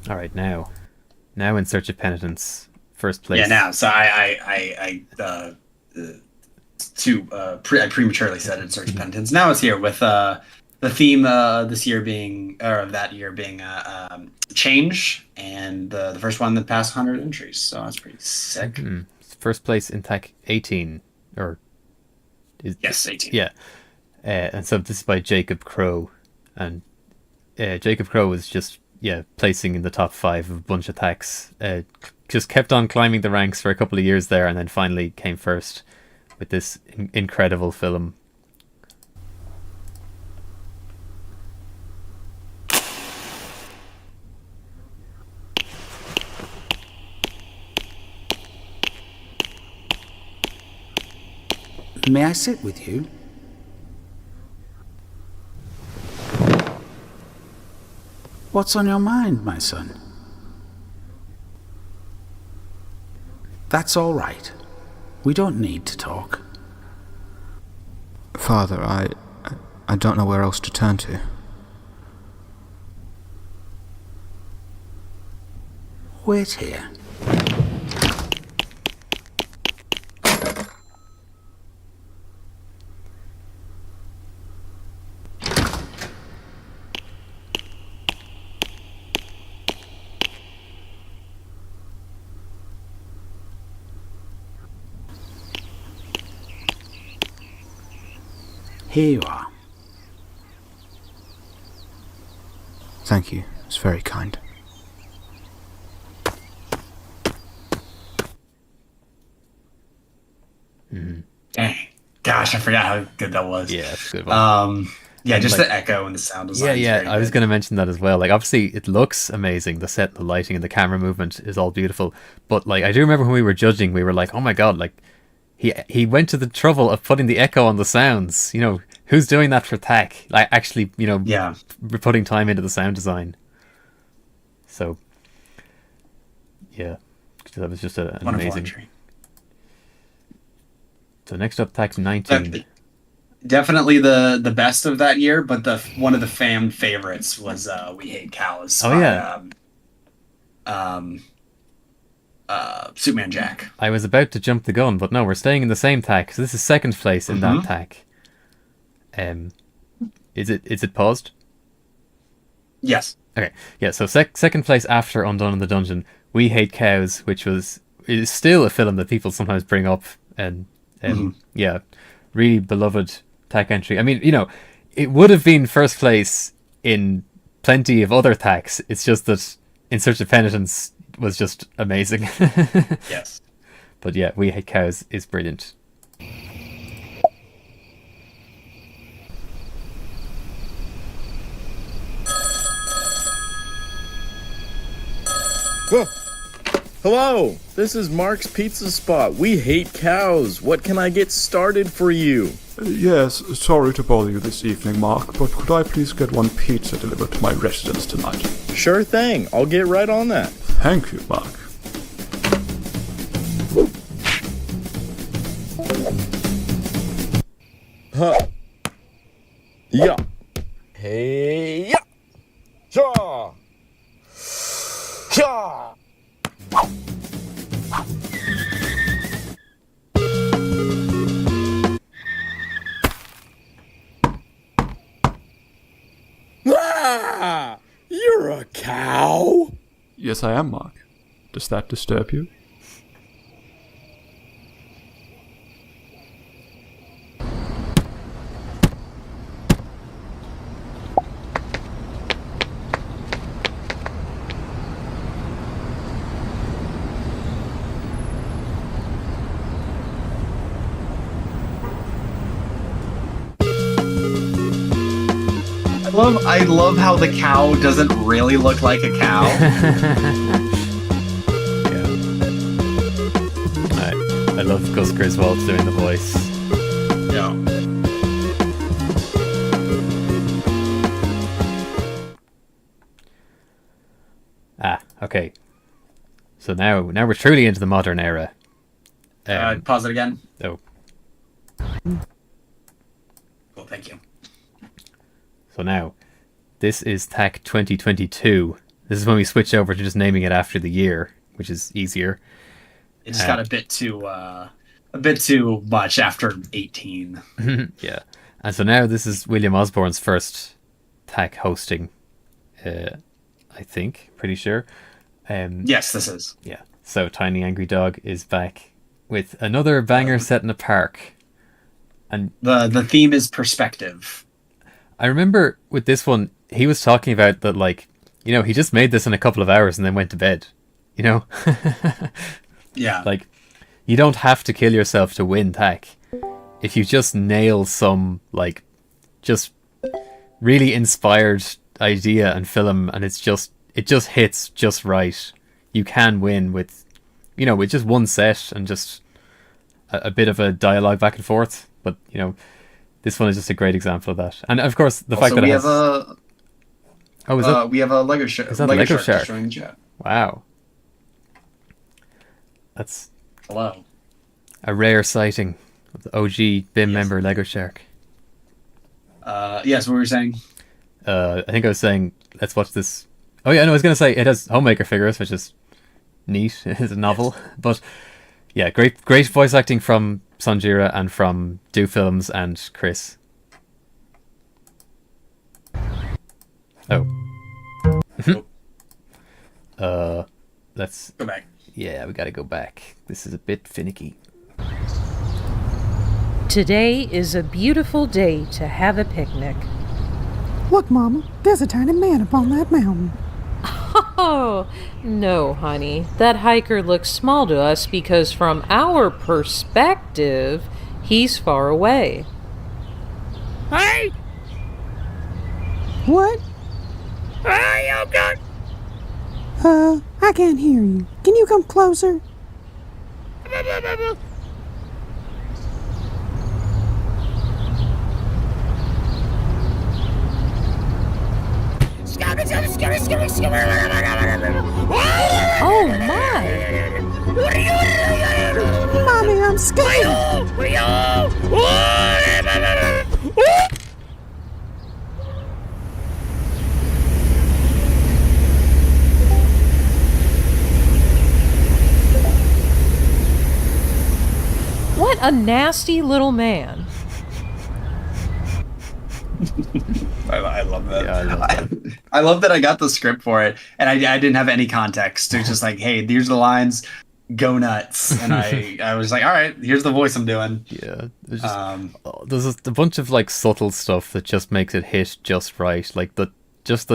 All right, now in Search of Penitence, first place. Yeah, now. So I prematurely said in Search of Penitence. Now it's here with the theme this year being, or that year being, change, and the first one that passed 100 entries. So that's pretty sick. Mm-hmm. First place in THAC 18, or yes, 18. Yeah, and so this is by Jacob Crow, and Jacob Crow was just placing in the top 5 of a bunch of THACs. Just kept on climbing the ranks for a couple of years there, and then finally came first with this incredible film. May I sit with you? What's on your mind, my son? That's all right. We don't need to talk. Father, I don't know where else to turn to. Wait here. Here you are. Thank you. It's very kind. Dang. Gosh, I forgot how good that was. Yeah, it's a good one. Just like, the echo and the sound design. Yeah, I was going to mention that as well. Like, obviously, it looks amazing. The set, the lighting, and the camera movement is all beautiful. But like, I do remember when we were judging, we were like, "Oh my god!" Like, he went to the trouble of putting the echo on the sounds. You know, who's doing that for THAC? Like, actually, putting time into the sound design. So, yeah, that was just an amazing. Entry. So next up, THAC 19. Definitely the best of that year, but one of the fan favorites was "We Hate Cows." Oh yeah. Superman Jack. I was about to jump the gun, but no, we're staying in the same THAC. So this is second place in that THAC. Is it paused? Yes. Okay. Yeah. So second place after Undone in the Dungeon, We Hate Cows, which is still a film that people sometimes bring up, and really beloved THAC entry. I mean, it would have been first place in plenty of other THACs. It's just that In Search of Penitence was just amazing. Yes. But yeah, We Hate Cows is brilliant. Hello, this is Mark's Pizza Spot. We hate cows. What can I get started for you? Yes, sorry to bother you this evening, Mark, but could I please get one pizza delivered to my residence tonight? Sure thing. I'll get right on that. Thank you, Mark. Huh. Yeah. Hey, yeah. Ja. Ja. Ah! You're a cow? Yes, I am, Mark. Does that disturb you? I love how the cow doesn't really look like a cow. I love Gus Griswold doing the voice. Yeah. Okay. So now we're truly into the modern era. Pause it again. Oh. Cool, thank you. So now, this is THAC 2022. This is when we switch over to just naming it after the year, which is easier. It just got a bit too much after 18. Yeah. And so now this is William Osborne's first THAC hosting, I think, pretty sure. Yes, this is. Yeah. So Tiny Angry Dog is back with another banger set in a park. And the theme is perspective. I remember with this one, he was talking about that, like, you know, he just made this in a couple of hours and then went to bed, you know? Yeah. Like, you don't have to kill yourself to win THAC. If you just nail some, like, just really inspired idea and film, and it just hits just right, you can win with, you know, with just one set and just a bit of a dialogue back and forth. But, you know, this one is just a great example of that. And of course, the fact that it has... we have a Lego Shark. Is that Lego Shark? Showing chat. Wow. That's hello. A rare sighting of the OG BIM member Lego Shark. Yes, what were you saying? I think I was saying, let's watch this. Oh yeah, no, I was going to say it has Homemaker figures, which is neat. It's a novel. Yes. But yeah, great voice acting from Sanjira and from Do Films and Chris. Oh. Let's go back. Yeah, we gotta go back. This is a bit finicky. Today is a beautiful day to have a picnic. Look, Mama, there's a tiny man up on that mountain. Oh, no, honey. That hiker looks small to us because from our perspective, he's far away. Hey! What? Hey, oh God! I can't hear you. Can you come closer? Oh my! Mommy, I'm scared. What a nasty little man. I love that. Yeah, I love that. I love that I got the script for it, and I didn't have any context. It was just like, hey, these are the lines, go nuts. And I was like, all right, here's the voice I'm doing. Yeah. There's a bunch of like subtle stuff that just makes it hit just right. Like the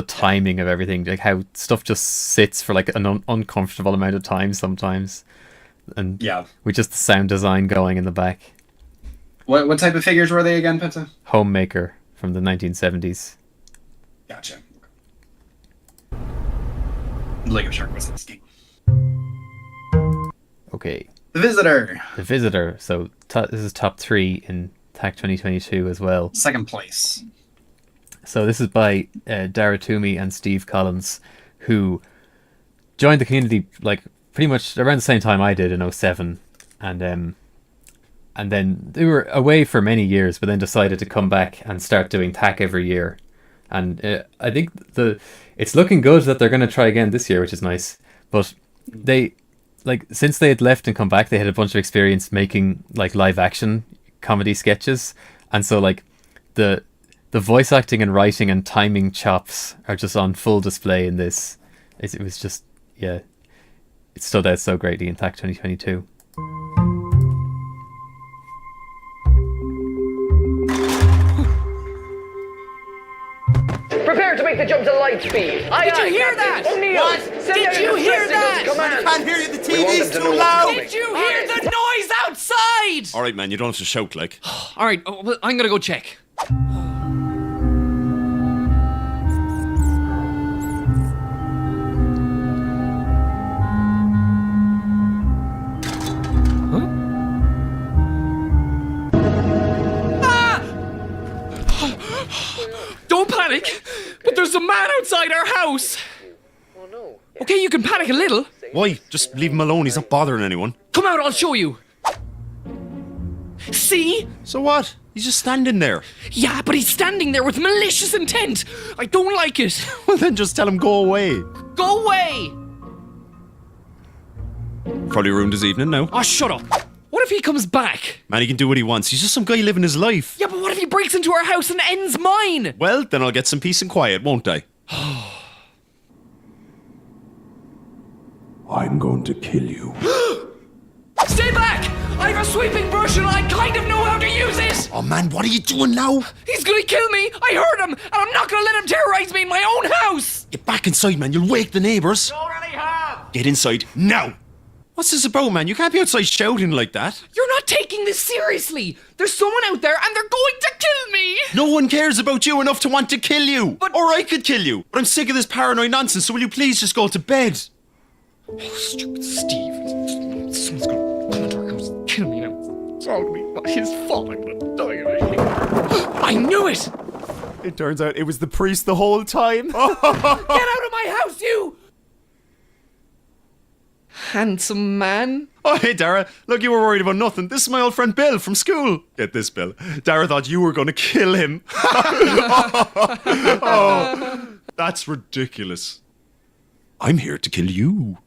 timing of everything, like how stuff just sits for like an uncomfortable amount of time sometimes. And yeah, with just the sound design going in the back. What type of figures were they again, Pizza? Homemaker from the 1970s. Gotcha. Lego Shark was asking. Okay. The Visitor. The Visitor. So this is top 3 in THAC 2022 as well. Second place. So this is by Dara Toomey and Steve Collins, who joined the community like pretty much around the same time I did in 2007, and then they were away for many years, but then decided to come back and start doing THAC every year. And I think it's looking good that they're going to try again this year, which is nice. But they, like, since they had left and come back, they had a bunch of experience making like live action comedy sketches, and so like the voice acting and writing and timing chops are just on full display in this. It was just, yeah, it stood out so greatly in THAC 2022. Prepare to make the jump to light speed. Did you hear that? O'Neill, What? Did you hear that? I can't hear you. The TV's too loud. Did you hear the noise outside? All right, man. You don't have to shout, like. All right, well, I'm gonna go check. Don't panic, but there's a man outside our house. Oh no. Okay, you can panic a little. Why? Just leave him alone, he's not bothering anyone. Come out, I'll show you. See? So what? He's just standing there. Yeah, but he's standing there with malicious intent. I don't like it. Well, then just tell him go away. Go away! Probably ruined his evening now. Oh, shut up. What if he comes back? Man, he can do what he wants. He's just some guy living his life. Yeah, but what if he breaks into our house and ends mine? Well, then I'll get some peace and quiet, won't I? I'm going to kill you. Stay back! I have a sweeping brush and I kind of know how to use it! Oh man, what are you doing now? He's gonna kill me! I heard him! And I'm not gonna let him terrorize me in my own house! Get back inside, man. You'll wake the neighbours. You already have! Get inside now! What's this about, man? You can't be outside shouting like that. You're not taking this seriously! There's someone out there and they're going to kill me! No one cares about you enough to want to kill you. Or I could kill you. But I'm sick of this paranoid nonsense, so will you please just go to bed? Oh, stupid Steve. Someone's gonna come into our house and kill me now. It's all me. Not his fault. I'm gonna die of it. I knew it! It turns out it was the priest the whole time. Get out of my house, you! Handsome man. Oh, hey, Dara. Look, you were worried about nothing. This is my old friend Bill from school. Get this, Bill. Dara thought you were going to kill him. Oh, that's ridiculous. I'm here to kill you.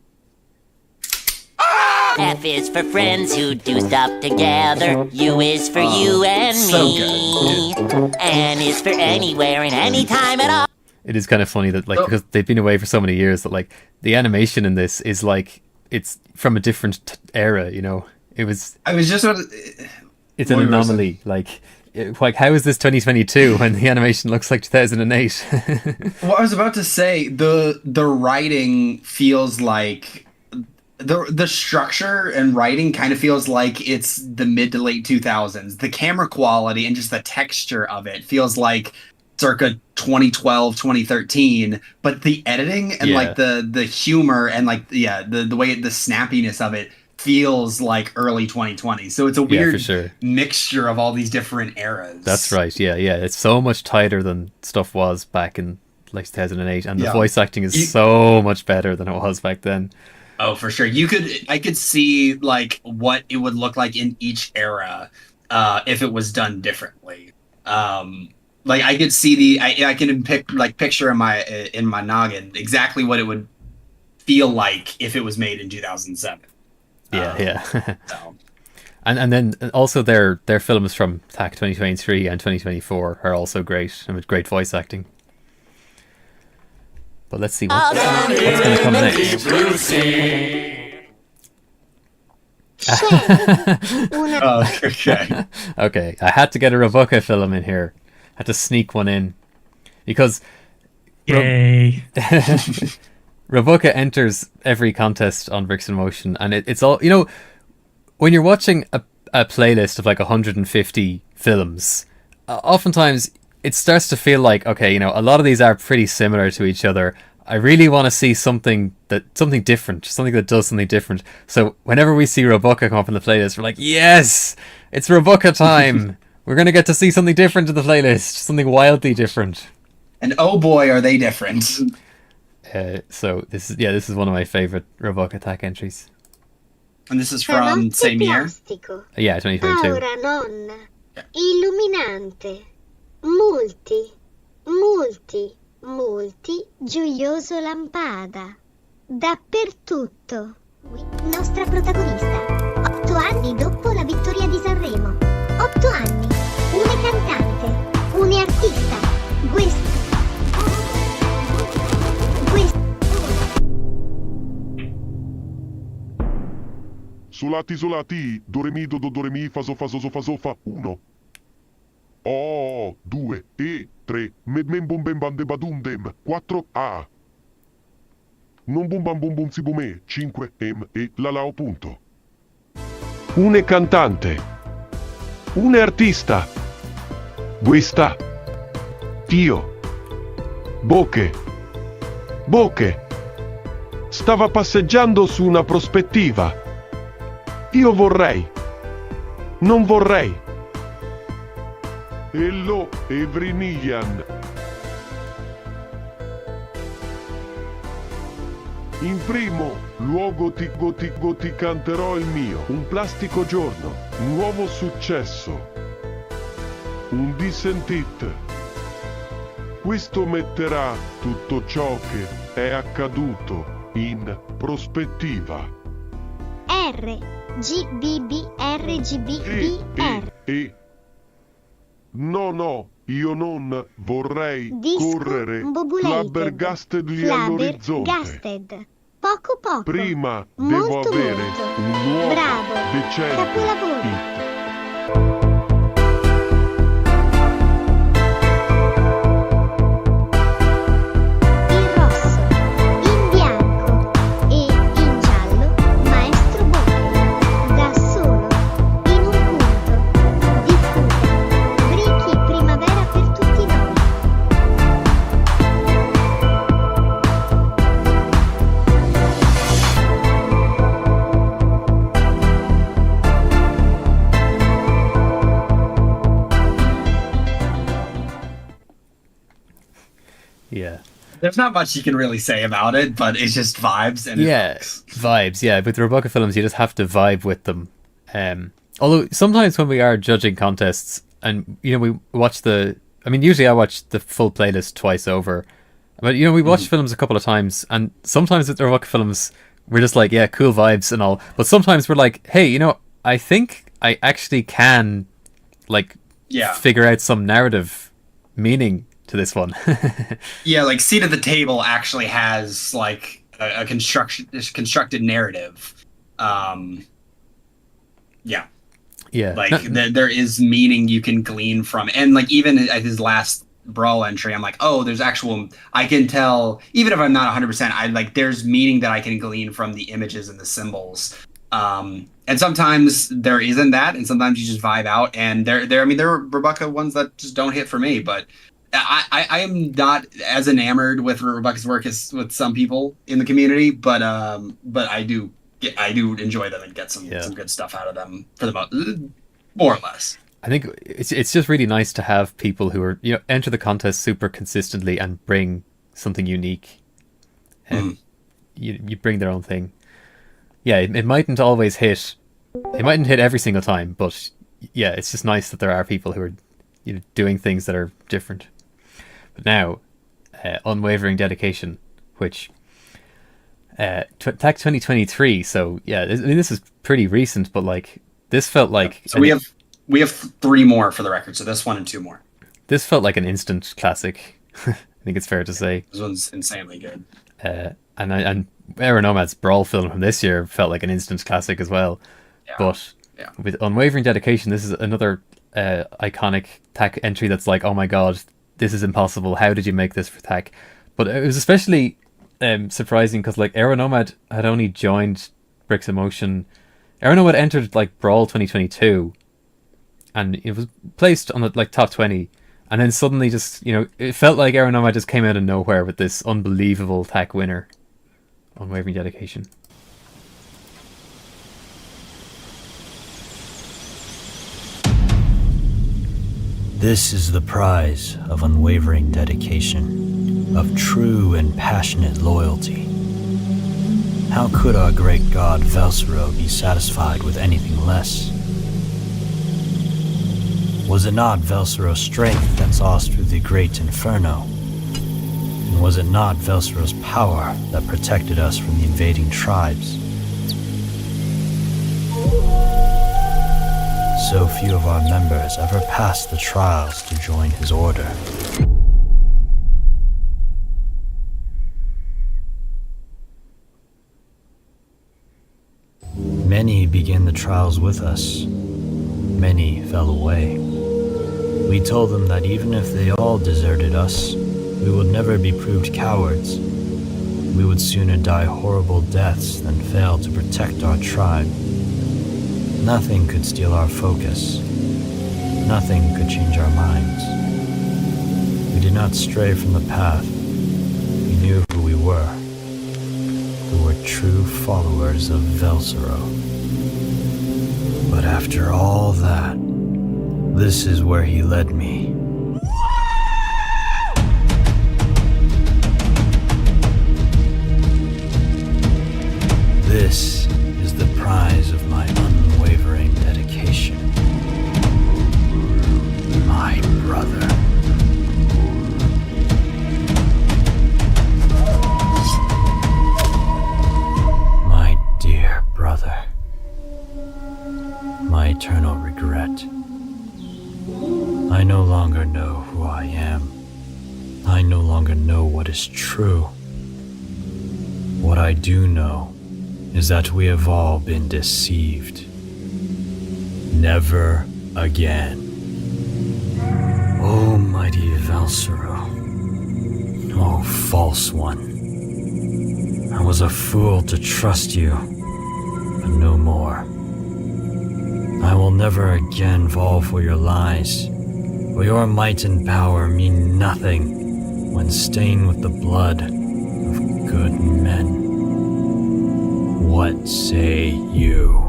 F is for friends who do stuff together. U is for you and me. N is for anywhere and anytime at all. It is kind of funny that, like, because they've been away for so many years, that, like, the animation in this is like it's from a different era. You know, it was. I was just. It's an anomaly. Like, how is this 2022 when the animation looks like 2008? Well, I was about to say the writing feels like. The structure and writing kind of feels like it's the mid to late 2000s. The camera quality and just the texture of it feels like circa 2012, 2013. But the editing and like the humor and like the way the snappiness of it feels like early 2020. So it's a weird for sure. mixture of all these different eras. That's right. Yeah. It's so much tighter than stuff was back in like 2008, and the voice acting is so much better than it was back then. Oh, for sure. I could see like what it would look like in each era if it was done differently. Like I could see I can picture in my noggin exactly what it would feel like if it was made in 2007. Yeah. So. And then also their films from THAC 2023 and 2024 are also great, and with great voice acting. But let's see what's going to come next. Okay, I had to get a Rebecca film in here. I had to sneak one in because Rebecca enters every contest on Bricks in Motion, and it's all, you know, when you're watching a playlist of like 150 films, oftentimes it starts to feel like, okay, you know, a lot of these are pretty similar to each other. I really want to see something different, something that does something different. So whenever we see Rebecca come up in the playlist, we're like, yes, it's Rebecca time. We're going to get to see something different in the playlist, something wildly different. And oh boy, are they different. So this is one of my favorite Rebecca THAC entries. And this is from same year? Yeah, 2022. Aura non. Illuminante. Multi. Gioioso lampada. Dappertutto. Nostra protagonista. 8 anni dopo la vittoria di Sanremo. 8 anni. Una cantante. Una artista. Questo. Solati, do re mi, do re mi, fa so fa 1. Oh, 2, e 3, mem bum bem bam de badum dem, 4, a. Non bum bam bum bum si bume, 5, e la lao punto. Un cantante. Un artista. Questa. Dio. Bocche. Stava passeggiando su una prospettiva. Io vorrei. Non vorrei. Hello, Evrinian. In primo luogo ti canterò il mio. Un plastico giorno, un nuovo successo. Un decent hit. Questo metterà tutto ciò che è accaduto in prospettiva. RGBB. No, io non vorrei correre flabbergasted all'orizzonte. Poco. Prima Molto, devo avere molto. un nuovo Bravo. decente Capolavoro. hit. In rosso, in bianco e in giallo, Maestro Bocchi, da solo, in un punto, diffusa, Brichi primavera per tutti noi. Yeah. There's not much you can really say about it, but it's just vibes and it works. Vibes. Yeah, with the Rebecca films, you just have to vibe with them. Although sometimes when we are judging contests, and we watch usually I watch the full playlist twice over, but we watch films a couple of times, and sometimes with the Rebecca films, we're just like, yeah, cool vibes and all. But sometimes we're like, hey, I think I actually can, figure out some narrative meaning to this one. Yeah, like Seat at the Table actually has like a constructed narrative. Yeah. Like there is meaning you can glean from, and like even at his last Brawl entry, I'm like, oh, there's actual. I can tell, even if I'm not 100%, there's meaning that I can glean from the images and the symbols. And sometimes there isn't that, and sometimes you just vibe out. And there are Rebecca ones that just don't hit for me, but. I am not as enamored with Rebecca's work as with some people in the community, but I do enjoy them and get some good stuff out of them for the more or less. I think it's just really nice to have people who are enter the contest super consistently and bring something unique. You bring their own thing. Yeah, it mightn't always hit. It mightn't hit every single time, but yeah, it's just nice that there are people who are doing things that are different. But now, Unwavering Dedication, which THAC 2023. So yeah, this is pretty recent, but this felt like. So we have 3 more for the record. So this one and 2 more. This felt like an instant classic. I think it's fair to say. This one's insanely good. And Aeronomad's Brawl film from this year felt like an instant classic as well. Yeah. But with Unwavering Dedication, this is another iconic THAC entry that's like, oh my god, this is impossible. How did you make this for THAC? But it was especially surprising because Aeronomad had only joined Bricks of Motion. Aeronomad entered Brawl 2022, and it was placed on the top 20, and then suddenly just it felt like Aeronomad just came out of nowhere with this unbelievable THAC winner, Unwavering Dedication. This is the prize of unwavering dedication, of true and passionate loyalty. How could our great god Velsero be satisfied with anything less? Was it not Velsero's strength that saw us through the great inferno? And was it not Velsero's power that protected us from the invading tribes? So few of our members ever passed the trials to join his order. Many began the trials with us. Many fell away. We told them that even if they all deserted us, we would never be proved cowards. We would sooner die horrible deaths than fail to protect our tribe. Nothing could steal our focus. Nothing could change our minds. We did not stray from the path. We knew who we were. We were true followers of Velsero. But after all that, this is where he led me. What I do know is that we have all been deceived. Never again. Oh, mighty Valsero. Oh, false one. I was a fool to trust you, but no more. I will never again fall for your lies, for your might and power mean nothing when stained with the blood of good men. What say you?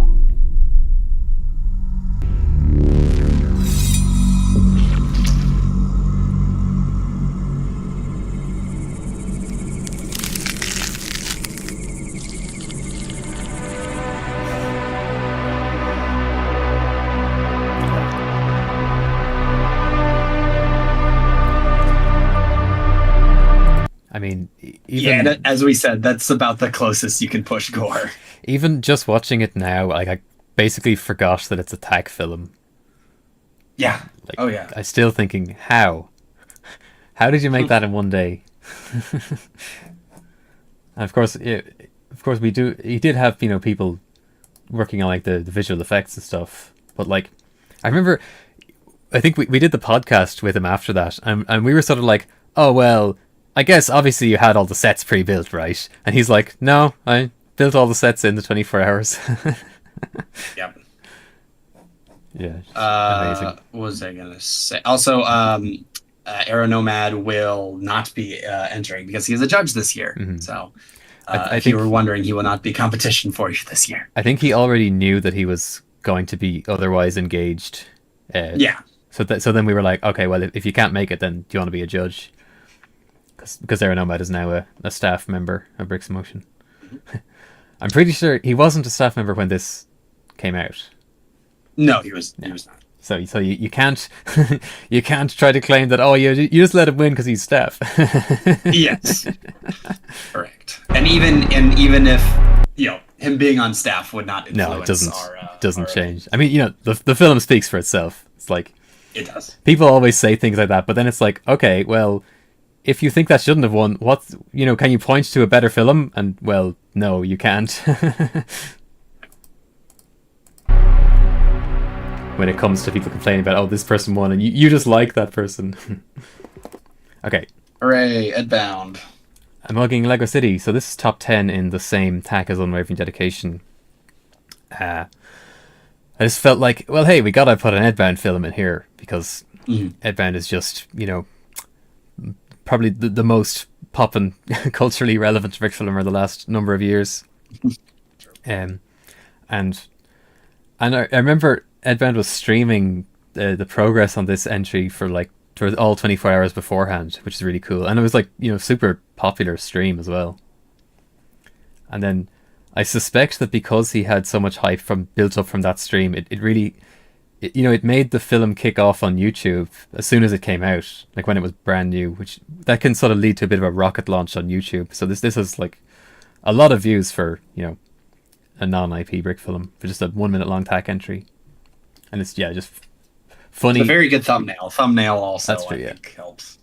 I mean, as we said, that's about the closest you can push gore. Even just watching it now, like I basically forgot that it's a THAC film. Yeah. Like, oh yeah. I'm still thinking, how? How did you make that in one day? And of course, he did have, you know, people working on like the visual effects and stuff. But like, I remember, I think we did the podcast with him after that, and we were sort of like, oh well, I guess obviously you had all the sets pre-built, right? And he's like, no, I built all the sets in the 24 hours. Yep. Yeah. Amazing. What was I gonna say? Also, Aeronomad will not be entering because he is a judge this year. Mm-hmm. So, I if think you were wondering, he will not be competition for you this year. I think he already knew that he was going to be otherwise engaged. Yeah. So then we were like, okay, well, if you can't make it, then do you want to be a judge? Because Aeronomad is now a staff member of Bricks Motion. I'm pretty sure he wasn't a staff member when this came out. No, he was not. So you can't you can't try to claim that, oh, you just let him win because he's staff. Yes. Correct. And even if, you know, him being on staff would not influence doesn't change. I mean, you know, the film speaks for itself. It's like, it does. People always say things like that, but then it's like, okay, well, if you think that shouldn't have won, can you point to a better film? And, well, no, you can't. When it comes to people complaining about, oh, this person won, and you just like that person. Okay. Hooray, Edbound. I'm mugging Lego City, so this is top 10 in the same THAC as Unwavering Dedication. I just felt like, well, hey, we gotta put an Edbound film in here, because Edbound is just, you know, probably the most poppin', culturally relevant Brick film over the last number of years. And I remember Edbound was streaming the progress on this entry for all 24 hours beforehand, which is really cool. And it was like, you know, super popular stream as well. And then I suspect that because he had so much hype built up from that stream, it really, it made the film kick off on YouTube as soon as it came out, like when it was brand new, which that can sort of lead to a bit of a rocket launch on YouTube. So this is like a lot of views for, you know, a non-IP Brick film for just a 1 minute long THAC entry. And it's, just funny. It's a very good thumbnail. Thumbnail also, That's true, I think, helps.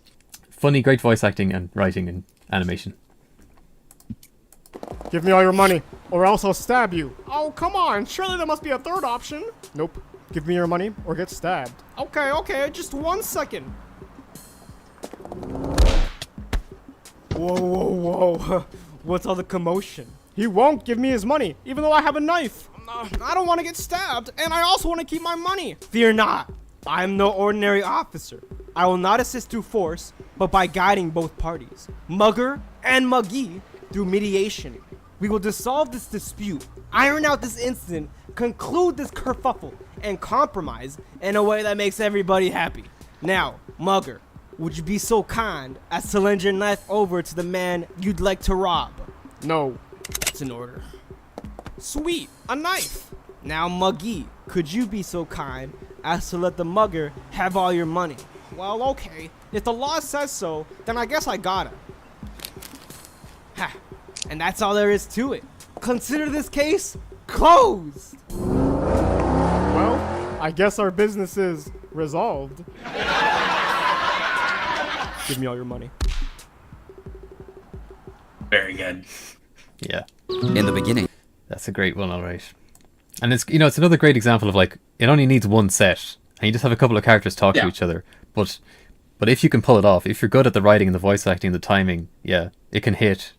Funny, great voice acting and writing and animation. Give me all your money, or else I'll stab you. Oh, come on. Surely there must be a third option. Nope. Give me your money, or get stabbed. Okay. Just 1 second. Whoa. What's all the commotion? He won't give me his money, even though I have a knife. I don't want to get stabbed, and I also want to keep my money. Fear not. I am no ordinary officer. I will not assist through force, but by guiding both parties, Mugger and Muggy, through mediation. We will dissolve this dispute, iron out this incident, conclude this kerfuffle, and compromise in a way that makes everybody happy. Now, Mugger, would you be so kind as to lend your knife over to the man you'd like to rob? No, that's an order. Sweet, a knife. Now, Muggy, could you be so kind as to let the mugger have all your money? Well, okay. If the law says so, then I guess I gotta. Ha. And that's all there is to it. Consider this case closed. Well, I guess our business is resolved. Give me all your money. Very good. Yeah. In the beginning. That's a great one, all right. And it's it's another great example of like it only needs one set, and you just have a couple of characters talk to each other. But if you can pull it off, if you're good at the writing and the voice acting, the timing, yeah, it can hit.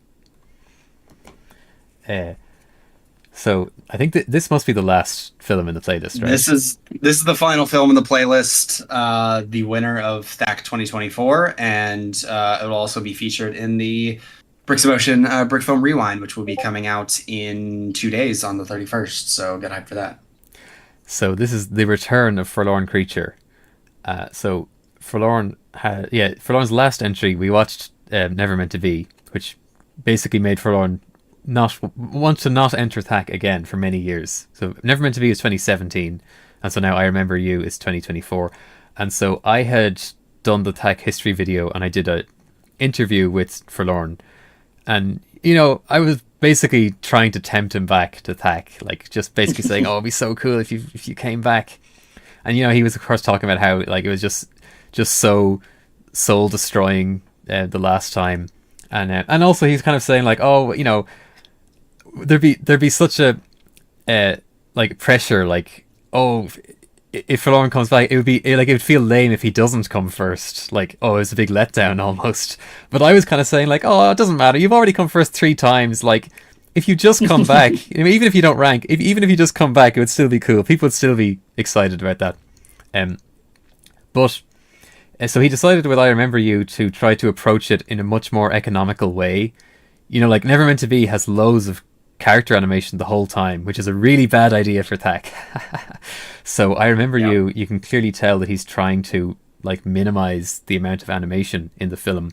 So I think that this must be the last film in the playlist, right? This is the final film in the playlist, the winner of THAC 2024, and it will also be featured in the Bricks of Motion Brick Film Rewind, which will be coming out in 2 days on the 31st. So get hyped for that. So this is the return of Forlorn Creature. So Forlorn's last entry, we watched Never Meant to Be, which basically made Forlorn want to not enter THAC again for many years. So Never Meant to Be was 2017, and so now I Remember You is 2024. And so I had done the THAC history video, and I did a interview with Forlorn, and I was basically trying to tempt him back to THAC, like just basically saying, "Oh, it'd be so cool if you came back." And he was of course talking about how like it was just so soul destroying the last time, and also he's kind of saying like, "Oh, there'd be such a like pressure, like, oh, if Forlorn comes back, it would feel lame if he doesn't come first, like, oh, it's a big letdown almost." But I was kind of saying like, oh, it doesn't matter, you've already come first 3 times, like if you just come back, even if you don't rank, even if you just come back, it would still be cool, people would still be excited about that. But so he decided with I Remember You to try to approach it in a much more economical way. Like Never Meant to Be has loads of character animation the whole time, which is a really bad idea for THAC. So I Remember you can clearly tell that he's trying to like minimize the amount of animation in the film,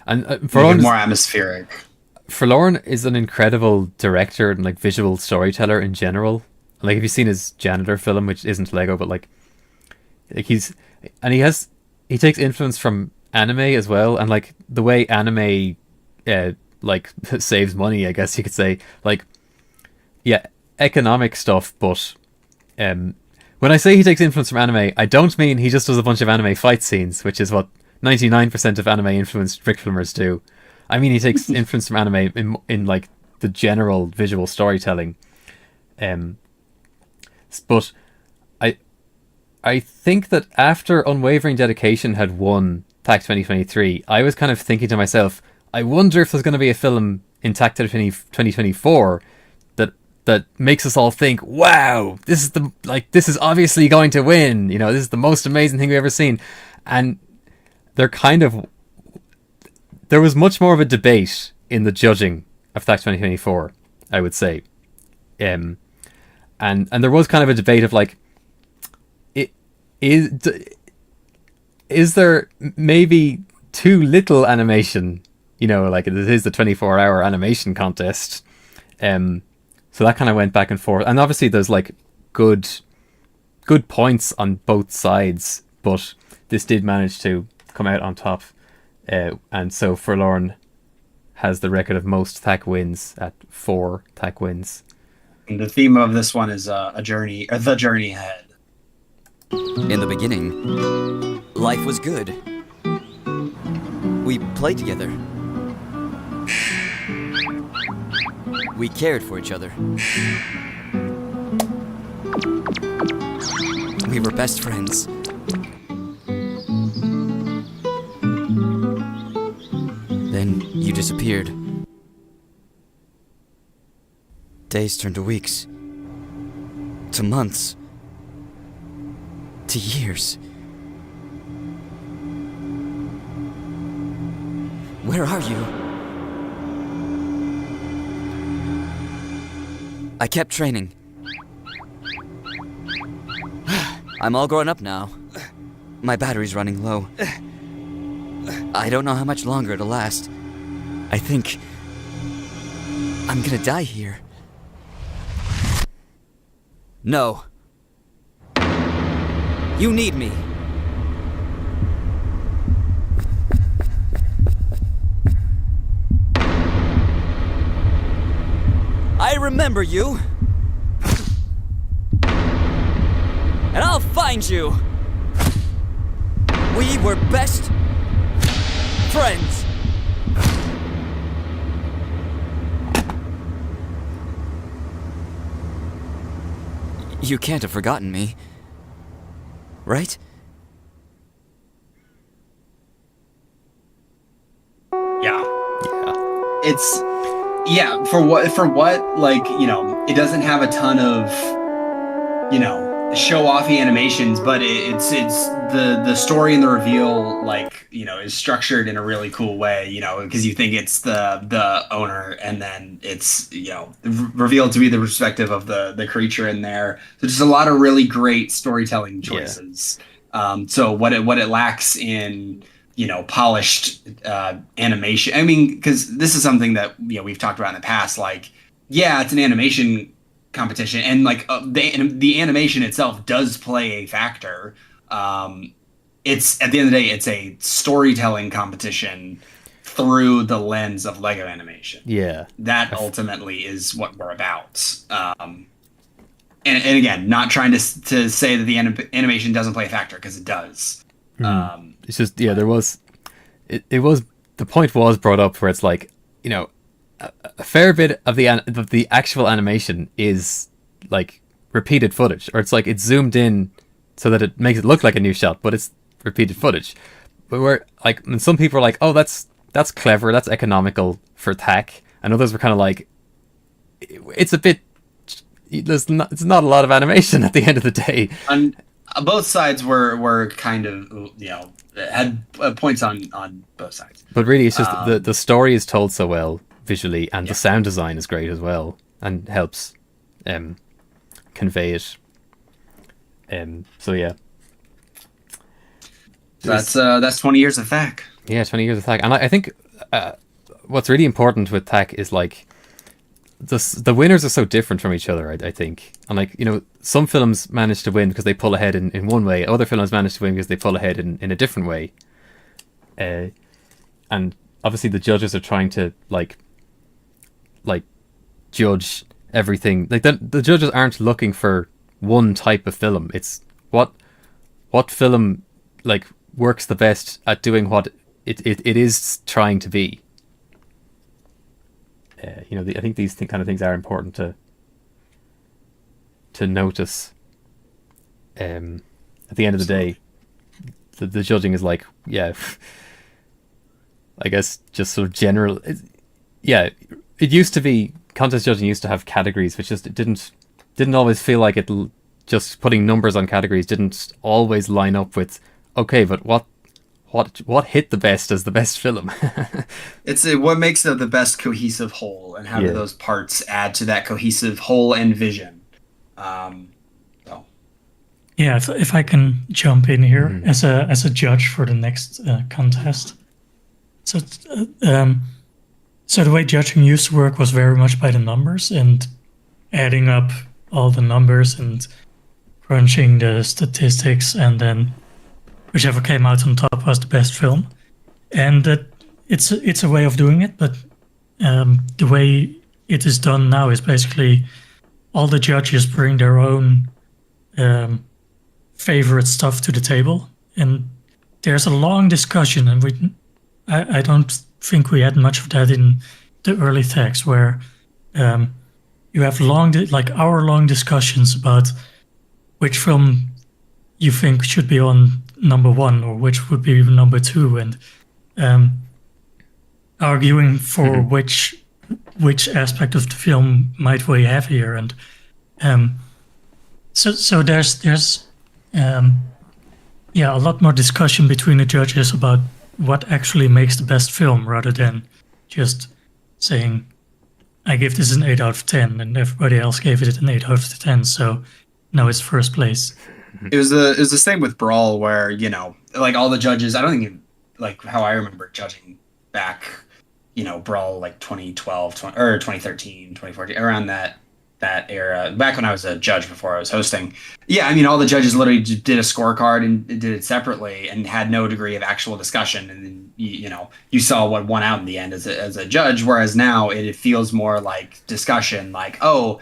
and Forlorn more atmospheric. Forlorn is an incredible director and like visual storyteller in general. Like, if you've seen his Janitor film, which isn't Lego, but like he takes influence from anime as well, and like the way anime like saves money, I guess you could say, like, yeah, economic stuff. But when I say he takes influence from anime, I don't mean he just does a bunch of anime fight scenes, which is what 99% of anime influenced brick filmers do. I mean, he takes influence from anime in like the general visual storytelling. But I think that after Unwavering Dedication had won THAC 2023, I was kind of thinking to myself, I wonder if there's going to be a film in THAC 2024 that makes us all think, wow, this is obviously going to win. This is the most amazing thing we've ever seen. And there was much more of a debate in the judging of THAC 2024, I would say. And there was kind of a debate of like, is there maybe too little animation? Like it is the 24-hour animation contest. So that kind of went back and forth. And obviously there's like good points on both sides, but this did manage to come out on top. And so Forlorn has the record of most THAC wins at 4 THAC wins. And the theme of this one is the journey ahead. In the beginning, life was good. We played together. We cared for each other. We were best friends. Then you disappeared. Days turned to weeks. To months. To years. Where are you? I kept training. I'm all grown up now. My battery's running low. I don't know how much longer it'll last. I think I'm gonna die here. No. You need me. I remember you. And I'll find you. We were best friends. You can't have forgotten me. Right? Yeah. It's for what like, you know, it doesn't have a ton of, you know, show-offy animations, but it's the story and the reveal, like, you know, is structured in a really cool way, you know, because you think it's the owner, and then it's, you know, revealed to be the perspective of the creature in there. So just a lot of really great storytelling choices. So what it lacks in, you know, polished animation. I mean, because this is something that, you know, we've talked about in the past. Like, yeah, it's an animation competition, and like the animation itself does play a factor. It's, at the end of the day, it's a storytelling competition through the lens of Lego animation. Yeah, that ultimately is what we're about. And again, not trying to say that the animation doesn't play a factor, because it does. It's just, yeah, there was, it was, the point was brought up where it's like, you know, a fair bit of the actual animation is like repeated footage, or it's like it's zoomed in so that it makes it look like a new shot, but it's repeated footage. But we're like, and some people are like, oh, that's clever, that's economical for THAC, and others were kind of like, it's a bit, it's not a lot of animation at the end of the day. And both sides were kind of, you know, had points on both sides. But really, it's just the story is told so well visually, and the sound design is great as well, and helps convey it. So yeah. That's 20 years of THAC. Yeah, 20 years of THAC. And I think what's really important with THAC is like the winners are so different from each other, I think. And like, you know, some films manage to win because they pull ahead in one way, other films manage to win because they pull ahead in a different way. And obviously the judges are trying to like judge everything. Like the judges aren't looking for one type of film. It's what film like works the best at doing what it is trying to be. You know, I think these kind of things are important to notice. At the end of the day, the judging is like, yeah, I guess just sort of general. It used to be, contest judging used to have categories, which just didn't always feel like it. Just putting numbers on categories didn't always line up with, okay, but what hit the best as the best film? It's what makes the best cohesive whole, and how do those parts add to that cohesive whole and vision. Yeah, if I can jump in here as a judge for the next contest. So the way judging used to work was very much by the numbers and adding up all the numbers and crunching the statistics, and then whichever came out on top was the best film. And that it's a way of doing it, but the way it is done now is basically all the judges bring their own favorite stuff to the table, and there's a long discussion, and I don't think we had much of that in the early THACs, where you have hour-long discussions about which film you think should be on number one or which would be number two, and arguing for which aspect of the film might weigh heavier, and so there's a lot more discussion between the judges about what actually makes the best film, rather than just saying, I give this an 8 out of 10 and everybody else gave it an 8 out of 10, so now it's first place. It was the same with Brawl, where, you know, like all the judges, I don't think, like how I remember judging back, you know, Brawl like 2012 or 2013, 2014, around that era, back when I was a judge before I was hosting. Yeah, I mean, all the judges literally just did a scorecard and did it separately and had no degree of actual discussion. And then, you know, you saw what won out in the end as a judge, whereas now it feels more like discussion, like, oh,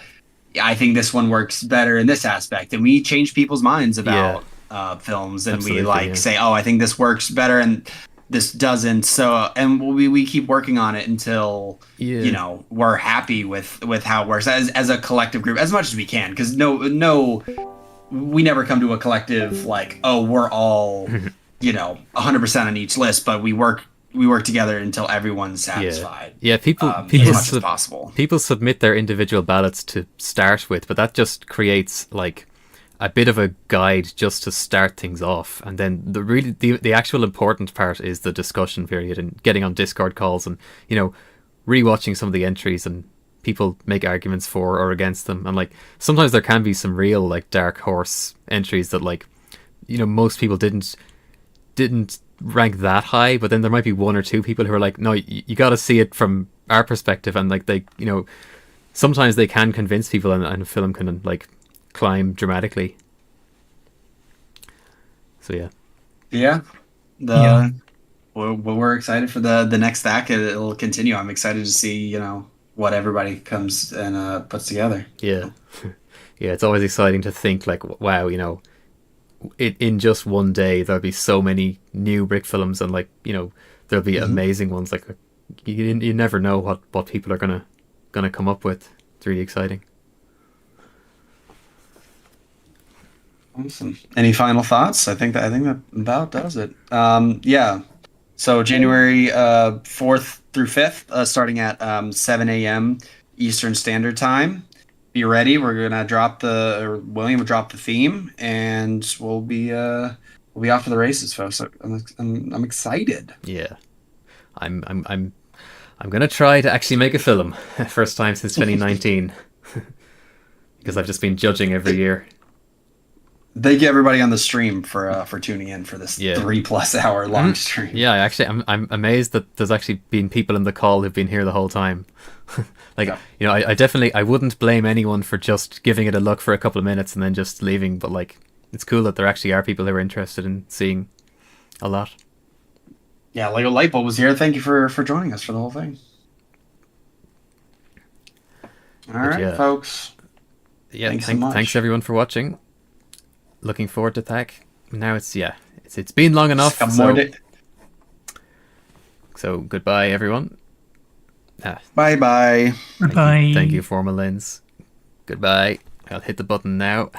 I think this one works better in this aspect. And we change people's minds about films, and we say, oh, I think this works better. And this doesn't. So, and we keep working on it until you know we're happy with how it works as a collective group as much as we can. Because we never come to a collective like, oh, we're all 100% on each list, but we work together until everyone's satisfied. Yeah, people as much as possible. People submit their individual ballots to start with, but that just creates like a bit of a guide just to start things off, and then the actual important part is the discussion period and getting on Discord calls and rewatching some of the entries, and people make arguments for or against them, and like sometimes there can be some real like dark horse entries that like most people didn't rank that high, but then there might be one or two people who are like, no, you got to see it from our perspective, and like they sometimes they can convince people, and a film can like climb dramatically. So we're excited for the next THAC. It'll continue. I'm excited to see what everybody comes and puts together. Yeah it's always exciting to think like, wow, in just one day there'll be so many new Brick films, and like there'll be amazing ones. Like you never know what people are gonna come up with. It's really exciting. Awesome. Any final thoughts? I think that about does it. So January 4th through 5th, starting at 7 a.m. Eastern Standard Time. Be ready. We're gonna William will drop the theme, and we'll be off to the races, folks. I'm excited. Yeah, I'm gonna try to actually make a film. First time since 2019, because I've just been judging every year. Thank you everybody on the stream for tuning in for this 3+ hour long stream. Yeah, actually, I'm amazed that there's actually been people in the call who've been here the whole time. I wouldn't blame anyone for just giving it a look for a couple of minutes and then just leaving, but like it's cool that there actually are people who are interested in seeing a lot. Yeah, Lego Lightbulb was here. Thank you for joining us for the whole thing. All right, folks. Yeah, thanks so much. Thanks everyone for watching. Looking forward to THAC. Now it's been long enough. So goodbye everyone. Bye bye. Goodbye. Thank you, Formal Lens. Goodbye. I'll hit the button now.